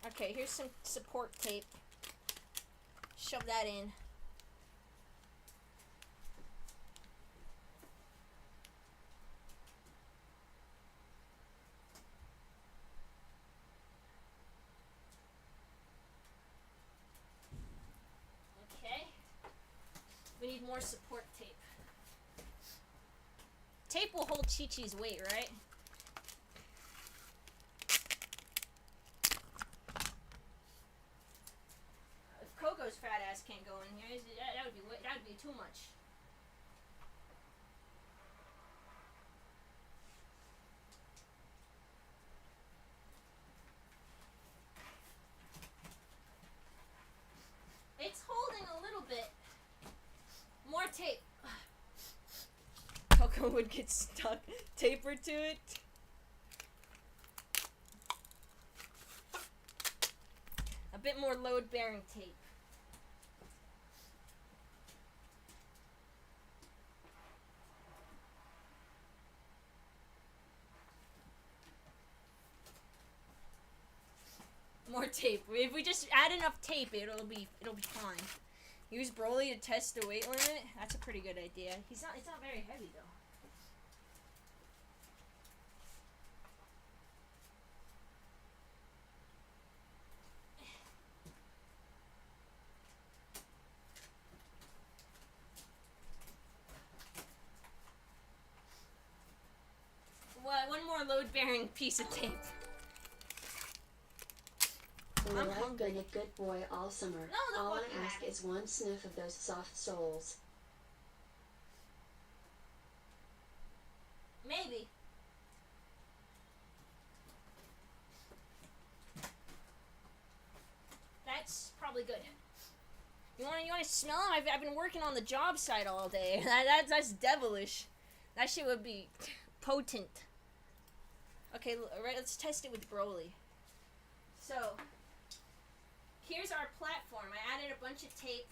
Okay, here's some support tape. Shove that in. Okay. We need more support tape. Tape will hold Chi-Chi's weight, right? If Coco's fat ass can't go in here, that would be too much. It's holding a little bit. More tape. Coco would get stuck. Taper to it. A bit more load-bearing tape. More tape. If we just add enough tape, it'll be fine. Use Broly to test the weight limit. That's a pretty good idea. It's not very heavy though. One more load-bearing piece of tape. Well, I've been a good boy all summer. No, all I ask is one sniff of those soft soles. Maybe. That's probably good. You want to smell them? I've been working on the job site all day. That's devilish. That shit would be potent. Okay, right. Let's test it with Broly. So. Here's our platform. I added a bunch of tape.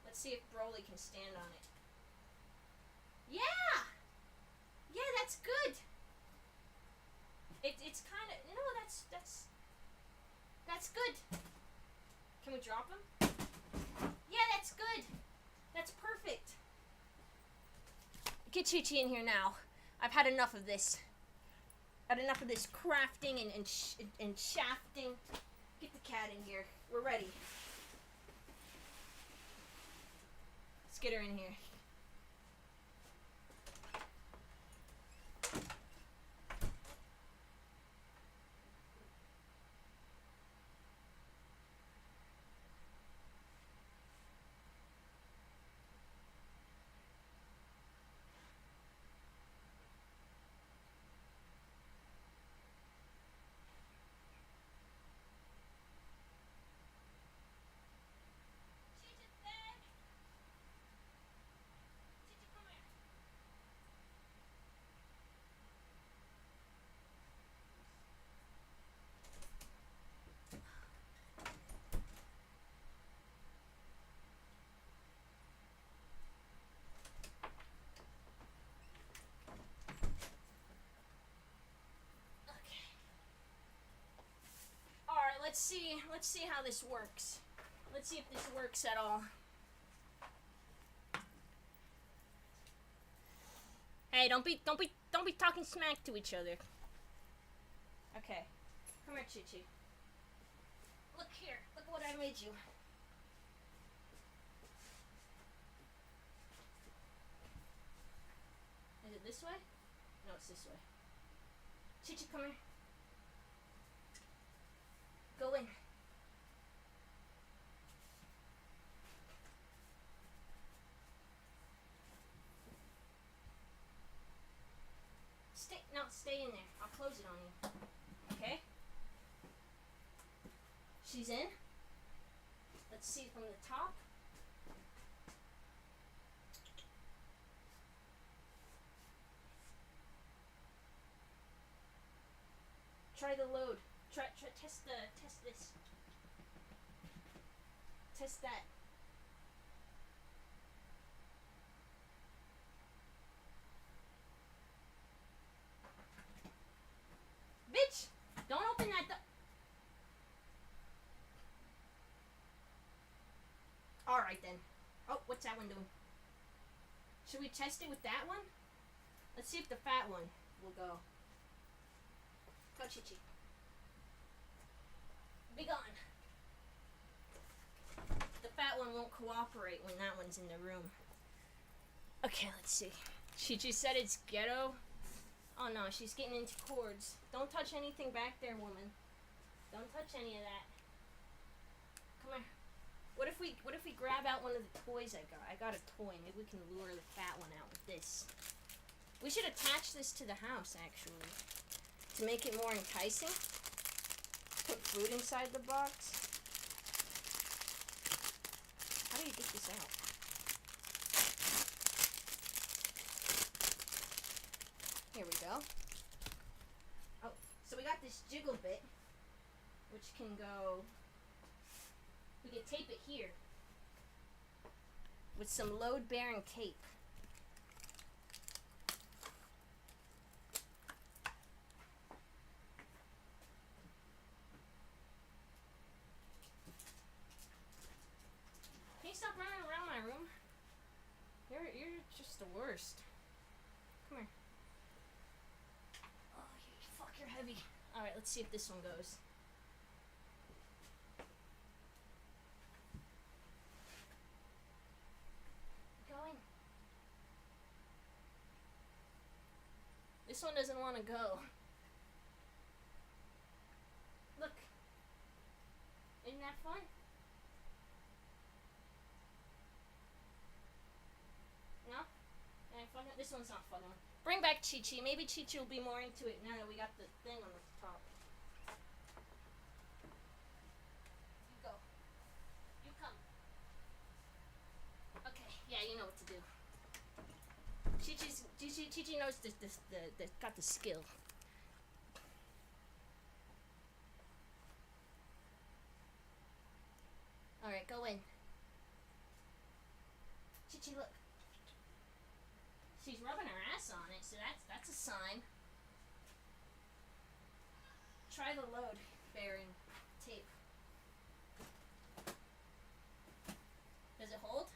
Let's see if Broly can stand on it. Yeah! Yeah, that's good. It's kind of... No, that's good. Can we drop him? That's good. That's perfect. Get Chi Chi in here now. I've had enough of this. Had enough of this crafting and shafting. Get the cat in here. We're ready. Let's get her in here. Let's see how this works. Let's see if this works at all. Hey, don't be talking smack to each other. Okay. Come here, Chi Chi. Look here. Look what I made you. Is it this way? No, it's this way. Chi Chi, come here. Go in. Stay in there. I'll close it on you. Okay? She's in. Let's see from the top. Try the load. Test this. Test that. Bitch! Don't open that door. Alright then. Oh, what's that one doing? Should we test it with that one? Let's see if the fat one will go. Go, Chi Chi. Be gone. The fat one won't cooperate when that one's in the room. Okay, let's see. Chi Chi said it's ghetto. Oh no, she's getting into cords. Don't touch anything back there, woman. Don't touch any of that. Come here. What if we grab out one of the toys I got? I got a toy. Maybe we can lure the fat one out with this. We should attach this to the house, actually, to make it more enticing. Put food inside the box. How do you get this out? Here we go. Oh, so we got this jiggle bit, which can go. We can tape it here with some load-bearing tape. Can you stop running around my room? You're just the worst. Come here. Oh, fuck, you're heavy. Alright, let's see if this one goes. Going. This one doesn't want to go. Look. Isn't that fun? No? This one's not fun. Bring back Chi Chi. Maybe Chi Chi will be more into it now that we got the thing on the top. You go. You come. Okay, yeah, you know what to do. Chi Chi knows got the skill. Alright, go in. Chi Chi, look. She's rubbing her ass on it, so that's a sign. Try the load bearing tape. Does it hold?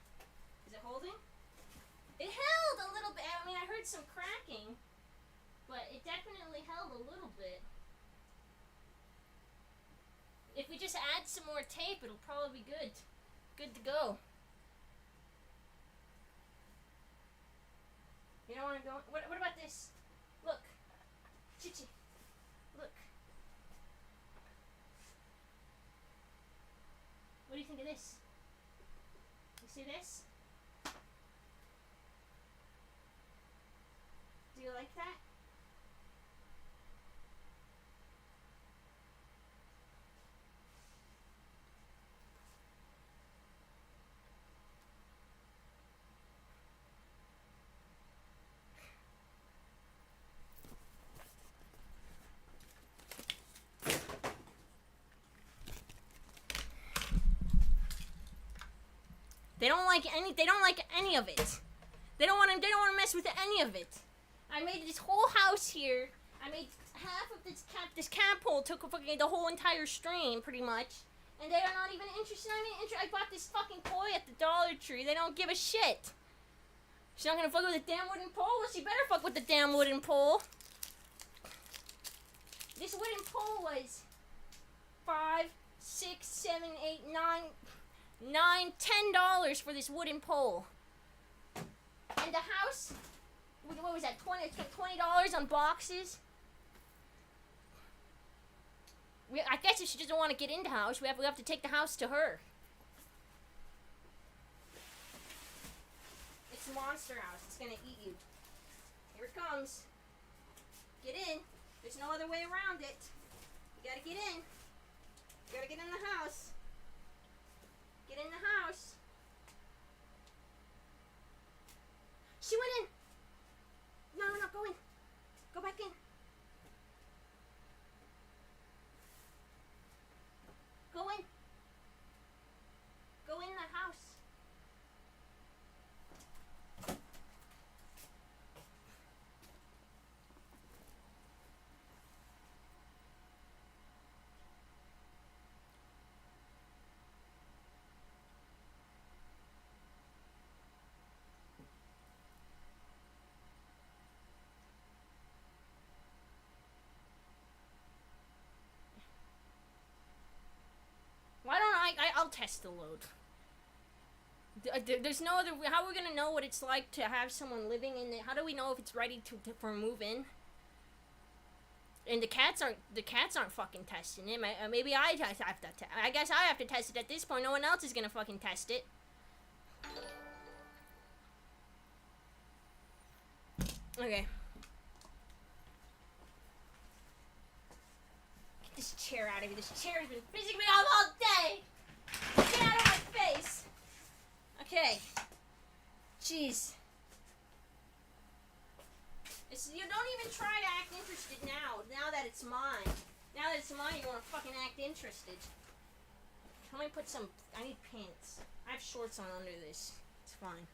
some cracking, but it definitely held a little bit. If we just add some more tape, it'll probably be good. Good to go. You don't want to go... What about this? Look. Chichi. Look. What do you think of this? You see this? Do you like that? They don't like any of it. They don't want to mess with any of it. I made this whole house here. I made half of this cat pole took fucking the whole entire stream pretty much. And they are not even interested. I bought this fucking toy at the Dollar Tree. They don't give a shit. She's not gonna fuck with the damn wooden pole? Well, she better fuck with the damn wooden pole. This wooden pole was $5, $6, $7, $8, $9, $10 for this wooden pole. And the house, what was that, $20 on boxes? I guess if she doesn't want to get in the house, we have to take the house to her. It's a monster house. It's gonna eat you. Here it comes. Get in. There's no other way around it. You gotta get in. You gotta get in the house. Get in the house. She went in. No, go in. Go back in. Go in. Go in the house. Why don't I'll test the load. There's no other... How are we gonna know what it's like to have someone living in there? How do we know if it's ready for move in? And the cats aren't fucking testing it. Maybe I have to... I guess I have to test it at this point. No one else is gonna fucking test it. Okay. Get this chair out of here. This chair has been pissing me off all day. Get out of my face. Okay. Jeez. You don't even try to act interested now. Now that it's mine. Now that it's mine, you want to fucking act interested. Let me put some... I need pants. I have shorts on under this. It's fine.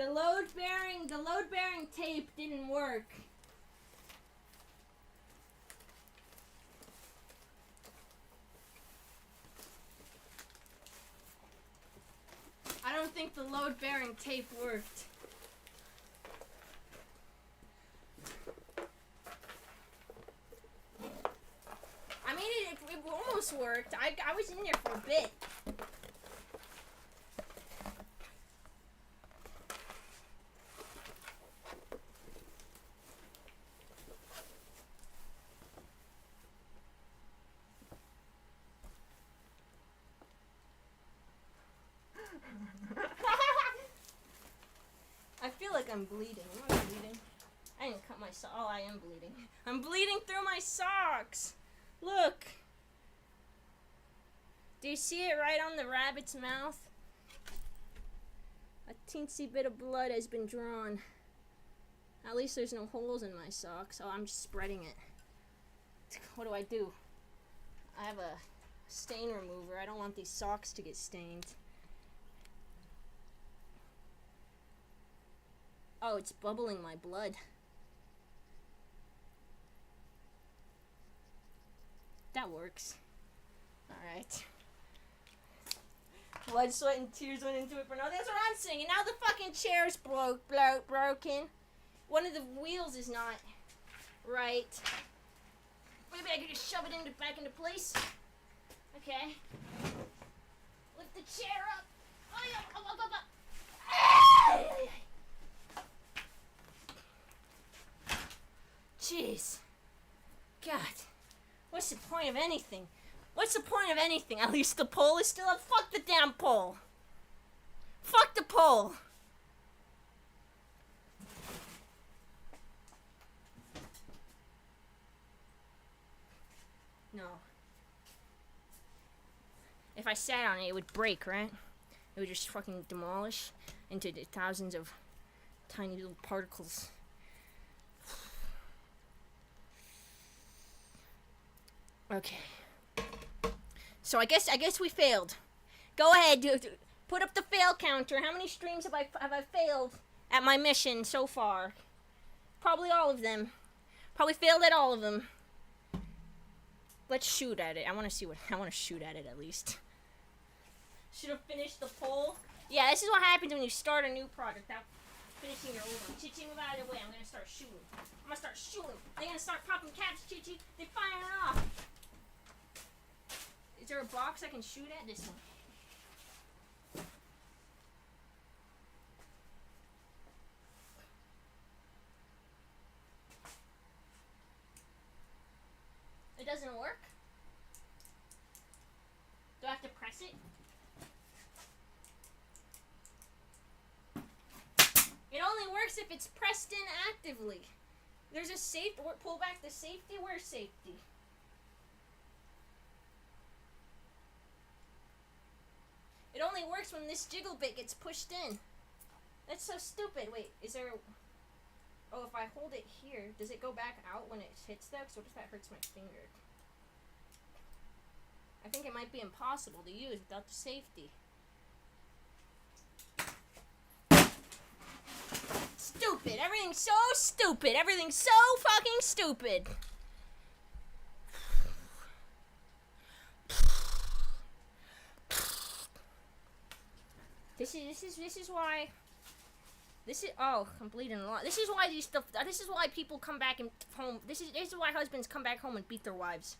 The load-bearing tape didn't work. I don't think the load-bearing tape worked. I mean, it almost worked. I was in there for a bit. I feel like I'm bleeding. Am I bleeding? I didn't cut my sock. Oh, I am bleeding. I'm bleeding through my socks. Look. Do you see it right on the rabbit's mouth? A teensy bit of blood has been drawn. At least there's no holes in my socks. Oh, I'm just spreading it. What do? I have a stain remover. I don't want these socks to get stained. Oh, it's bubbling my blood. That works. Alright. Blood, sweat, and tears went into it for now. That's what I'm saying. And now the fucking chair's broken. One of the wheels is not right. Maybe I could just shove it back into place. Okay. Lift the chair up. Oh, yeah. Jeez. God. What's the point of anything? What's the point of anything? At least the pole is still up. Fuck the damn pole. Fuck the pole. No. If I sat on it, it would break, right? It would just fucking demolish into the thousands of tiny little particles. Okay. So I guess we failed. Go ahead, put up the fail counter. How many streams have I failed at my mission so far? Probably all of them. Probably failed at all of them. Let's shoot at it. I want to shoot at it at least. Should have finished the poll. Yeah, this is what happens when you start a new project without finishing your old one. Chichi, move out of the way. I'm gonna start shooting. They're gonna start popping caps, Chichi. They're firing off. Is there a box I can shoot at? This one. It doesn't work? Do I have to press it? It only works if it's pressed in actively. There's a safe. Pull back the safety. Where's safety? It only works when this jiggle bit gets pushed in. That's so stupid. Wait, is there a... Oh, if I hold it here, does it go back out when it hits that? So what if that hurts my finger? I think it might be impossible to use without the safety. Stupid. Everything's so stupid. Everything's so fucking stupid. This is why. Oh, I'm bleeding a lot. This is why people come back and home. This is why husbands come back home and beat their wives.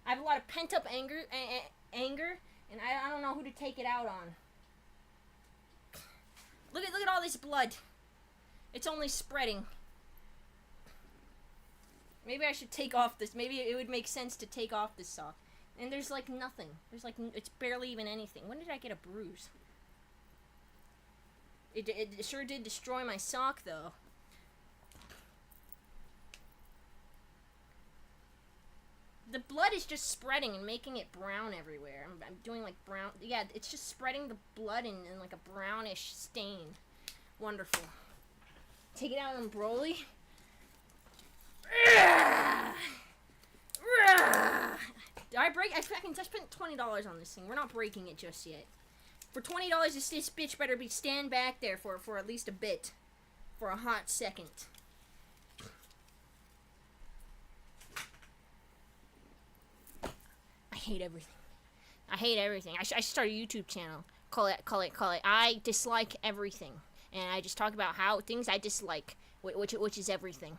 I have a lot of pent up anger, and I don't know who to take it out on. Look at all this blood. It's only spreading. Maybe I should take off this. Maybe it would make sense to take off this sock. And there's like nothing. It's barely even anything. When did I get a bruise? It sure did destroy my sock, though. The blood is just spreading and making it brown everywhere. I'm doing like brown. Yeah, it's just spreading the blood in like a brownish stain. Wonderful. Take it out on Broly. Did I break? I spent $20 on this thing. We're not breaking it just yet. For $20, this bitch better be stand back there for at least a bit. For a hot second. I hate everything. I hate everything. I should start a YouTube channel. Call it. I dislike everything. And I just talk about how things I dislike. Which is everything.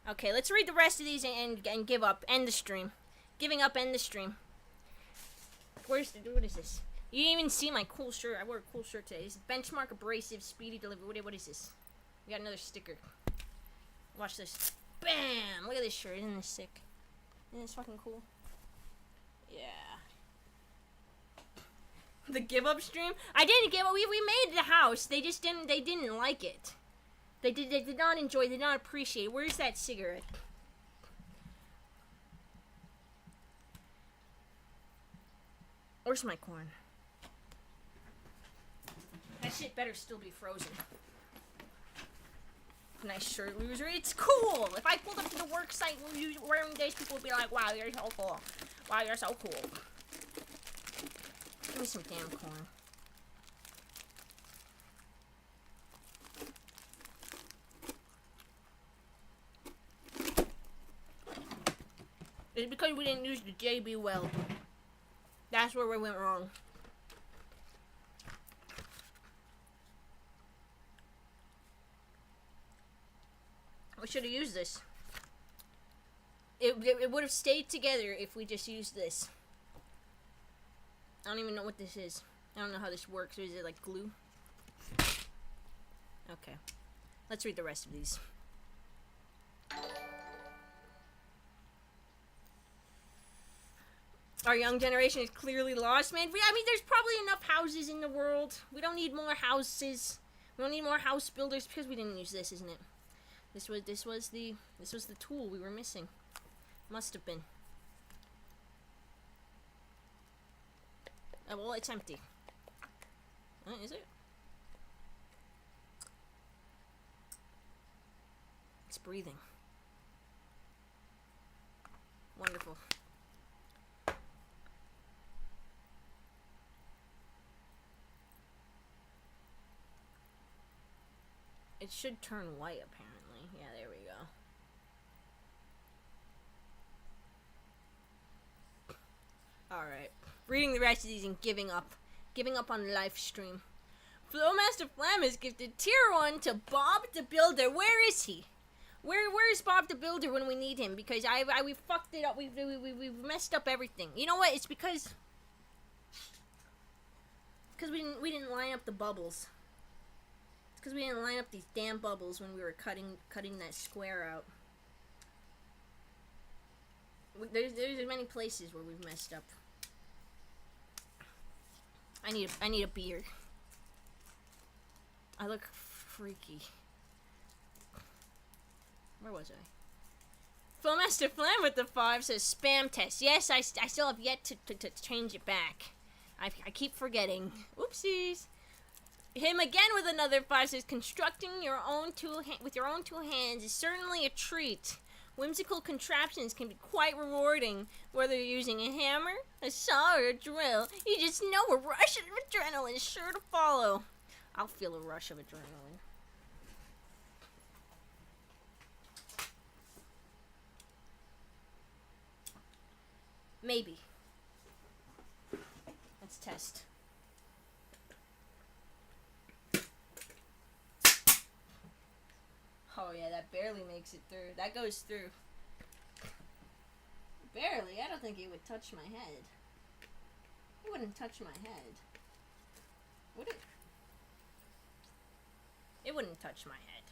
Okay, let's read the rest of these and give up. End the stream. Giving up, end the stream. What is this? You didn't even see my cool shirt. I wore a cool shirt today. This is Benchmark Abrasive Speedy Delivery. What is this? We got another sticker. Watch this. Bam! Look at this shirt. Isn't this sick? Isn't this fucking cool? Yeah. The give up stream? I didn't give up. We made the house. They just didn't. They didn't like it. They did not enjoy. They did not appreciate it. Where's that cigarette? Where's my corn? That shit better still be frozen. Nice shirt, loser. It's cool. If I pulled up to the work site wearing this, people would be like, "Wow, you're so cool. Wow, you're so cool." Give me some damn corn. It's because we didn't use the JB weld. That's where we went wrong. We should have used this. It would have stayed together if we just used this. I don't even know what this is. I don't know how this works. Is it like glue? Okay. Let's read the rest of these. Our young generation is clearly lost, man. I mean, there's probably enough houses in the world. We don't need more houses. We don't need more house builders because we didn't use this, isn't it? This was the tool we were missing. Must have been. Oh, well, it's empty. Is it? It's breathing. Wonderful. It should turn white, apparently. Yeah, there we go. Alright. Reading the rest of these and giving up. Giving up on live stream. Flowmaster Flam has gifted tier 1 to Bob the Builder. Where is he? Where is Bob the Builder when we need him? Because we fucked it up. We've messed up everything. You know what? It's because we didn't line up the bubbles. Because we didn't line up these damn bubbles when we were cutting that square out. There's many places where we've messed up. I need a beer. I look freaky. Where was I? Flowmaster Flam with the 5 says spam test. Yes, I still have yet to change it back. I keep forgetting. Oopsies. Him again with another 5 says constructing your own with your own two hands is certainly a treat. Whimsical contraptions can be quite rewarding, whether you're using a hammer, a saw, or a drill. You just know a rush of adrenaline is sure to follow. I'll feel a rush of adrenaline. Maybe. Let's test. Oh yeah, that barely makes it through. That goes through. Barely? I don't think it would touch my head. It wouldn't touch my head. Would it? It wouldn't touch my head.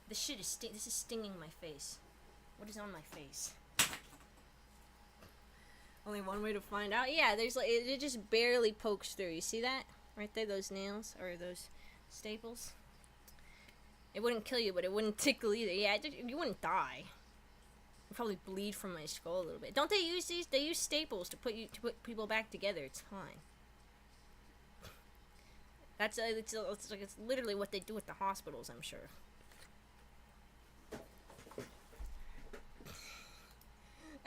This shit is this is stinging my face. What is on my face? Only one way to find out. Yeah, there's like it just barely pokes through. You see that? Right there, those nails or those staples. It wouldn't kill you, but it wouldn't tickle either. Yeah, you wouldn't die. You'd probably bleed from my skull a little bit. Don't they use these? They use staples to put people back together. It's fine. That's it's literally what they do at the hospitals, I'm sure.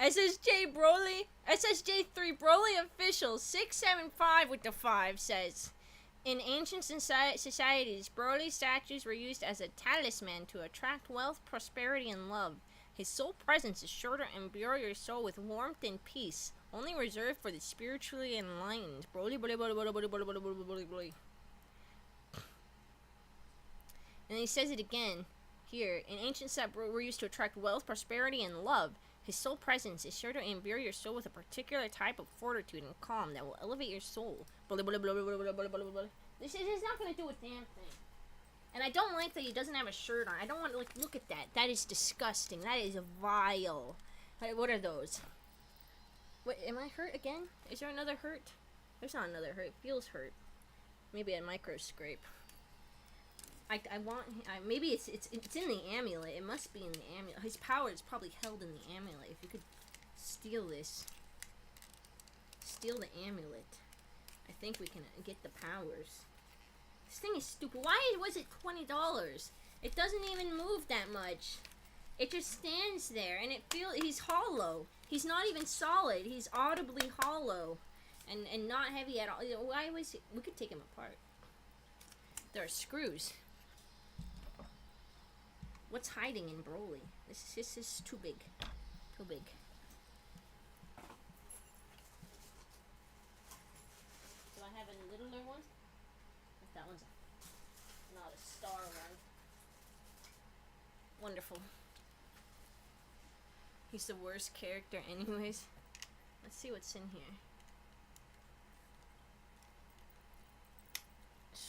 SSJ Broly, SSJ3 Broly official 675 with the 5 says, in ancient societies, Broly statues were used as a talisman to attract wealth, prosperity, and love. His sole presence is sure to imbue your soul with warmth and peace, only reserved for the spiritually enlightened. Broly, Broly, Broly, Broly, Broly, Broly, Broly, Broly, Broly, Broly. And he says it again here. In ancient societies, were used to attract wealth, prosperity, and love. His sole presence is sure to imbue your soul with a particular type of fortitude and calm that will elevate your soul. This is not going to do a damn thing. And I don't like that he doesn't have a shirt on. I don't want to, like, look at that. That is disgusting. That is vile. What are those? What, am I hurt again? Is there another hurt? There's not another hurt. It feels hurt. Maybe a micro scrape. Maybe it's in the amulet. It must be in the amulet. His power is probably held in the amulet. If you could steal this. Steal the amulet. I think we can get the powers. This thing is stupid. Why was it $20? It doesn't even move that much. It just stands there, and he's hollow. He's not even solid. He's audibly hollow, and not heavy at all. Why was he? We could take him apart. There are screws. What's hiding in Broly? This is too big. Too big. Do I have a littler one? That one's not a star one. Wonderful. He's the worst character anyways. Let's see what's in here.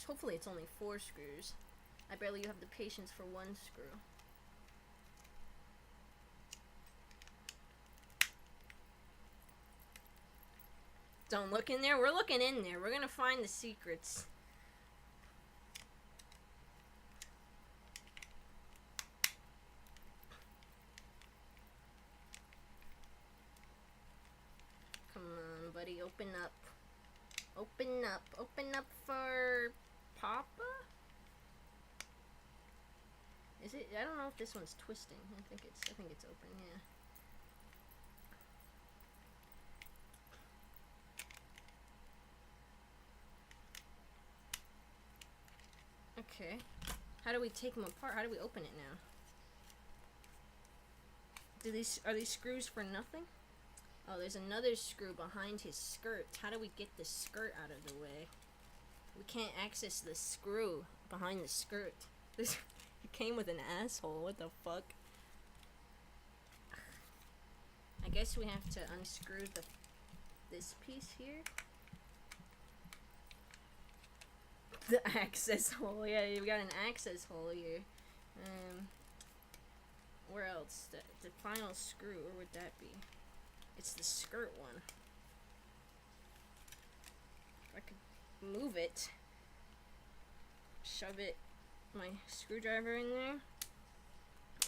Hopefully it's only 4 screws. I barely have the patience for 1 screw. Don't look in there. We're looking in there. We're gonna find the secrets. Come on, buddy. Open up. Open up. Open up for Papa? Is it? I don't know if this one's twisting. I think it's open, yeah. Okay. How do we take them apart? How do we open it now? Are these screws for nothing? Oh, there's another screw behind his skirt. How do we get the skirt out of the way? We can't access the screw behind the skirt. It came with an asshole. What the fuck? I guess we have to unscrew this piece here. The access hole. Yeah, you've got an access hole here. Where else? The final screw, where would that be? It's the skirt one. If I could move it, shove it, my screwdriver in there.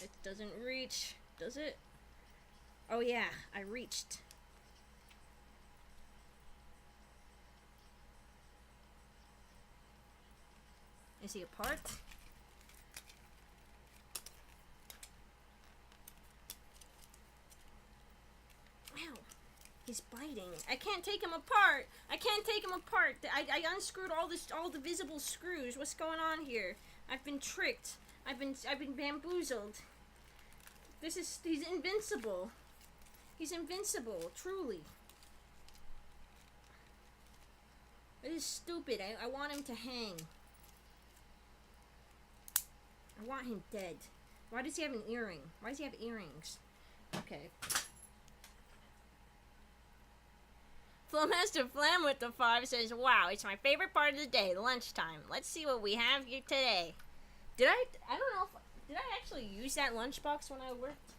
It doesn't reach, does it? Oh yeah, I reached. Is he apart? Ow. He's biting. I can't take him apart. I can't take him apart. I unscrewed all the visible screws. What's going on here? I've been tricked. I've been bamboozled. He's invincible. He's invincible, truly. This is stupid. I want him to hang. I want him dead. Why does he have an earring? Why does he have earrings? Okay. Flowmaster Flam with the 5 says, wow, it's my favorite part of the day, lunchtime. Let's see what we have here today. I don't know did I actually use that lunchbox when I worked?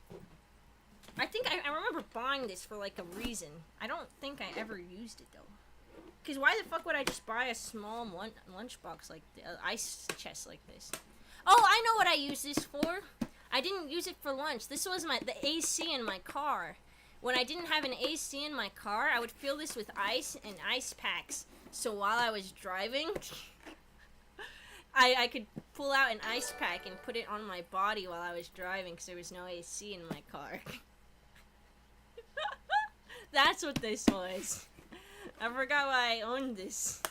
I think I remember buying this for like a reason. I don't think I ever used it though. Because why the fuck would I just buy a small lunchbox like ice chest like this? Oh, I know what I used this for. I didn't use it for lunch. This was the AC in my car. When I didn't have an AC in my car, I would fill this with ice and ice packs. So while I was driving, I could pull out an ice pack and put it on my body while I was driving because there was no AC in my car. That's what this was. I forgot why I owned this.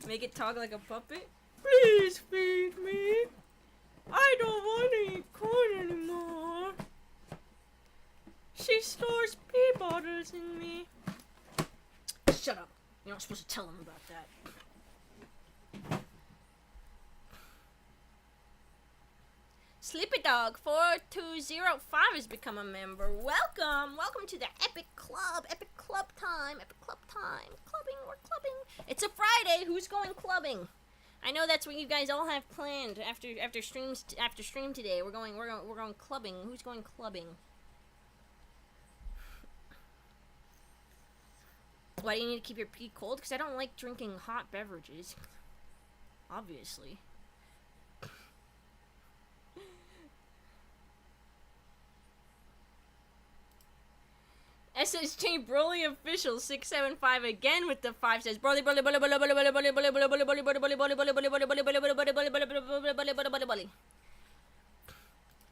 Make it talk like a puppet. Please feed me. I don't want to eat corn anymore. She stores pee bottles in me. Shut up. You're not supposed to tell him about that. Sleepy Dog 4205 has become a member. Welcome! Welcome to the Epic Club. Epic Club time. Epic Club time. Clubbing, we're clubbing. It's a Friday. Who's going clubbing? I know that's what you guys all have planned after stream today. We're going clubbing. Who's going clubbing? Why do you need to keep your pee cold? Because I don't like drinking hot beverages. Obviously. SSJ Broly official 675 again with the 5 says Broly Broly Broly Broly Broly Broly Broly Broly Broly Broly Broly Broly Broly Broly Broly Broly Broly Broly.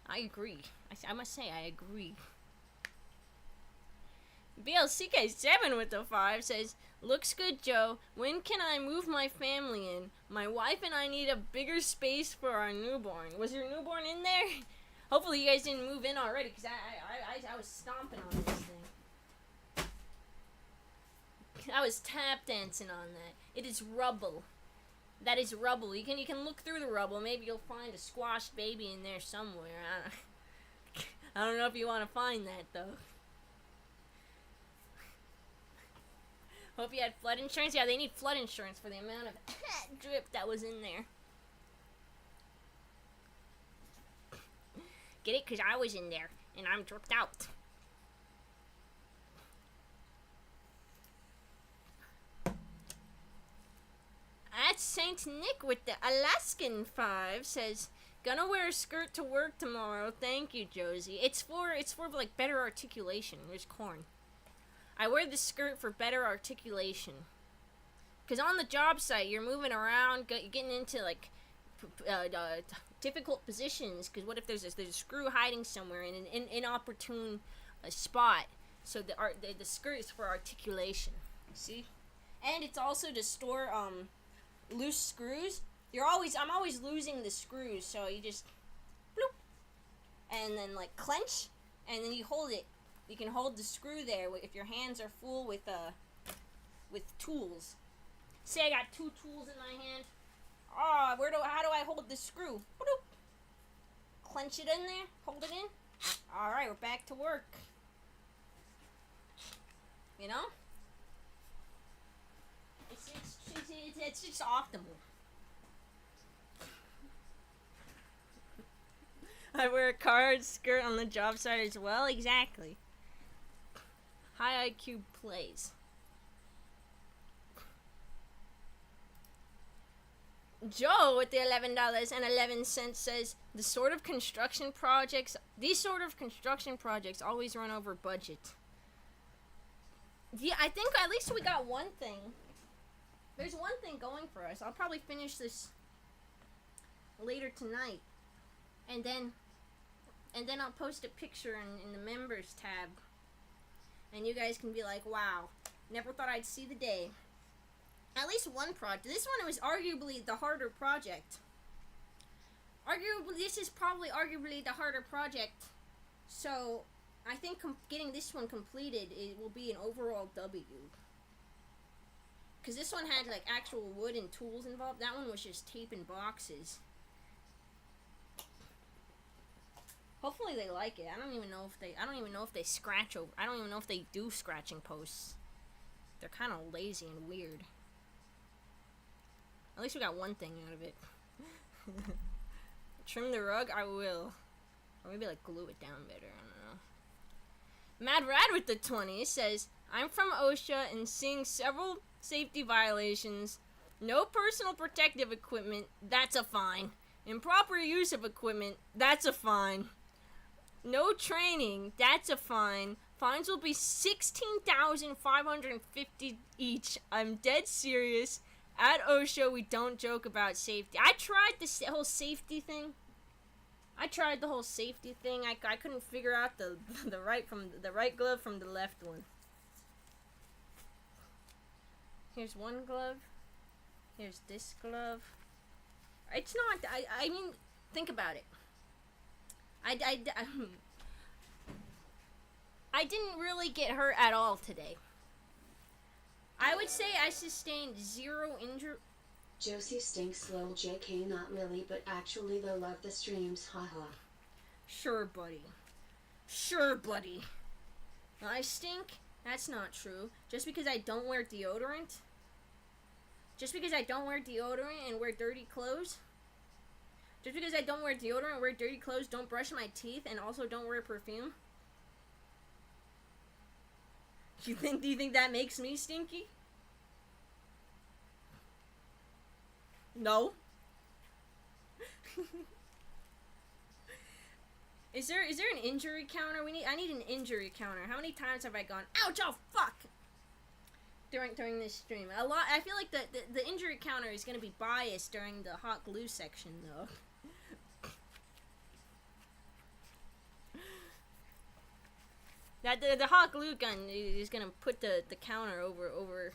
I agree. I must say I agree. BLCK7 with the 5 says, looks good, Joe. When can I move my family in? My wife and I need a bigger space for our newborn. Was your newborn in there? Hopefully you guys didn't move in already, because I was stomping on this thing. I was tap dancing on that. It is rubble. That is rubble. You can look through the rubble. Maybe you'll find a squashed baby in there somewhere. I don't know if you want to find that, though. Hope you had flood insurance. Yeah, they need flood insurance for the amount of drip that was in there. Get it? Because I was in there, and I'm dripped out. That's Saint Nick with the Alaskan 5 says, gonna wear a skirt to work tomorrow. Thank you, Josie. It's for like better articulation. There's corn. I wear the skirt for better articulation. Because on the job site, you're moving around, getting into like difficult positions. Because what if there's a screw hiding somewhere in an inopportune spot? So the skirt is for articulation. See? And it's also to store loose screws. I'm always losing the screws, so you just bloop, and then like clench, and then you hold it. You can hold the screw there if your hands are full with tools. Say I got 2 tools in my hand. How do I hold the screw? Bloop. Clench it in there. Hold it in. All right, we're back to work. You know? It's just optimal. I wear a card skirt on the job site as well. Exactly. High IQ plays. Joe with the $11.11 says these sort of construction projects always run over budget. Yeah, I think at least we got one thing. There's one thing going for us. I'll probably finish this later tonight, and then I'll post a picture in the members tab, and you guys can be like, "Wow, never thought I'd see the day." At least one project. This one was arguably the harder project. This is probably arguably the harder project. So I think getting this one completed, it will be an overall W. Because this one had like actual wood and tools involved. That one was just tape and boxes. Hopefully they like it. I don't even know if they scratch over. I don't even know if they do scratching posts. They're kind of lazy and weird. At least we got one thing out of it. Trim the rug? I will. Or maybe like glue it down better. I don't know. Mad Rad with the 20 says, I'm from OSHA and seeing several safety violations. No personal protective equipment, that's a fine. Improper use of equipment, that's a fine. No training, that's a fine. Fines will be $16,550 each. I'm dead serious. At OSHA, we don't joke about safety. I tried this whole safety thing. I tried the whole safety thing. I couldn't figure out the the right glove from the left one. Here's one glove. Here's this glove. It's not. I mean, think about it. I didn't really get hurt at all today. I would say I sustained 0 injury. Josie stinks, lol. JK, not really, but actually they love the streams, haha. Sure, buddy. Sure, buddy. I stink? That's not true. Just because I don't wear deodorant? Just because I don't wear deodorant and wear dirty clothes? Just because I don't wear deodorant, wear dirty clothes, don't brush my teeth, and also don't wear perfume? Do you think that makes me stinky? No. Is there an injury counter? I need an injury counter. How many times have I gone, ouch, oh fuck, during this stream? A lot. I feel like the injury counter is gonna be biased during the hot glue section though. That the hot glue gun is gonna put the counter over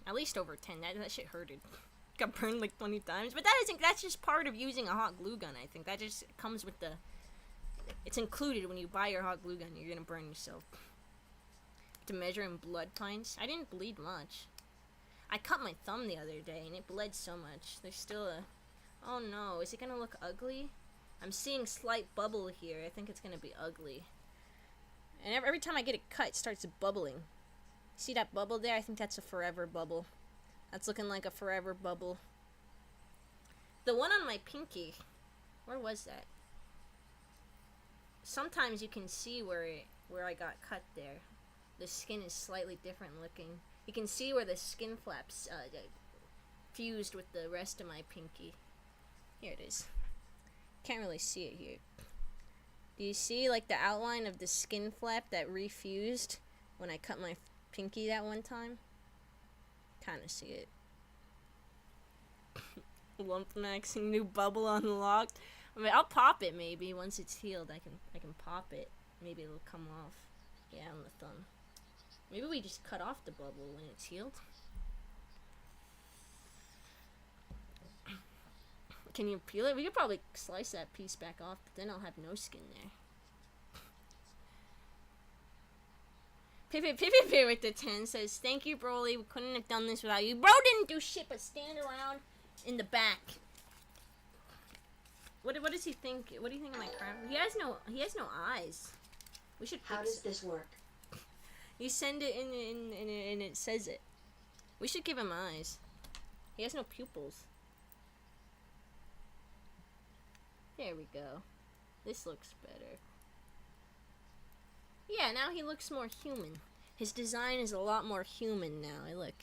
at least over 10. That shit hurted. Got burned like 20 times. But that's just part of using a hot glue gun, I think. That just comes with it's included when you buy your hot glue gun. You're gonna burn yourself. To measure in blood pints. I didn't bleed much. I cut my thumb the other day and it bled so much. There's still a... Oh no, is it gonna look ugly? I'm seeing slight bubble here. I think it's gonna be ugly. And every time I get a cut, it starts bubbling. See that bubble there? I think that's a forever bubble. That's looking like a forever bubble. The one on my pinky, where was that? Sometimes you can see where I got cut there. The skin is slightly different looking. You can see where the skin flaps fused with the rest of my pinky. Here it is. Can't really see it here. Do you see like the outline of the skin flap that refused when I cut my pinky that one time? Kind of see it. Lump maxing, new bubble unlocked. I mean, I'll pop it maybe once it's healed. I can pop it. Maybe it'll come off. Yeah, on the thumb. Maybe we just cut off the bubble when it's healed. Can you peel it? We could probably slice that piece back off, but then I'll have no skin there. Pip with the 10 says, thank you, Broly. We couldn't have done this without you. Bro didn't do shit but stand around in the back. What does he think? What do you think of my craft? He has no eyes. We should fix How does this work? You send it in and it says it. We should give him eyes. He has no pupils. There we go. This looks better. Yeah, now he looks more human. His design is a lot more human now. Look.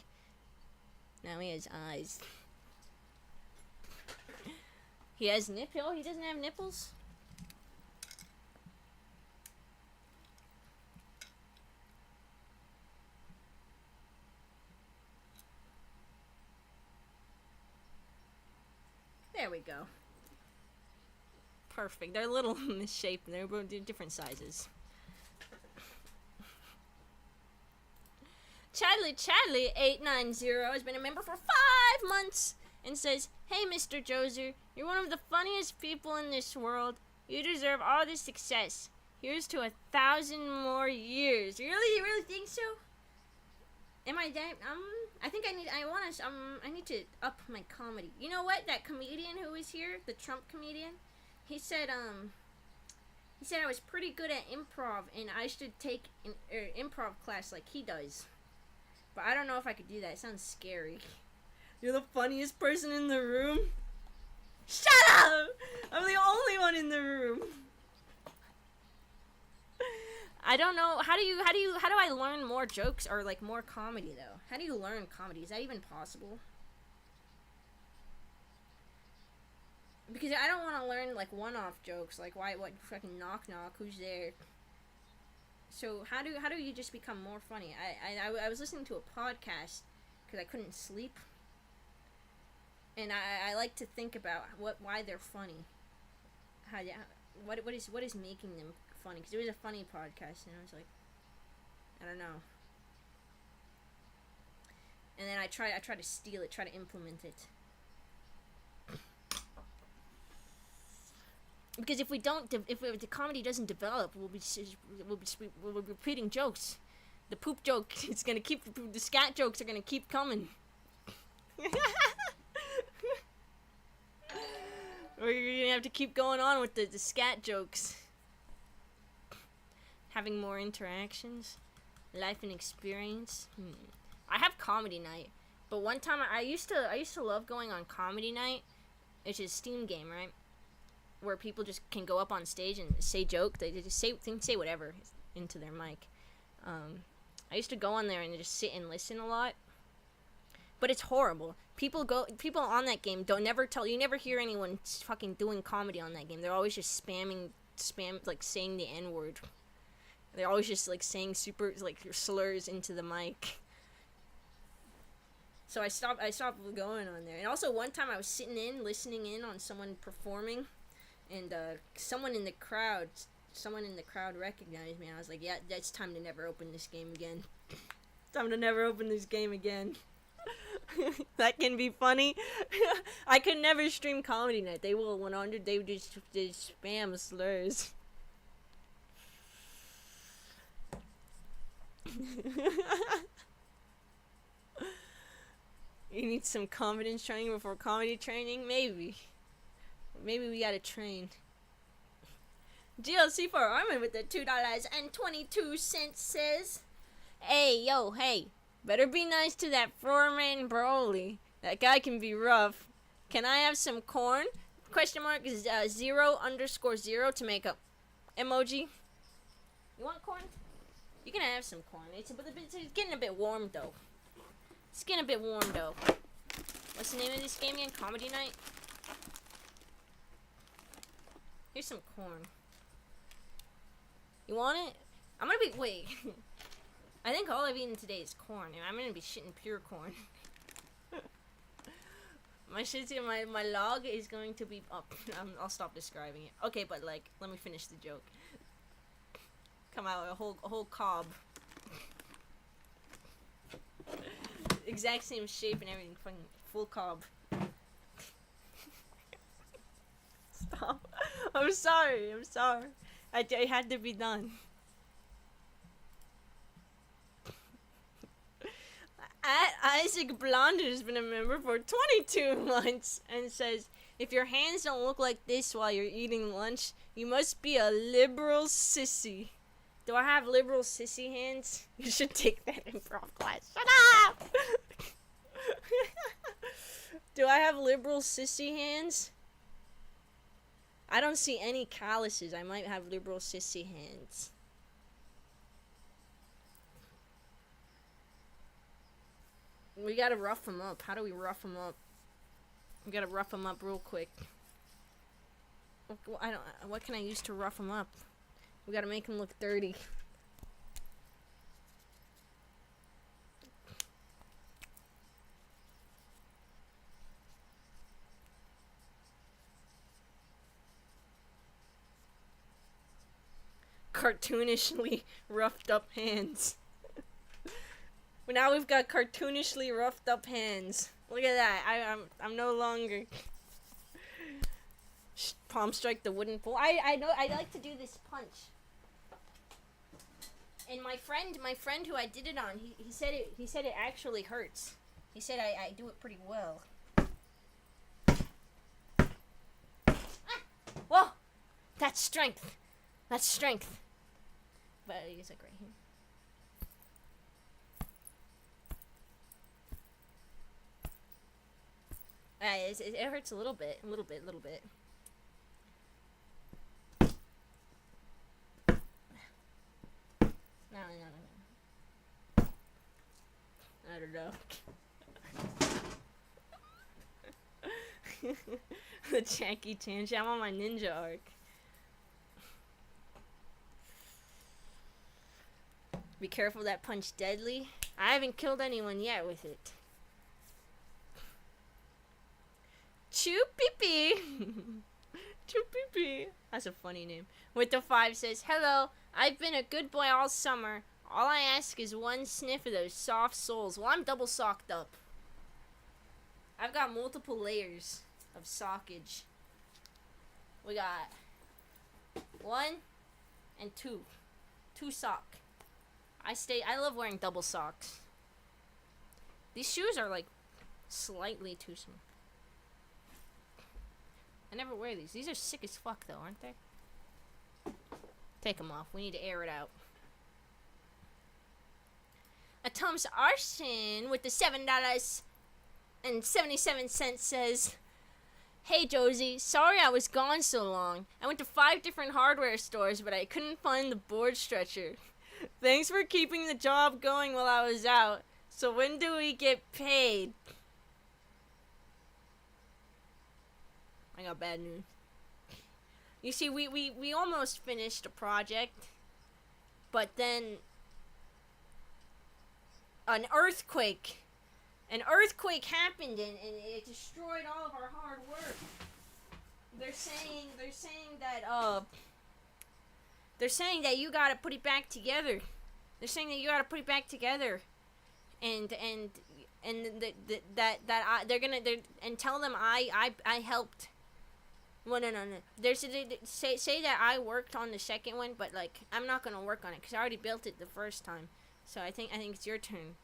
Now he has eyes. He has nipples. Oh, he doesn't have nipples? There we go. Perfect. They're a little misshapen. They're different sizes. Chadley890 has been a member for 5 months and says, hey, Mr. Joser, you're one of the funniest people in this world. You deserve all the success. Here's to 1,000 more years. Really? You really think so? Am I that? I need to up my comedy. You know what? That comedian who was here, the Trump comedian, he said I was pretty good at improv and I should take an improv class like he does. But I don't know if I could do that. It sounds scary. You're the funniest person in the room? Shut up! I'm the only one in the room. I don't know. How do I learn more jokes or like more comedy though? How do you learn comedy? Is that even possible? Because I don't want to learn like one-off jokes, like what fucking knock, who's there? So how do you just become more funny? I was listening to a podcast because I couldn't sleep, and I like to think about why they're funny. What is making them funny? Because it was a funny podcast, and I was like, I don't know. And then I try to steal it, try to implement it. Because if the comedy doesn't develop, we'll be repeating jokes. The poop joke is gonna keep, the scat jokes are gonna keep coming. Or you're gonna have to keep going on with the scat jokes. Having more interactions, life and experience. I have comedy night, but one time I used to love going on comedy night, which is Steam game, right? Where people just can go up on stage and say jokes. They just say whatever into their mic. I used to go on there and just sit and listen a lot. But it's horrible. People on that game you never hear anyone fucking doing comedy on that game. They're always just spam like saying the N-word. They're always just like saying super like slurs into the mic. So I stopped going on there. And also one time I was listening in on someone performing, and someone in the crowd recognized me, and I was like, yeah, that's time to never open this game again. Time to never open this game again. That can be funny. I could never stream comedy night. They would just spam slurs. You need some confidence training before comedy training? Maybe we gotta train. GLC for Armin with the $2.22 says, hey, better be nice to that four-man Broly. That guy can be rough. Can I have some corn? Question mark is 0_0 to make a emoji. You want corn? You can have some corn. It's getting a bit warm though. What's the name of this game again? Comedy night? Here's some corn. You want it? Wait. I think all I've eaten today is corn, and I'm gonna be shitting pure corn. My log is going to be up. I'll stop describing it. Okay, but like, let me finish the joke. Come out a whole cob. Exact same shape and everything, fucking full cob. Stop. I'm sorry. It had to be done. Isaac Blonde has been a member for 22 months and says, if your hands don't look like this while you're eating lunch, you must be a liberal sissy. Do I have liberal sissy hands? You should take that improv class. Shut up! Do I have liberal sissy hands? I don't see any calluses. I might have liberal sissy hands. We gotta rough them up. How do we rough them up? We gotta rough them up real quick. What can I use to rough them up? We gotta make them look dirty. Cartoonishly roughed up hands. Now we've got cartoonishly roughed up hands. Look at that. I'm no longer palm strike the wooden pole. I know I like to do this punch. And my friend who I did it on, he said it actually hurts. He said I do it pretty well. Whoa! That's strength. But he's like right here. It hurts a little bit. No. I don't know. The Jackie Chan shit. I'm on my ninja arc. Be careful, that punch deadly. I haven't killed anyone yet with it. Chupipi. Chupipi. That's a funny name. With the 5 says, hello, I've been a good boy all summer. All I ask is one sniff of those soft soles. Well, I'm double socked up. I've got multiple layers of sockage. We got 1 and 2. 2 sock. I love wearing double socks. These shoes are like slightly too small. I never wear these. These are sick as fuck though, aren't they? Take them off. We need to air it out. A Tom's Arson with the $7.77 says, hey Josie, sorry I was gone so long. I went to 5 different hardware stores, but I couldn't find the board stretcher. Thanks for keeping the job going while I was out. So when do we get paid? I got bad news. You see, we almost finished a project, but then an earthquake happened and it destroyed all of our hard work. They're saying that you gotta put it back together. They're saying that you gotta put it back together, and tell them I helped. Well, no. Say that I worked on the second one, but like I'm not gonna work on it because I already built it the first time. So I think it's your turn.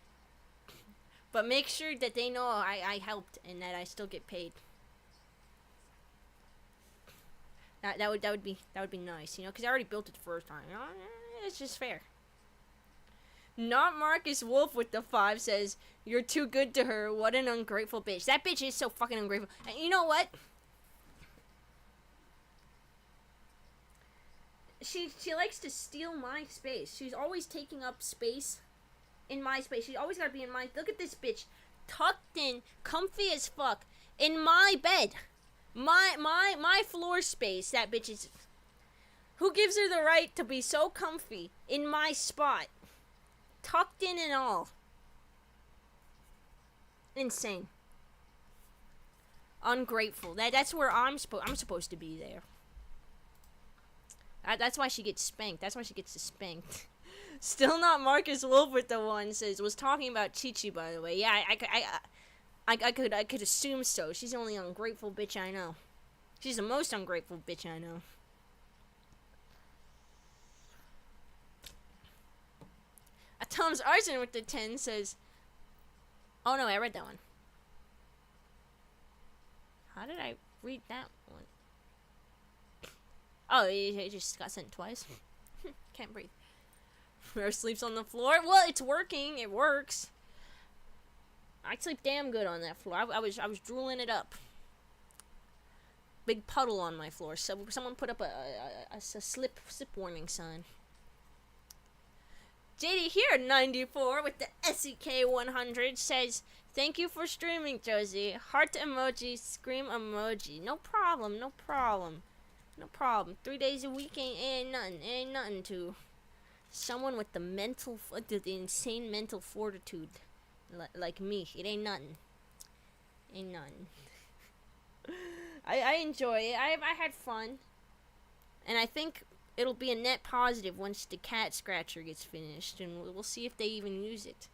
But make sure that they know I helped and that I still get paid. That would be nice, you know, because I already built it the first time. You know, it's just fair. Not Marcus Wolf with the 5 says, you're too good to her. What an ungrateful bitch. That bitch is so fucking ungrateful. And you know what? She likes to steal my space. She's always taking up space in my space. She's always gotta be in my... Look at this bitch. Tucked in, comfy as fuck, in my bed. My floor space, that bitch is... Who gives her the right to be so comfy in my spot? Tucked in and all. Insane. Ungrateful. That's where I'm supposed to be there. That's why she gets spanked. That's why she gets spanked. Still not Marcus Wolf with the 1 says, was talking about Chi-Chi, by the way. Yeah, I could assume so. She's the only ungrateful bitch I know. She's the most ungrateful bitch I know. A Tom's Arson with the 10 says, oh no, I read that one. How did I read that one? Oh, it just got sent twice. Can't breathe. Or sleeps on the floor. Well, it's working. It works. I sleep damn good on that floor. I was drooling it up. Big puddle on my floor. So someone put up a slip warning sign. JD here, 94 with the SEK 100 says, thank you for streaming, Josie. Heart emoji, scream emoji. No problem. 3 days a week ain't nothing to someone with the insane mental fortitude like me. It ain't nothing. I enjoy it. I had fun, and I think it'll be a net positive once the cat scratcher gets finished, and we'll see if they even use it.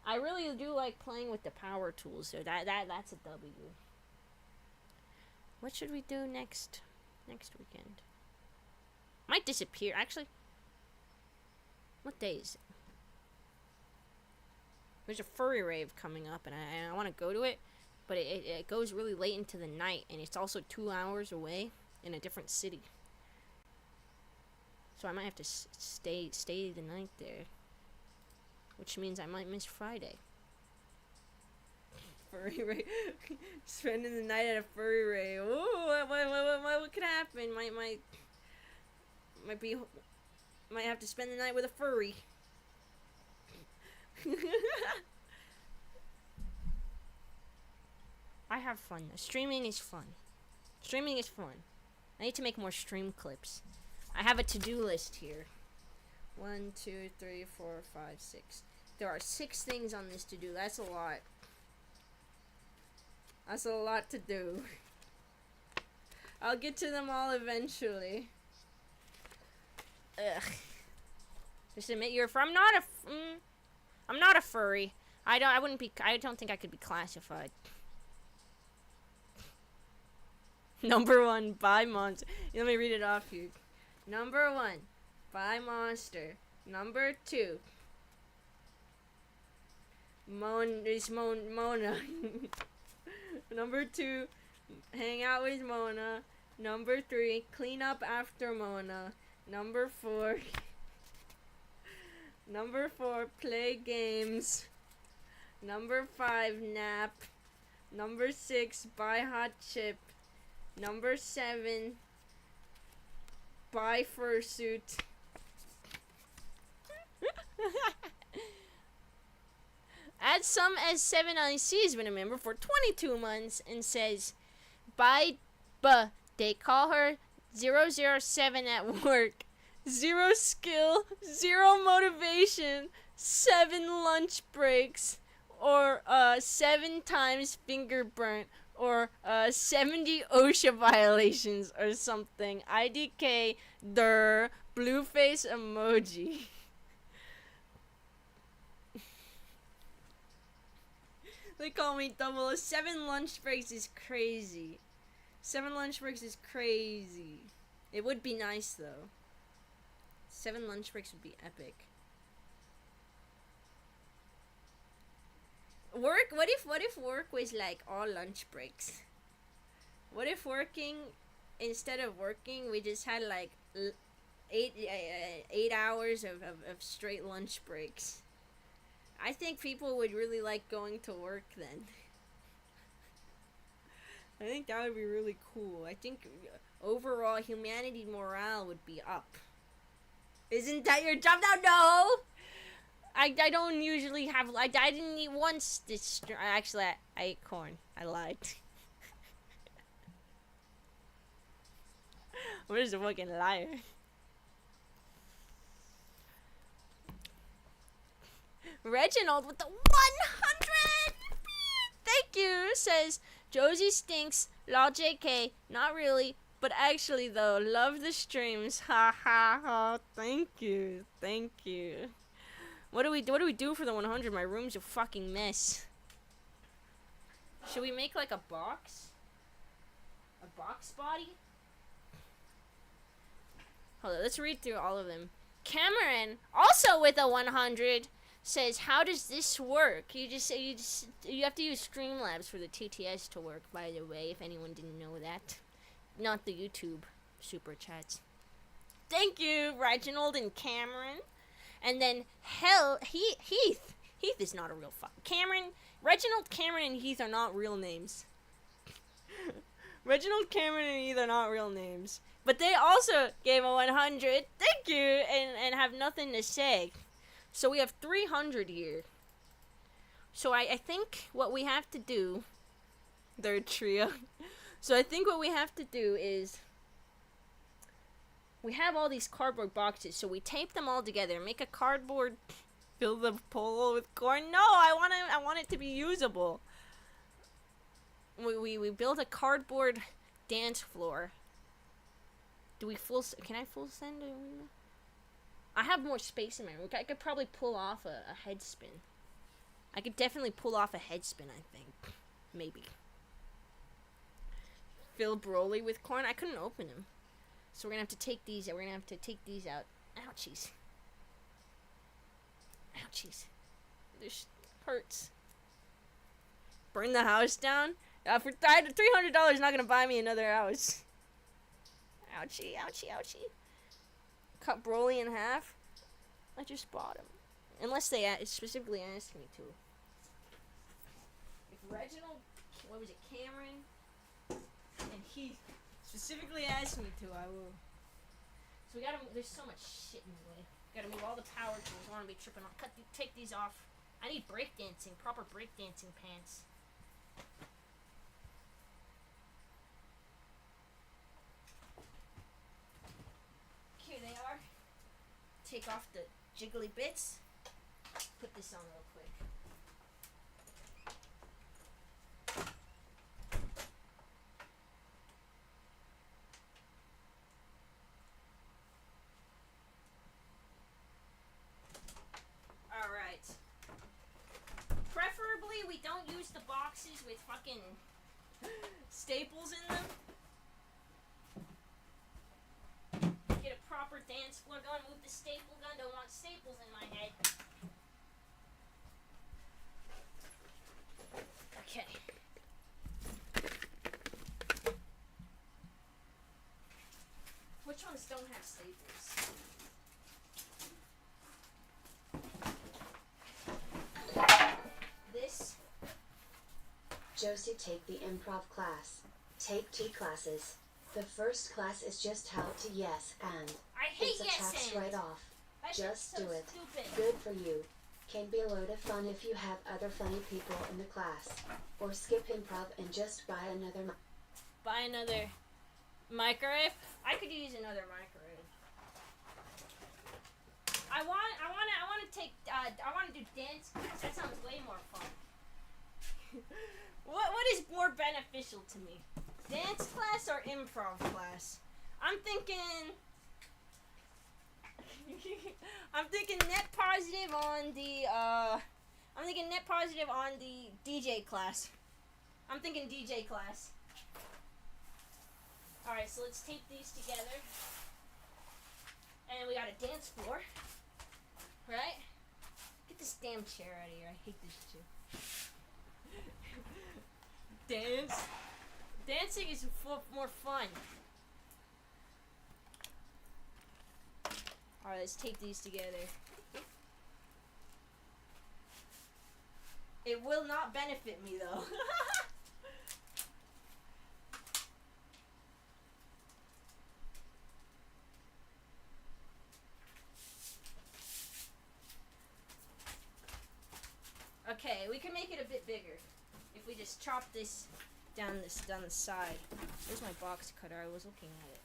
I really do like playing with the power tools, so that's a W. What should we do next weekend? Might disappear. Actually, what day is it? There's a furry rave coming up, and I want to go to it, but it goes really late into the night, and it's also 2 hours away in a different city. So I might have to stay the night there, which means I might miss Friday. Furry rave. Spending the night at a furry rave. Ooh, what could happen? Might have to spend the night with a furry. I have fun. Streaming is fun. I need to make more stream clips. I have a to-do list here. 1, 2, 3, 4, 5, 6. There are 6 things on this to-do. That's a lot. That's a lot to do. I'll get to them all eventually. Ugh. Just admit you're I'm not a I'm not a furry. I don't think I could be classified. Number 1, buy monster. Let me read it off here. Number 1, buy monster. Number 2, Mona. Number 2, hang out with Mona. Number 3, clean up after Mona. Number 4, play games. Number 5, nap. Number 6, buy hot chip. Number 7, buy fursuit. Add some as 7IC's been a member for 22 months and says, bye, they call her 007 at work. 0 skill, 0 motivation, 7 lunch breaks, or 7 times finger burnt, or 70 OSHA violations or something. IDK, blue face emoji. They call me 7 lunch breaks is crazy. 7 lunch breaks is crazy. It would be nice though. 7 lunch breaks would be epic. Work? What if work was like all lunch breaks? What if working, instead of working, we just had like 8 hours of straight lunch breaks? I think people would really like going to work then. I think that would be really cool. I think overall humanity morale would be up. Isn't that your job now? No! I don't usually have, I didn't eat once this, actually I ate corn. I lied. I'm just a fucking liar. Reginald with the 100! Thank you! Says, Josie stinks, lol JK, not really, but actually though, love the streams, ha ha ha, thank you. What do we do for the 100? My room's a fucking mess. Should we make like a box? A box body? Hold on, let's read through all of them. Cameron, also with a 100, says, how does this work? You have to use Streamlabs for the TTS to work, by the way, if anyone didn't know that. Not the YouTube super chats. Thank you, Reginald and Cameron. And then Heath. Heath is not a real Reginald, Cameron, and Heath are not real names. Reginald, Cameron, and Heath are not real names. But they also gave a 100. Thank you, and have nothing to say. So we have 300 here. So I think what we have to do, third trio. So I think what we have to do is, we have all these cardboard boxes, so we tape them all together, make a cardboard, fill the pole with corn. No, I want it to be usable. We build a cardboard dance floor. Can I full send it? I have more space in my room. I could probably pull off a head spin. I could definitely pull off a head spin, I think. Maybe. Fill Broly with corn. I couldn't open him. So we're gonna have to take these out. Ouchies. This hurts. Burn the house down? For $300 not gonna buy me another house. Ouchie. Cut Broly in half. I just bought him. Unless they specifically asked me to. If Reginald, Cameron, and Heath specifically asked me to, I will. So there's so much shit in the way. Gotta move all the power tools. I wanna be tripping on. Take these off. I need breakdancing, proper breakdancing pants. Here they are. Take off the jiggly bits. Put this on real quick. with fucking staples in them. Get a proper dance floor going, move the staple gun, don't want staples in my head. Okay. Which ones don't have staples? This. Josie, take the improv class. Take 2 classes. The first class is just how to yes and. I hate It's a yes tax and. write-off. That Just shit's do so it. stupid. Good for you. Can be a load of fun if you have other funny people in the class. Or skip improv and just buy another Buy another microwave. I could use another microwave. I want to do dance class. That sounds way more fun. What is more beneficial to me? Dance class or improv class? I'm thinking net positive on the DJ class. I'm thinking DJ class. Alright, so let's tape these together. And we got a dance floor. Right? Get this damn chair out of here. I hate this chair. Dance. Dancing is more fun. Alright, let's tape these together. It will not benefit me though. Okay, we can make it a bit bigger if we just chop this down the side. Where's my box cutter? I was looking at it.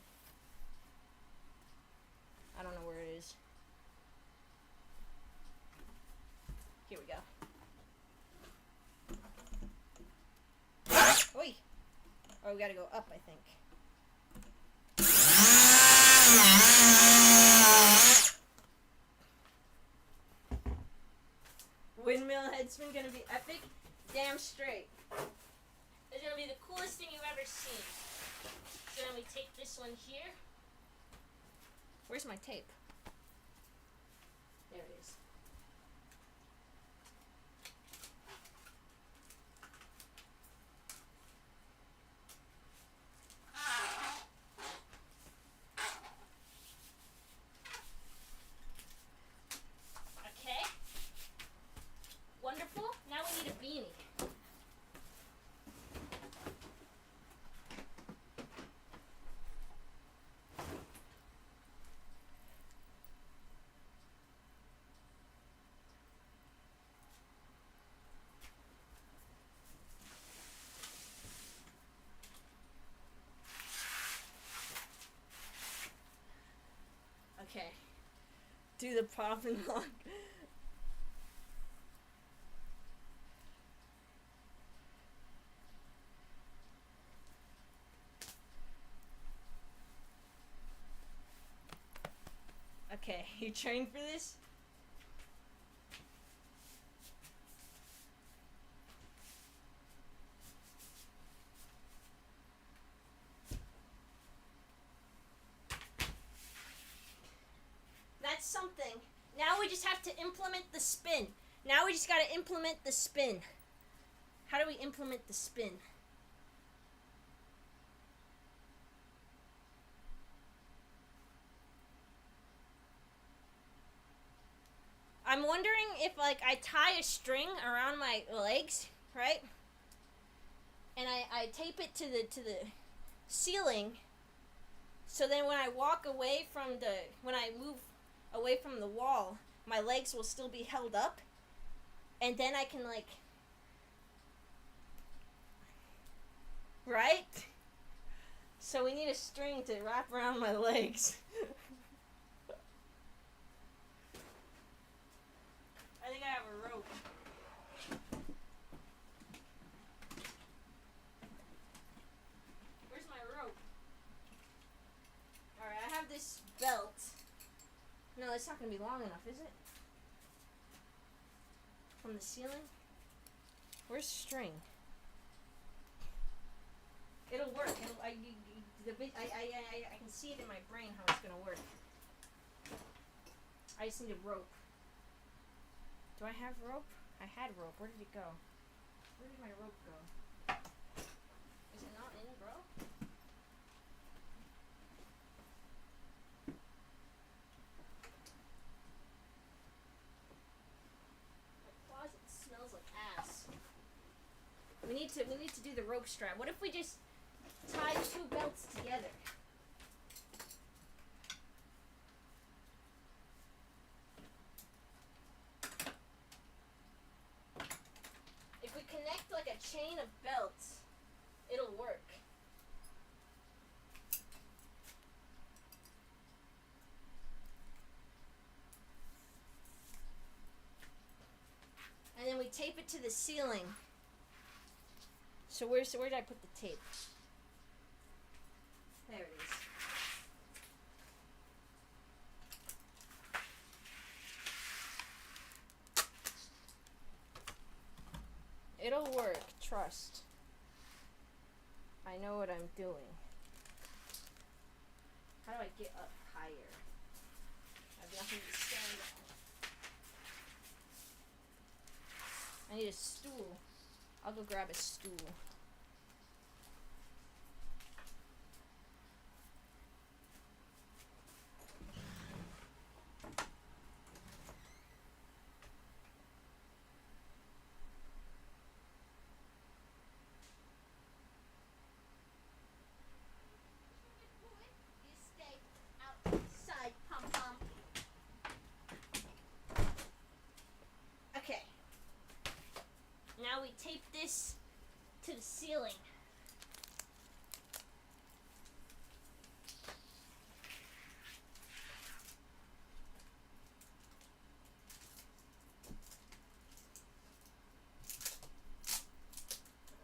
I don't know where it is. Here we go. Oi! Oh, we gotta go up, I think. Windmill headspin gonna be epic. Damn straight. It's gonna be the coolest thing you've ever seen. So then we take this one here. Where's my tape? There it is. Okay. Wonderful. Now we need a beanie. Okay. Do the pop and lock. Okay, you trained for this? That's something. Now we just have to implement the spin. Now we just gotta implement the spin. How do we implement the spin? I'm wondering if like I tie a string around my legs, right? And I tape it to the ceiling. So then when I walk away from when I move away from the wall, my legs will still be held up. And then I can like, right? So we need a string to wrap around my legs. I think I have a rope. Where's my rope? Alright, I have this belt. No, it's not going to be long enough, is it? From the ceiling? Where's the string? It'll work. I can see it in my brain how it's gonna work. I just need a rope. Do I have rope? I had rope. Where did it go? Where did my rope go? Is it not in, bro? My closet smells like ass. We need to do the rope strap. What if we just tie 2 belts together? If we connect like a chain of belts, it'll work. And then we tape it to the ceiling. So where did I put the tape? There it is. It'll work, trust. I know what I'm doing. How do I get up higher? I have nothing to stand on. I need a stool. I'll go grab a stool. Okay. Now we tape this to the ceiling.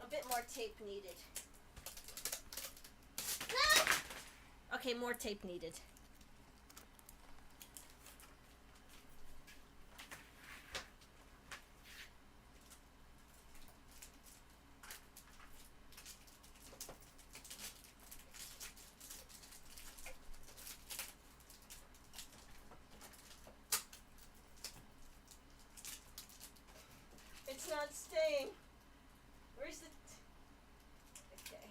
A bit more tape needed. No! Okay, more tape needed. It's not staying. Where's the... Okay.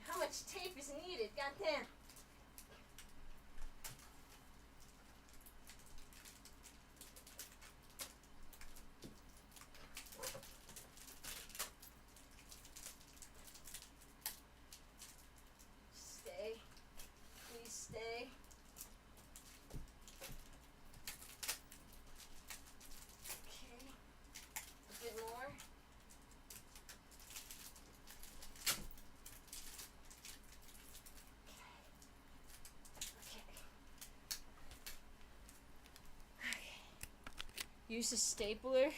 How much tape is needed? Goddamn. Stay. Please stay. Okay. A bit more. Use a stapler.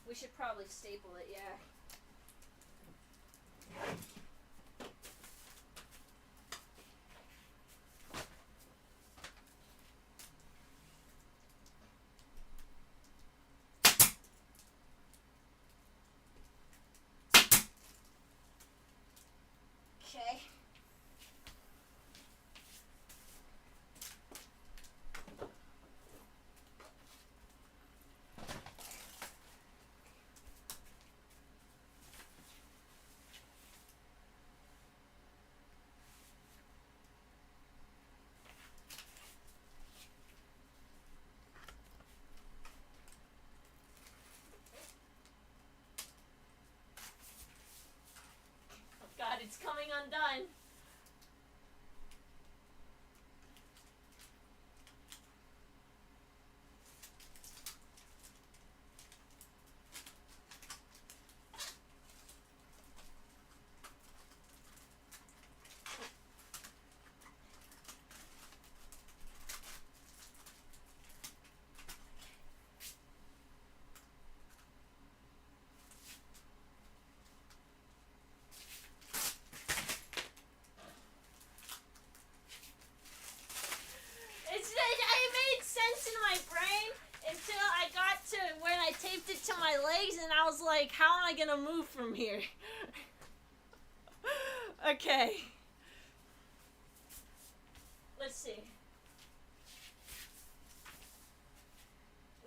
We should probably staple it, yeah. Okay. Oh God, it's coming undone. taped it to my legs, and I was like, how am I gonna move from here? Okay. Let's see.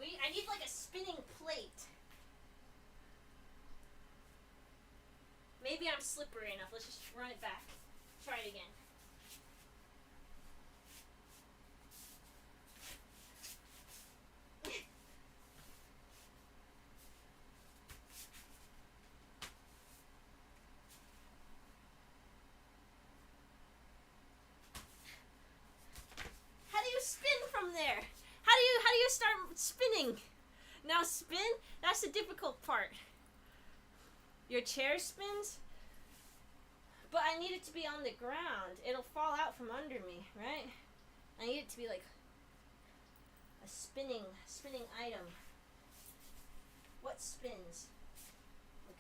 I need like a spinning plate. Maybe I'm slippery enough. Let's just run it back. Try it again. How do you spin from there? How do you start spinning? Now spin? That's the difficult part. Your chair spins? But I need it to be on the ground. It'll fall out from under me, right? I need it to be like a spinning item. What spins? Like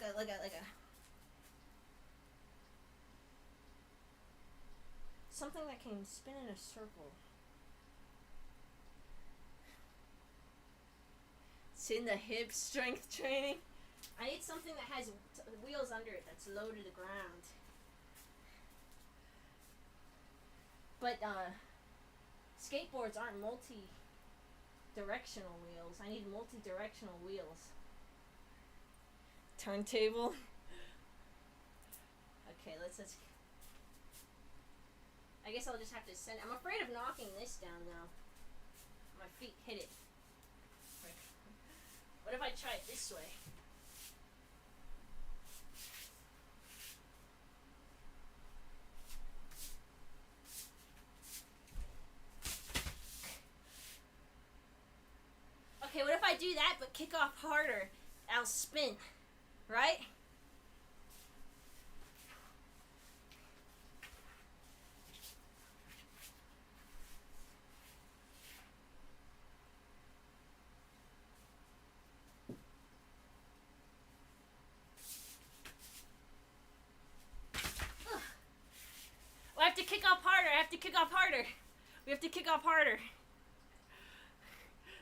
a something that can spin in a circle. It's in the hip strength training. I need something that has wheels under it that's low to the ground. But skateboards aren't multi-directional wheels. I need multi-directional wheels. Turntable. Okay, let's. I guess I'll just have to send. I'm afraid of knocking this down now. My feet hit it. What if I try it this way? Okay, what if I do that but kick off harder? I'll spin, right? I have to kick off harder. I have to kick off harder. We have to kick off harder.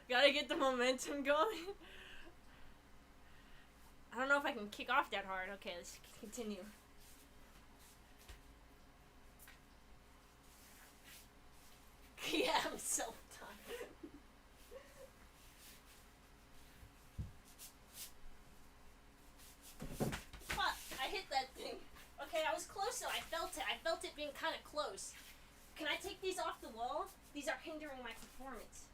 Gotta get the momentum going. I don't know if I can kick off that hard. Okay, let's continue. Yeah, I'm self-taught. Fuck, I hit that thing. Okay, I was close though. I felt it. I felt it being kind of close. Can I take these off the wall? These are hindering my performance.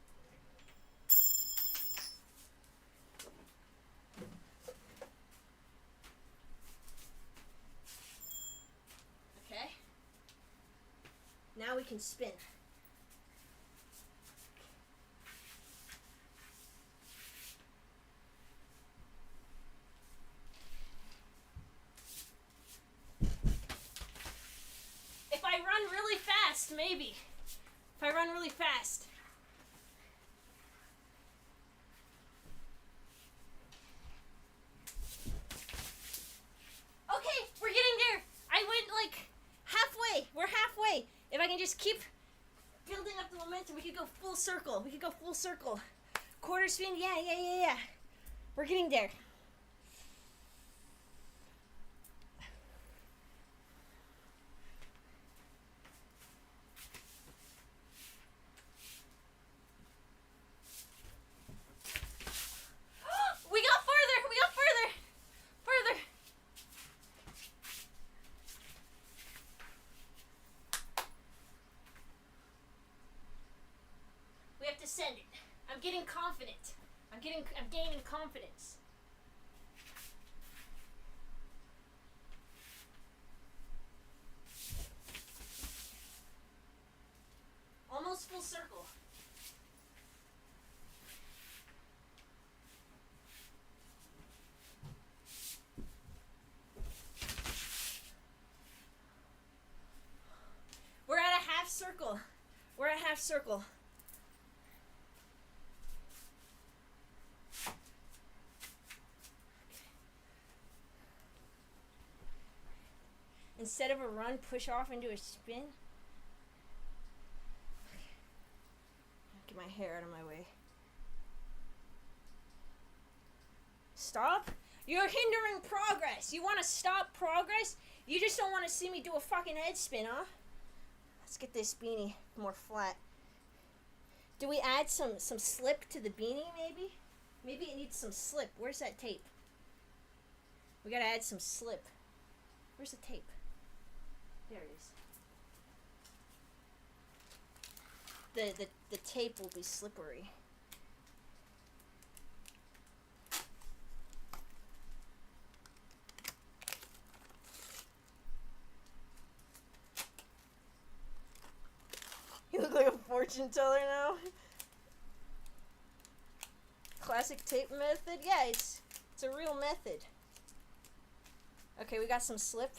Okay. Now we can spin. If I run really fast, maybe. If I run really fast. Okay, we're getting there. I went like halfway. We're halfway. If I can just keep building up the momentum, we could go full circle. We could go full circle. Quarter spin, yeah. We're getting there. We got further. We have to send it. I'm getting confident. I'm gaining confidence. Almost full circle. We're at a half circle. Instead of a run, push off into a spin. Get my hair out of my way. Stop? You're hindering progress. You want to stop progress? You just don't want to see me do a fucking head spin, huh? Let's get this beanie more flat. Do we add some slip to the beanie, maybe? Maybe it needs some slip. Where's that tape? We gotta add some slip. Where's the tape? There it is. The tape will be slippery. You look like a fortune teller now. Classic tape method? Yeah, it's a real method. Okay, we got some slip.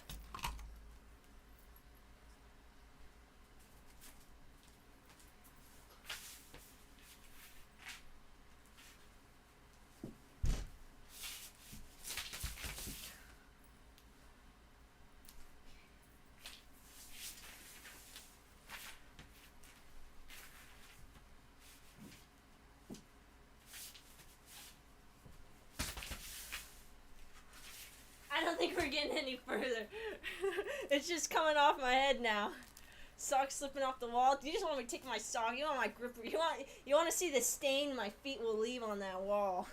I don't think we're getting any further. It's just coming off my head now. Sock slipping off the wall. You just want me to take my sock. You want my gripper. You want to see the stain my feet will leave on that wall.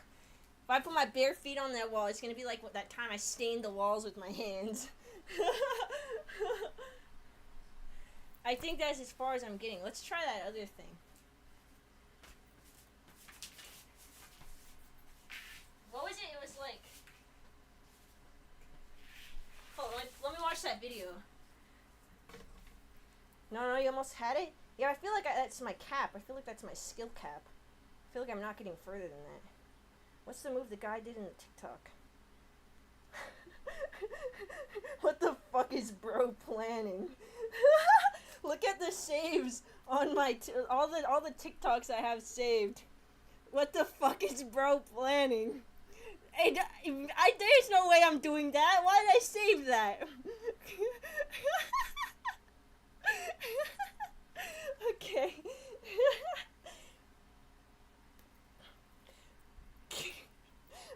If I put my bare feet on that wall, it's gonna be like that time I stained the walls with my hands. I think that's as far as I'm getting. Let's try that other thing. What was it? It was like... Hold on, let me watch that video. No, you almost had it? Yeah, I feel like that's my cap. I feel like that's my skill cap. I feel like I'm not getting further than that. What's the move the guy did in the TikTok? What the fuck is bro planning? Look at the saves on my all the TikToks I have saved. What the fuck is bro planning? Hey, there's no way I'm doing that. Why did I save that? Okay.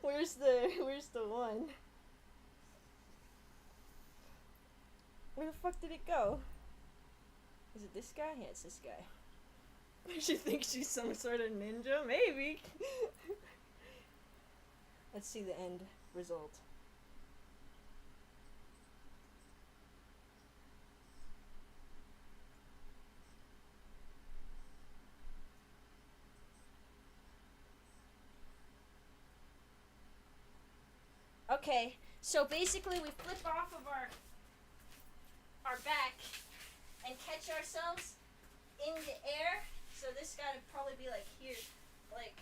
Where's the one? Where the fuck did it go? Is it this guy? Yeah, it's this guy. She thinks she's some sort of ninja? Maybe. Let's see the end result. Okay, so basically we flip off of our back and catch ourselves in the air. So this guy would probably be like here, like,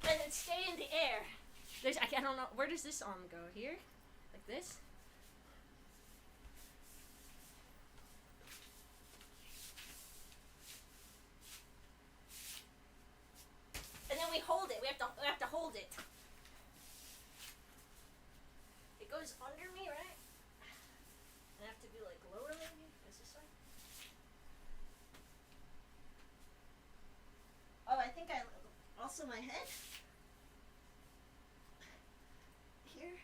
and then stay in the air. I don't know, where does this arm go? Here? Like this? And then we hold it. We have to hold it. It goes under me, right? I have to be like lower maybe? Is this way? Oh, I think also my head? Here?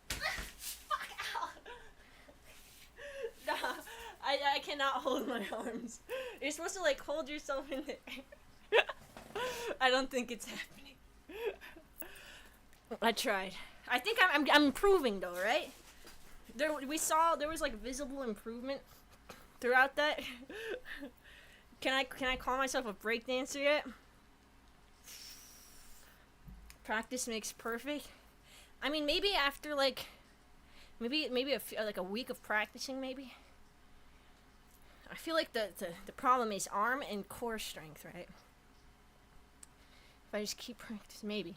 Fuck out! Nah, I cannot hold my arms. You're supposed to like hold yourself in the air. I don't think it's happening. I tried. I think I'm improving though, right? We saw there was like visible improvement throughout that. Can I call myself a breakdancer yet? Practice makes perfect. I mean, maybe after like maybe like a week of practicing, maybe. I feel like the problem is arm and core strength, right? If I just keep practicing, maybe.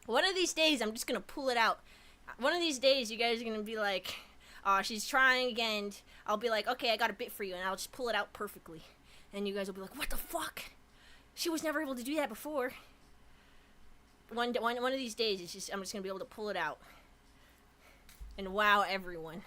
One of these days, I'm just gonna pull it out. One of these days, you guys are gonna be like, she's trying again. I'll be like, okay, I got a bit for you, and I'll just pull it out perfectly. And you guys will be like, what the fuck? She was never able to do that before. One of these days, I'm just gonna be able to pull it out. And wow everyone.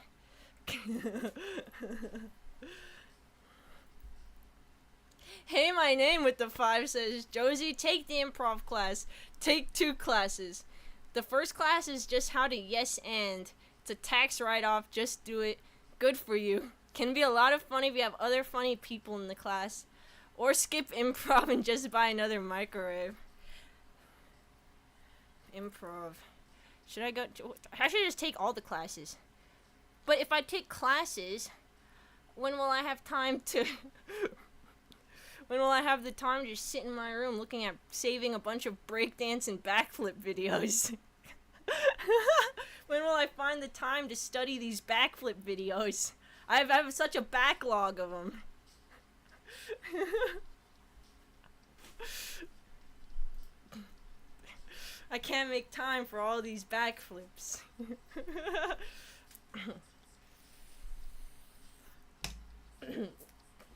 Hey, my my name with the 5 says, Josie, take the improv class. Take 2 classes. The first class is just how to yes and. It's a tax write-off. Just do it. Good for you. Can be a lot of fun if you have other funny people in the class. Or skip improv and just buy another microwave. Improv. Should I go? I should just take all the classes. But if I take classes, when will I have time to... when will I have the time to just sit in my room looking at saving a bunch of breakdance and backflip videos? When will I find the time to study these backflip videos? I have such a backlog of them. I can't make time for all these backflips.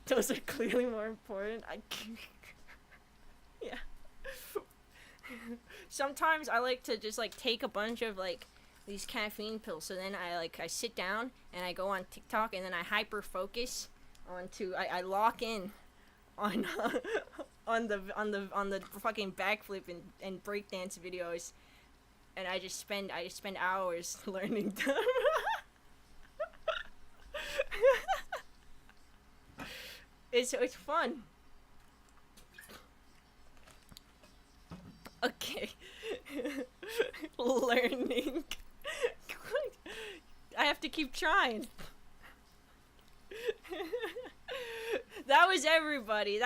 Those are clearly more important. Yeah. Sometimes I like to just like take a bunch of like these caffeine pills, so then I sit down and I go on TikTok and then I hyper focus onto I lock in on on the fucking backflip and breakdance videos, and I just spend hours learning them. It's fun. Okay. Learning. I have to keep trying. That was everybody.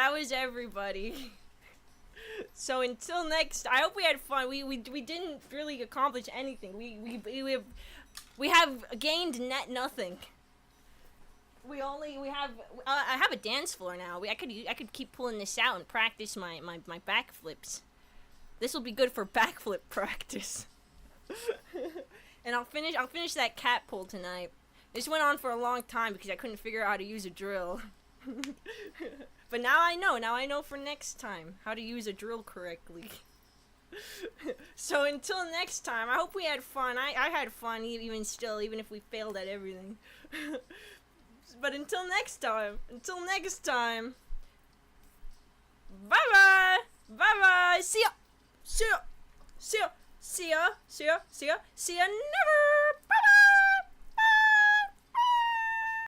So until next, I hope we had fun. We didn't really accomplish anything. We have gained net nothing. I have a dance floor now. I could keep pulling this out and practice my backflips. This will be good for backflip practice. And I'll finish that cat pull tonight. This went on for a long time because I couldn't figure out how to use a drill. But now I know for next time how to use a drill correctly. So until next time, I hope we had fun. I had fun even if we failed at everything. But until next time, bye bye, see ya never.